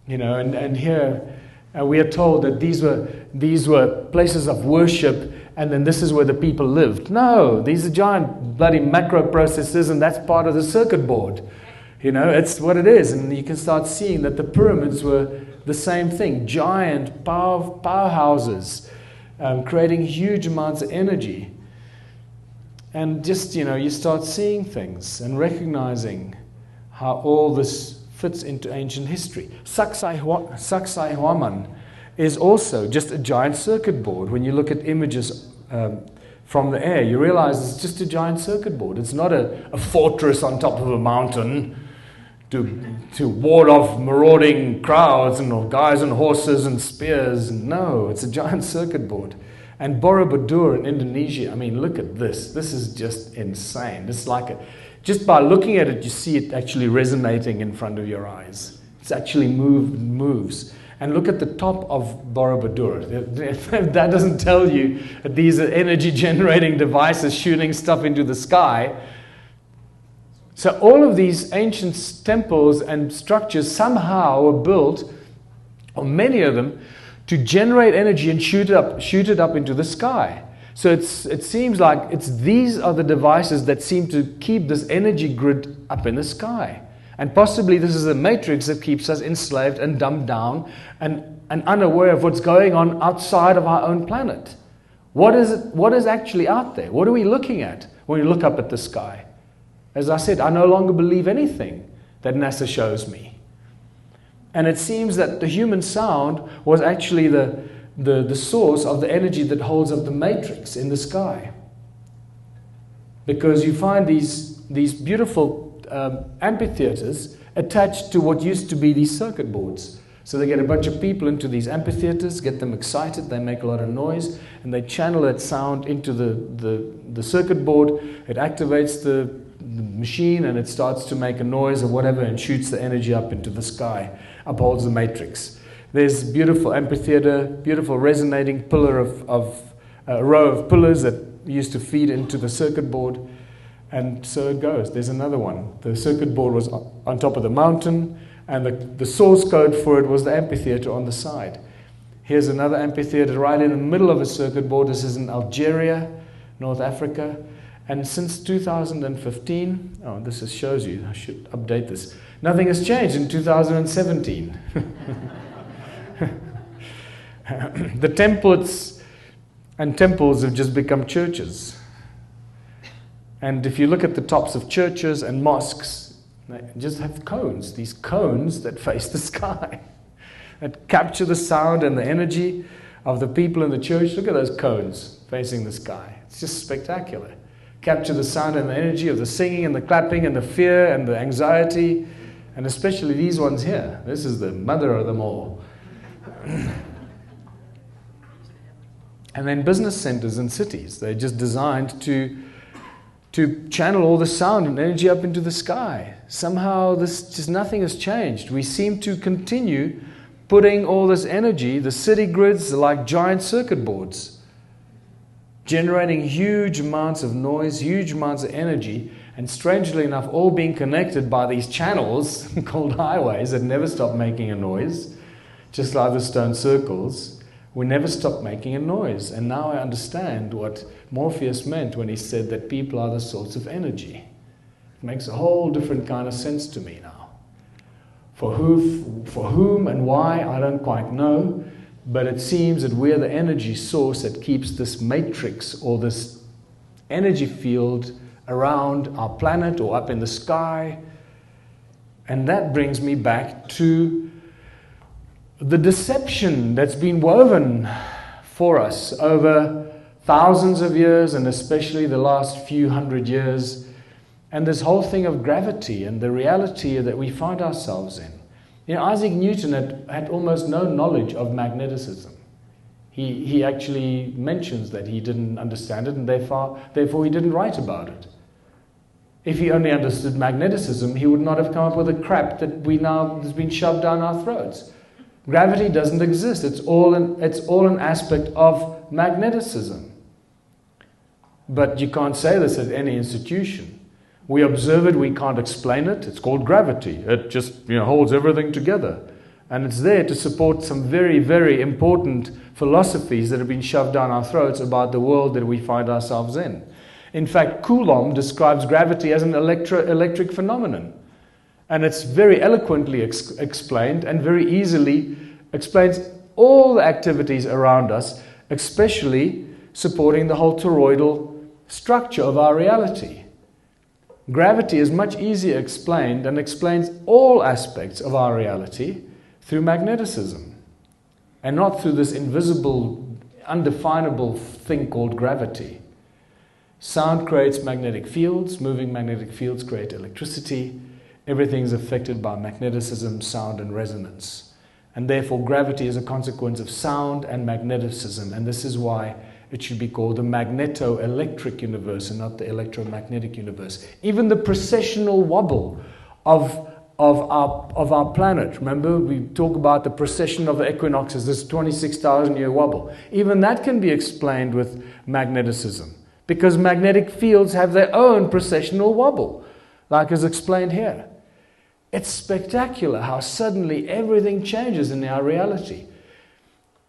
S4: You know, and here we are told that these were places of worship, and then this is where the people lived. No, these are giant bloody macro processors, and that's part of the circuit board. You know, it's what it is. And you can start seeing that the pyramids were the same thing. Giant powerhouses, creating huge amounts of energy. And just, you know, you start seeing things and recognizing how all this fits into ancient history. Sacsayhuaman is also just a giant circuit board. When you look at images from the air, you realize it's just a giant circuit board. It's not a fortress on top of a mountain to ward off marauding crowds and guys on horses and spears. No, it's a giant circuit board. And Borobudur in Indonesia, I mean, look at this. This is just insane. It's like just by looking at it, you see it actually resonating in front of your eyes. It's actually moves. And look at the top of Borobudur. That doesn't tell you that these are energy generating devices shooting stuff into the sky. So all of these ancient temples and structures somehow were built, or many of them, to generate energy and shoot it up into the sky. So it seems like these are the devices that seem to keep this energy grid up in the sky. And possibly this is a matrix that keeps us enslaved and dumbed down and unaware of what's going on outside of our own planet. What is actually out there? What are we looking at when we look up at the sky? As I said, I no longer believe anything that NASA shows me. And it seems that the human sound was actually the source of the energy that holds up the matrix in the sky. Because you find these beautiful amphitheaters attached to what used to be these circuit boards. So they get a bunch of people into these amphitheaters, get them excited, they make a lot of noise, and they channel that sound into the circuit board. It activates the machine and it starts to make a noise or whatever and shoots the energy up into the sky, upholds the matrix. There's beautiful amphitheater, beautiful resonating pillar of a row of pillars that used to feed into the circuit board. And so it goes. There's another one. The circuit board was on top of the mountain, and the source code for it was the amphitheater on the side. Here's another amphitheater right in the middle of a circuit board. This is in Algeria, North Africa. And since 2015, this shows you, I should update this. Nothing has changed in 2017. The templates and temples have just become churches. And if you look at the tops of churches and mosques, they just have cones, these cones that face the sky, that capture the sound and the energy of the people in the church. Look at those cones facing the sky. It's just spectacular. Capture the sound and the energy of the singing and the clapping and the fear and the anxiety, and especially these ones here. This is the mother of them all. And then business centers and cities, they're just designed to channel all the sound and energy up into the sky. Somehow nothing has changed. We seem to continue putting all this energy, the city grids are like giant circuit boards, generating huge amounts of noise, huge amounts of energy, and strangely enough, all being connected by these channels called highways that never stop making a noise, just like the stone circles. We never stop making a noise. And now I understand what Morpheus meant when he said that people are the source of energy. It makes a whole different kind of sense to me now. For whom and why, I don't quite know, but it seems that we're the energy source that keeps this matrix or this energy field around our planet or up in the sky. And that brings me back to the deception that's been woven for us over thousands of years, and especially the last few hundred years, and this whole thing of gravity and the reality that we find ourselves in. You know, Isaac Newton had almost no knowledge of magneticism. He actually mentions that he didn't understand it, and therefore he didn't write about it. If he only understood magneticism, he would not have come up with the crap that has been shoved down our throats. Gravity doesn't exist. It's all an aspect of magneticism. But you can't say this at any institution. We observe it, we can't explain it. It's called gravity. It just holds everything together. And it's there to support some very, very important philosophies that have been shoved down our throats about the world that we find ourselves in. In fact, Coulomb describes gravity as an electric phenomenon. And it's very eloquently explained and very easily explains all the activities around us, especially supporting the whole toroidal structure of our reality. Gravity is much easier explained and explains all aspects of our reality through magneticism and not through this invisible, undefinable thing called gravity. Sound creates magnetic fields, moving magnetic fields create electricity. Everything is affected by magneticism, sound, and resonance. And therefore, gravity is a consequence of sound and magneticism. And this is why it should be called the magneto-electric universe and not the electromagnetic universe. Even the precessional wobble of our planet. Remember, we talk about the precession of the equinoxes, this 26,000-year wobble. Even that can be explained with magneticism, because magnetic fields have their own precessional wobble, like is explained here. It's spectacular how suddenly everything changes in our reality.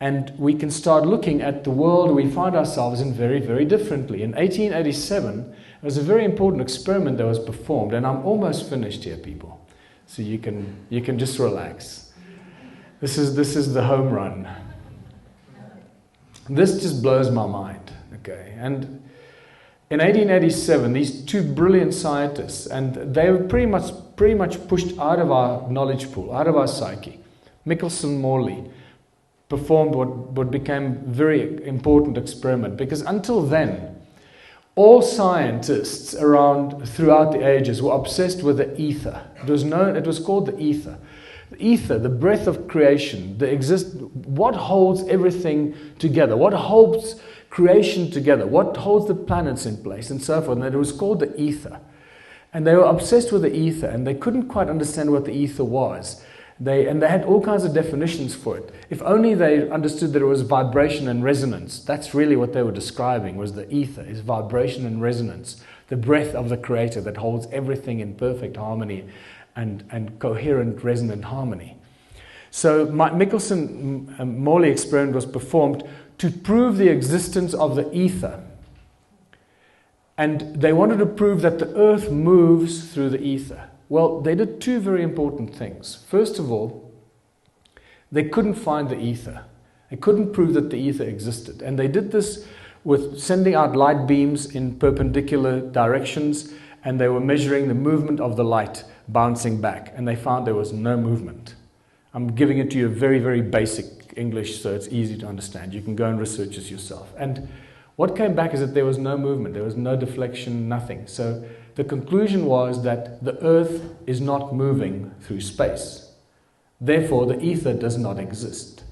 S4: And we can start looking at the world we find ourselves in very, very differently. In 1887, there was a very important experiment that was performed, and I'm almost finished here, people. So you can just relax. This is the home run. This just blows my mind. Okay, and in 1887, these two brilliant scientists, and they were pretty much pushed out of our knowledge pool, out of our psyche. Michelson Morley performed what became a very important experiment, because until then, all scientists throughout the ages were obsessed with the ether. It was called the ether. The ether, the breath of creation, what holds everything together, what holds creation together, what holds the planets in place, and so forth. And it was called the ether. And they were obsessed with the ether, and they couldn't quite understand what the ether was. They had all kinds of definitions for it. If only they understood that it was vibration and resonance. That's really what they were describing, was the ether, is vibration and resonance, the breath of the Creator that holds everything in perfect harmony and coherent, resonant harmony. So Michelson-Morley experiment was performed to prove the existence of the ether. And they wanted to prove that the Earth moves through the ether. Well, they did two very important things. First of all, they couldn't find the ether. They couldn't prove that the ether existed. And they did this with sending out light beams in perpendicular directions, and they were measuring the movement of the light bouncing back, and they found there was no movement. I'm giving it to you very, very basic English, so it's easy to understand. You can go and research this yourself. And what came back is that there was no movement, there was no deflection, nothing. So the conclusion was that the Earth is not moving through space. Therefore, the ether does not exist.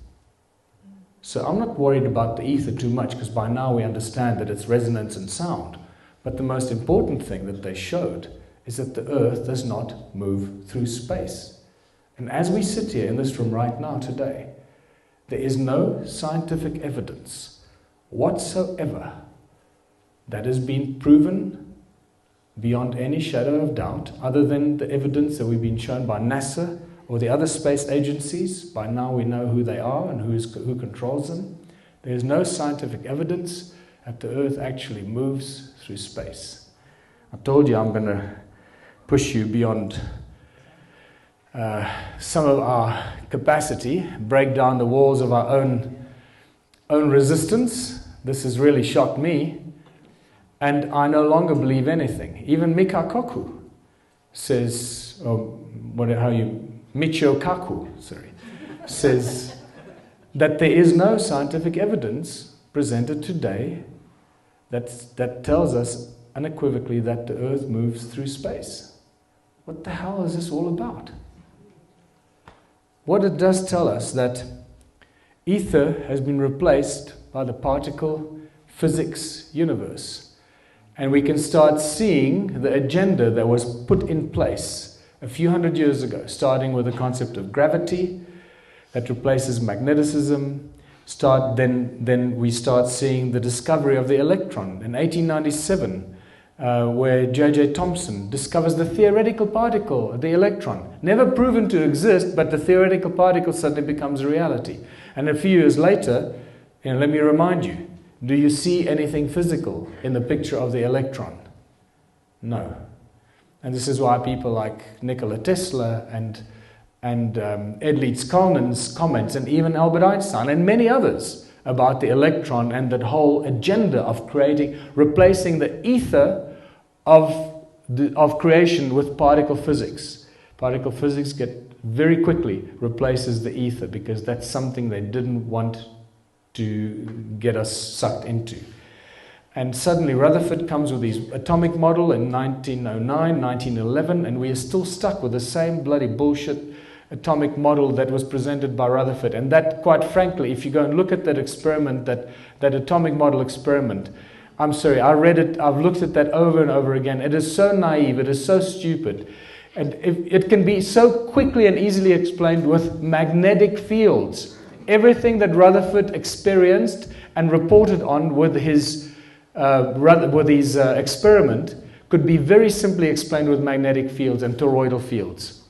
S4: So I'm not worried about the ether too much, because by now we understand that it's resonance and sound. But the most important thing that they showed is that the Earth does not move through space. And as we sit here in this room right now today, there is no scientific evidence whatsoever that has been proven beyond any shadow of doubt, other than the evidence that we've been shown by NASA or the other space agencies. By now we know who they are and who controls them. There is no scientific evidence that the Earth actually moves through space. I told you I'm going to push you beyond some of our capacity, break down the walls of our own resistance. This has really shocked me, and I no longer believe anything. Even Mika Koku says, Michio Kaku, says that there is no scientific evidence presented today that tells us unequivocally that the Earth moves through space. What the hell is this all about? What it does tell us that ether has been replaced by the particle physics universe. And we can start seeing the agenda that was put in place a few hundred years ago, starting with the concept of gravity that replaces magnetism. Then we start seeing the discovery of the electron in 1897, where J.J. Thomson discovers the theoretical particle, the electron. Never proven to exist, but the theoretical particle suddenly becomes a reality. And a few years later, let me remind you, do you see anything physical in the picture of the electron? No. And this is why people like Nikola Tesla and Ed Leeds-Kalnin's comments, and even Albert Einstein and many others about the electron and that whole agenda of replacing the ether of creation with particle physics. Particle physics very quickly replaces the ether, because that's something they didn't want to get us sucked into. And suddenly Rutherford comes with his atomic model in 1909, 1911, and we are still stuck with the same bloody bullshit atomic model that was presented by Rutherford. And that, quite frankly, if you go and look at that experiment, that atomic model experiment, I'm sorry, I read it, I've looked at that over and over again. It is so naive, it is so stupid. And it can be so quickly and easily explained with magnetic fields. Everything that Rutherford experienced and reported on with his experiment could be very simply explained with magnetic fields and toroidal fields.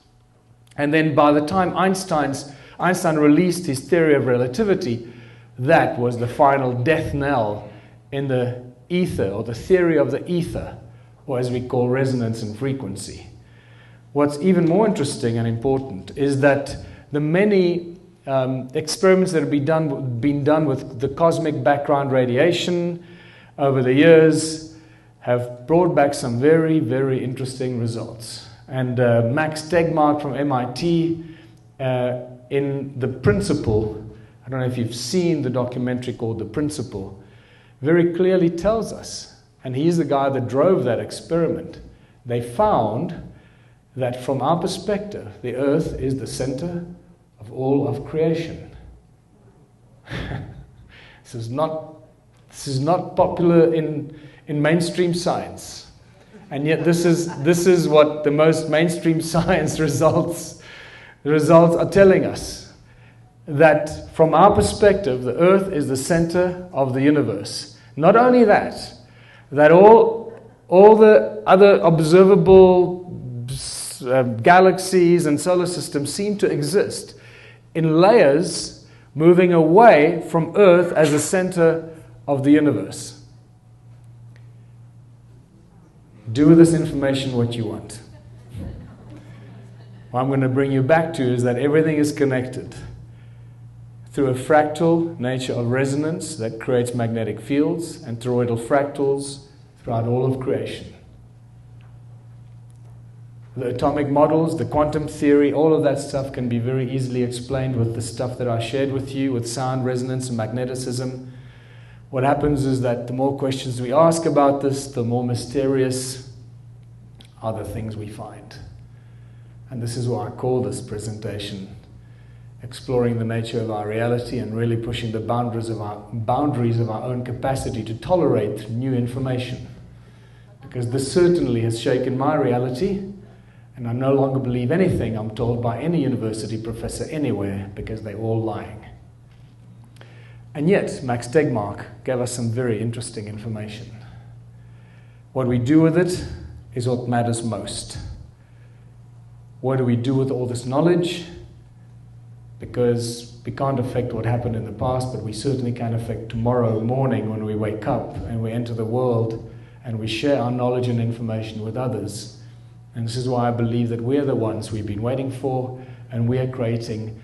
S4: And then by the time Einstein released his theory of relativity, that was the final death knell in the ether, or the theory of the ether, or as we call resonance and frequency. What's even more interesting and important is that the many experiments that have been done with the cosmic background radiation over the years have brought back some very, very interesting results. And Max Tegmark from MIT, in The Principle, I don't know if you've seen the documentary called The Principle, very clearly tells us, and he's the guy that drove that experiment, they found that from our perspective, the Earth is the center of all of creation. This is not popular in mainstream science, and yet this is what the most mainstream science results are telling us, that from our perspective, the Earth is the center of the universe. Not only that all the other observable galaxies and solar systems seem to exist in layers moving away from Earth as the center of the universe. Do with this information what you want. What I'm going to bring you back to is that everything is connected through a fractal nature of resonance that creates magnetic fields and toroidal fractals throughout all of creation. The atomic models, the quantum theory, all of that stuff can be very easily explained with the stuff that I shared with you, with sound, resonance, and magneticism. What happens is that the more questions we ask about this, the more mysterious are the things we find. And this is why I call this presentation Exploring the Nature of Our Reality, and really pushing the boundaries of our own capacity to tolerate new information. Because this certainly has shaken my reality, and I no longer believe anything I'm told by any university professor anywhere, because they're all lying. And yet, Max Tegmark gave us some very interesting information. What we do with it is what matters most. What do we do with all this knowledge? Because we can't affect what happened in the past, but we certainly can affect tomorrow morning when we wake up and we enter the world and we share our knowledge and information with others. And this is why I believe that we're the ones we've been waiting for, and we are co-creating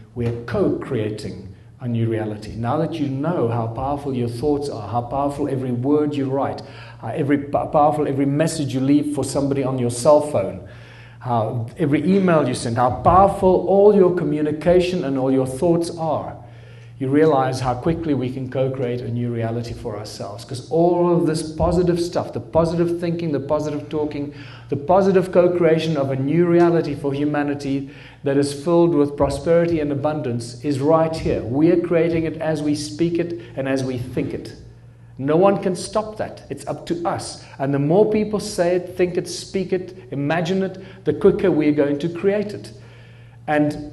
S4: a new reality. Now that you know how powerful your thoughts are, how powerful every word you write, how powerful every message you leave for somebody on your cell phone, how every email you send, how powerful all your communication and all your thoughts are, you realize how quickly we can co-create a new reality for ourselves. Because all of this positive stuff, the positive thinking, the positive talking, the positive co-creation of a new reality for humanity that is filled with prosperity and abundance is right here. We are creating it as we speak it and as we think it. No one can stop that. It's up to us. And the more people say it, think it, speak it, imagine it, the quicker we are going to create it. And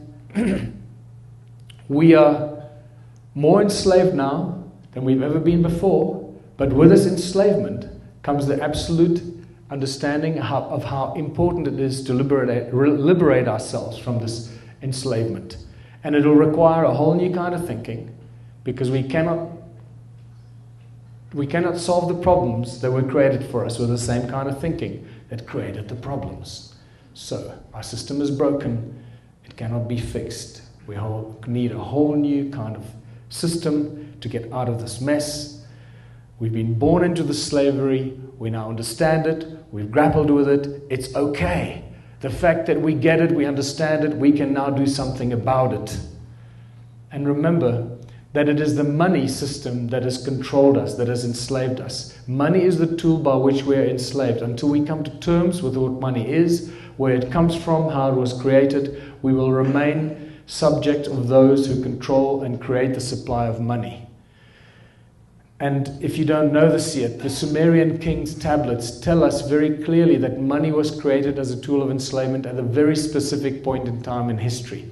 S4: we are more enslaved now than we've ever been before, but with this enslavement comes the absolute understanding of how important it is to liberate ourselves from this enslavement. And it'll require a whole new kind of thinking, because we cannot solve the problems that were created for us with the same kind of thinking that created the problems. So our system is broken, it cannot be fixed. We need a whole new kind of system to get out of this mess. We've been born into the slavery, we now understand it, we've grappled with it, it's okay. The fact that we get it, we understand it, we can now do something about it. And remember that it is the money system that has controlled us, that has enslaved us. Money is the tool by which we are enslaved. Until we come to terms with what money is, where it comes from, how it was created, we will remain subject of those who control and create the supply of money. And if you don't know this yet, the Sumerian king's tablets tell us very clearly that money was created as a tool of enslavement at a very specific point in time in history.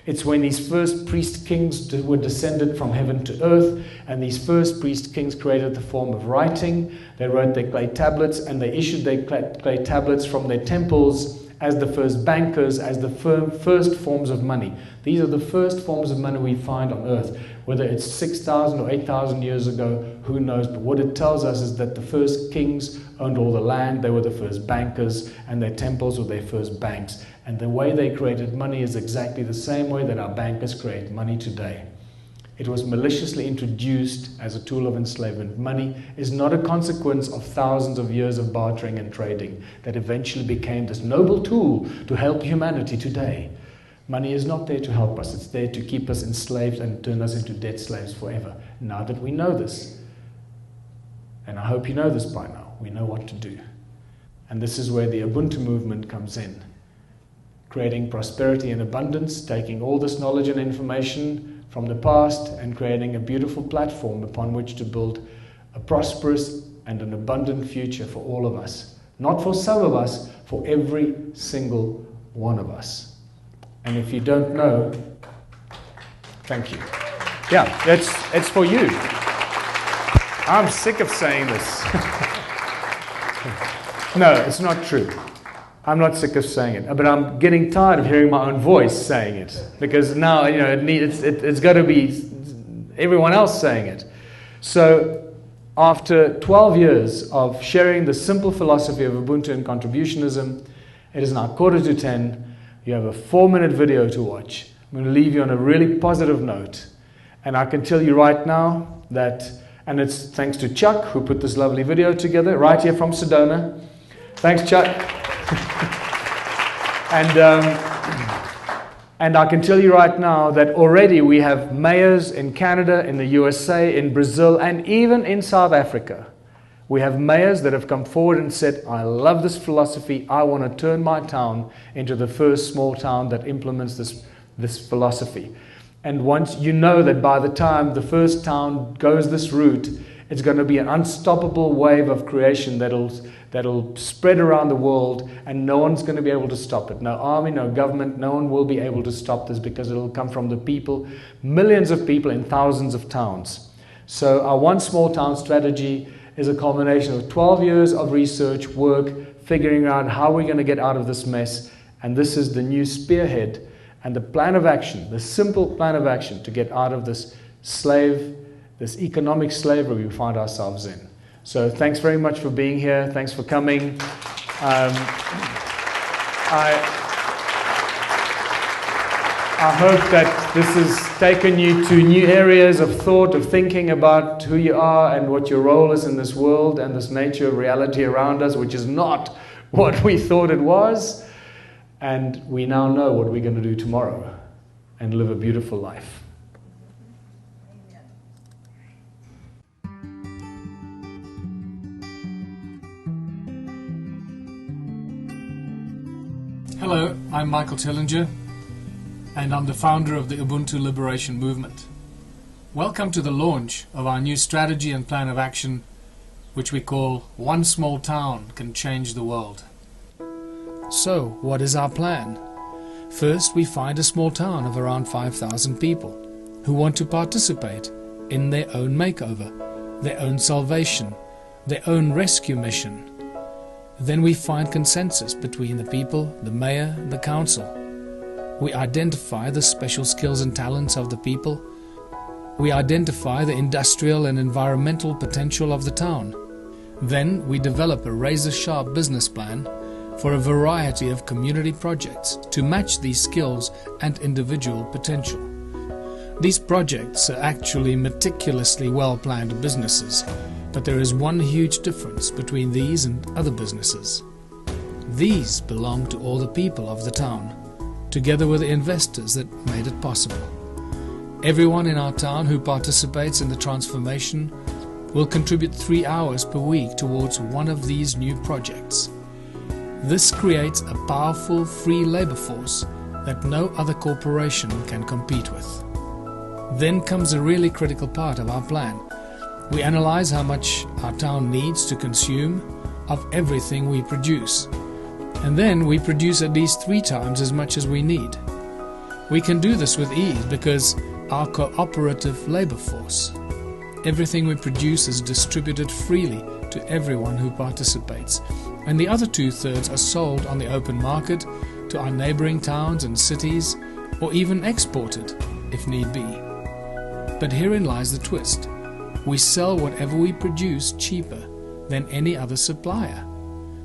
S4: It's when these first priest kings were descended from heaven to earth, and these first priest kings created the form of writing. They wrote their clay tablets, and they issued their clay tablets from their temples as the first bankers, as the first forms of money. These are the first forms of money we find on Earth. Whether it's 6,000 or 8,000 years ago, who knows? But what it tells us is that the first kings owned all the land, they were the first bankers, and their temples were their first banks. And the way they created money is exactly the same way that our bankers create money today. It was maliciously introduced as a tool of enslavement. Money is not a consequence of thousands of years of bartering and trading that eventually became this noble tool to help humanity today. Money is not there to help us. It's there to keep us enslaved and turn us into debt slaves forever. Now that we know this, and I hope you know this by now, we know what to do. And this is where the Ubuntu movement comes in. Creating prosperity and abundance, taking all this knowledge and information from the past and creating a beautiful platform upon which to build a prosperous and an abundant future for all of us. Not for some of us, for every single one of us. And if you don't know, thank you. Yeah, it's for you. I'm sick of saying this. No, it's not true. I'm not sick of saying it, but I'm getting tired of hearing my own voice saying it, because now it's got to be everyone else saying it. So after 12 years of sharing the simple philosophy of Ubuntu and contributionism, it is now 9:45. You have a 4-minute video to watch. I'm going to leave you on a really positive note, and I can tell you right now that, and it's thanks to Chuck who put this lovely video together right here from Sedona. Thanks, Chuck. And I can tell you right now that already we have mayors in Canada, in the USA, in Brazil, and even in South Africa. We have mayors that have come forward and said, I love this philosophy, I want to turn my town into the first small town that implements this philosophy. And once you know that by the time the first town goes this route, it's going to be an unstoppable wave of creation that'll spread around the world, and no one's going to be able to stop it. No army, no government, no one will be able to stop this, because it'll come from the people, millions of people in thousands of towns. So our one small town strategy is a combination of 12 years of research, work, figuring out how we're going to get out of this mess, and this is the new spearhead and the plan of action, the simple plan of action to get out of this economic slavery we find ourselves in. So thanks very much for being here. Thanks for coming. I hope that this has taken you to new areas of thought, of thinking about who you are and what your role is in this world and this nature of reality around us, which is not what we thought it was. And we now know what we're going to do tomorrow and live a beautiful life.
S2: Hello, I'm Michael Tillinger, and I'm the founder of the Ubuntu Liberation Movement. Welcome to the launch of our new strategy and plan of action, which we call One Small Town Can Change the World. So, what is our plan? First, we find a small town of around 5,000 people who want to participate in their own makeover, their own salvation, their own rescue mission. Then we find consensus between the people, the mayor, and the council. We identify the special skills and talents of the people. We identify the industrial and environmental potential of the town. Then we develop a razor-sharp business plan for a variety of community projects to match these skills and individual potential. These projects are actually meticulously well-planned businesses, but there is one huge difference between these and other businesses. These belong to all the people of the town, together with the investors that made it possible. Everyone in our town who participates in the transformation will contribute 3 hours per week towards one of these new projects. This creates a powerful free labor force that no other corporation can compete with. Then comes a really critical part of our plan. We analyze how much our town needs to consume of everything we produce. And then we produce at least 3 times as much as we need. We can do this with ease because our cooperative labor force. Everything we produce is distributed freely to everyone who participates. and the other 2/3 are sold on the open market to our neighboring towns and cities, or even exported, if need be. But herein lies the twist. We sell whatever we produce cheaper than any other supplier.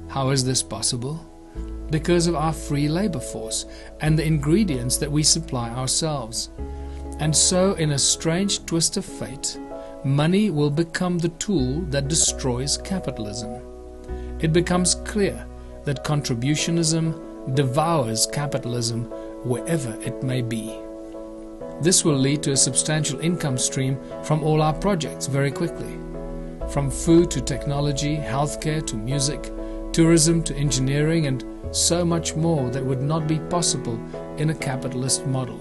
S2: How is this possible? Because of our free labor force and the ingredients that we supply ourselves. And so, in a strange twist of fate, money will become the tool that destroys capitalism. It becomes clear that contributionism devours capitalism wherever it may be. This will lead to a substantial income stream from all our projects very quickly. From food to technology, healthcare to music, tourism to engineering, and so much more that would not be possible in a capitalist model.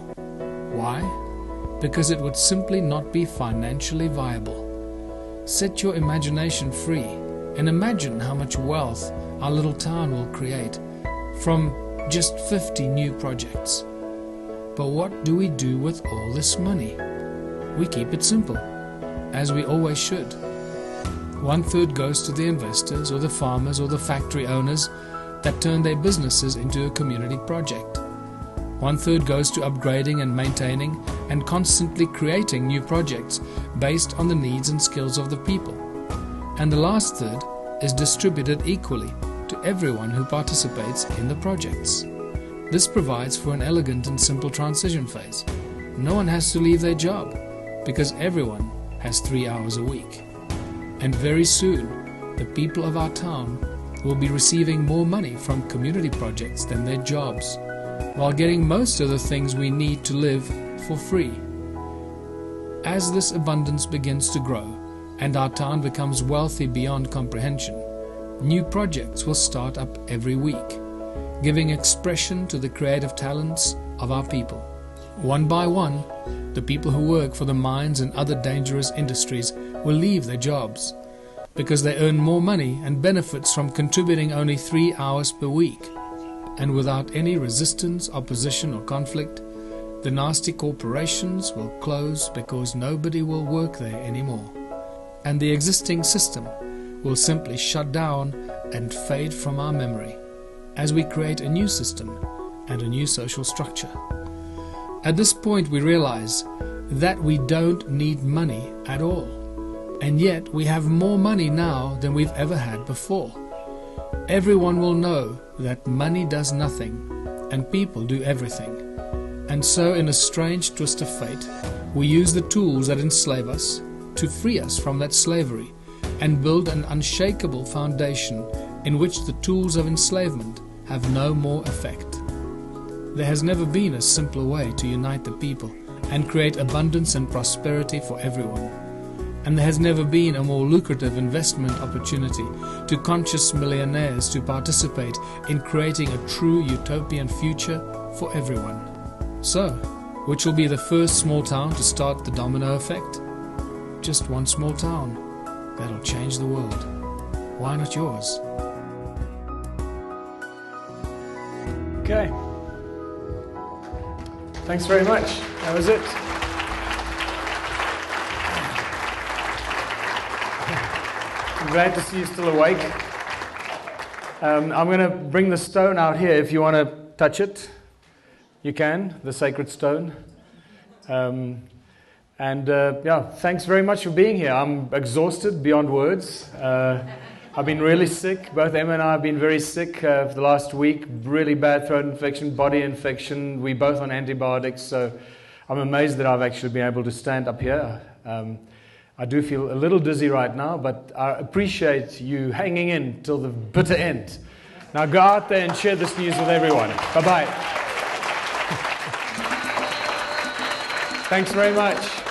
S2: Why? Because it would simply not be financially viable. Set your imagination free and imagine how much wealth our little town will create from just 50 new projects. But what do we do with all this money? We keep it simple, as we always should. 1/3 goes to the investors or the farmers or the factory owners that turn their businesses into a community project. 1/3 goes to upgrading and maintaining and constantly creating new projects based on the needs and skills of the people. And the last third is distributed equally to everyone who participates in the projects. This provides for an elegant and simple transition phase. No one has to leave their job because everyone has 3 hours a week. And very soon, the people of our town will be receiving more money from community projects than their jobs, while getting most of the things we need to live for free. As this abundance begins to grow and our town becomes wealthy beyond comprehension, new projects will start up every week, giving expression to the creative talents of our people. One by one, the people who work for the mines and other dangerous industries will leave their jobs because they earn more money and benefits from contributing only 3 hours per week. And without any resistance, opposition or conflict, the nasty corporations will close because nobody will work there anymore. And the existing system will simply shut down and fade from our memory as we create a new system and a new social structure. At this point we realize that we don't need money at all, and yet we have more money now than we've ever had before. Everyone will know that money does nothing and people do everything. And so, in a strange twist of fate, we use the tools that enslave us to free us from that slavery and build an unshakable foundation in which the tools of enslavement have no more effect. There has never been a simpler way to unite the people and create abundance and prosperity for everyone. And there has never been a more lucrative investment opportunity to conscious millionaires to participate in creating a true utopian future for everyone. So, which will be the first small town to start the domino effect? Just one small town that'll change the world. Why not yours?
S4: Okay. Thanks very much. That was it. I'm glad to see you still awake. I'm going to bring the stone out here. If you want to touch it, you can, the sacred stone. Yeah, thanks very much for being here. I'm exhausted beyond words. I've been really sick. Both Emma and I have been very sick for the last week. Really bad throat infection, body infection. We're both on antibiotics, so I'm amazed that I've actually been able to stand up here. I do feel a little dizzy right now, but I appreciate you hanging in till the bitter end. Now go out there and share this news with everyone. Bye-bye. Thanks very much.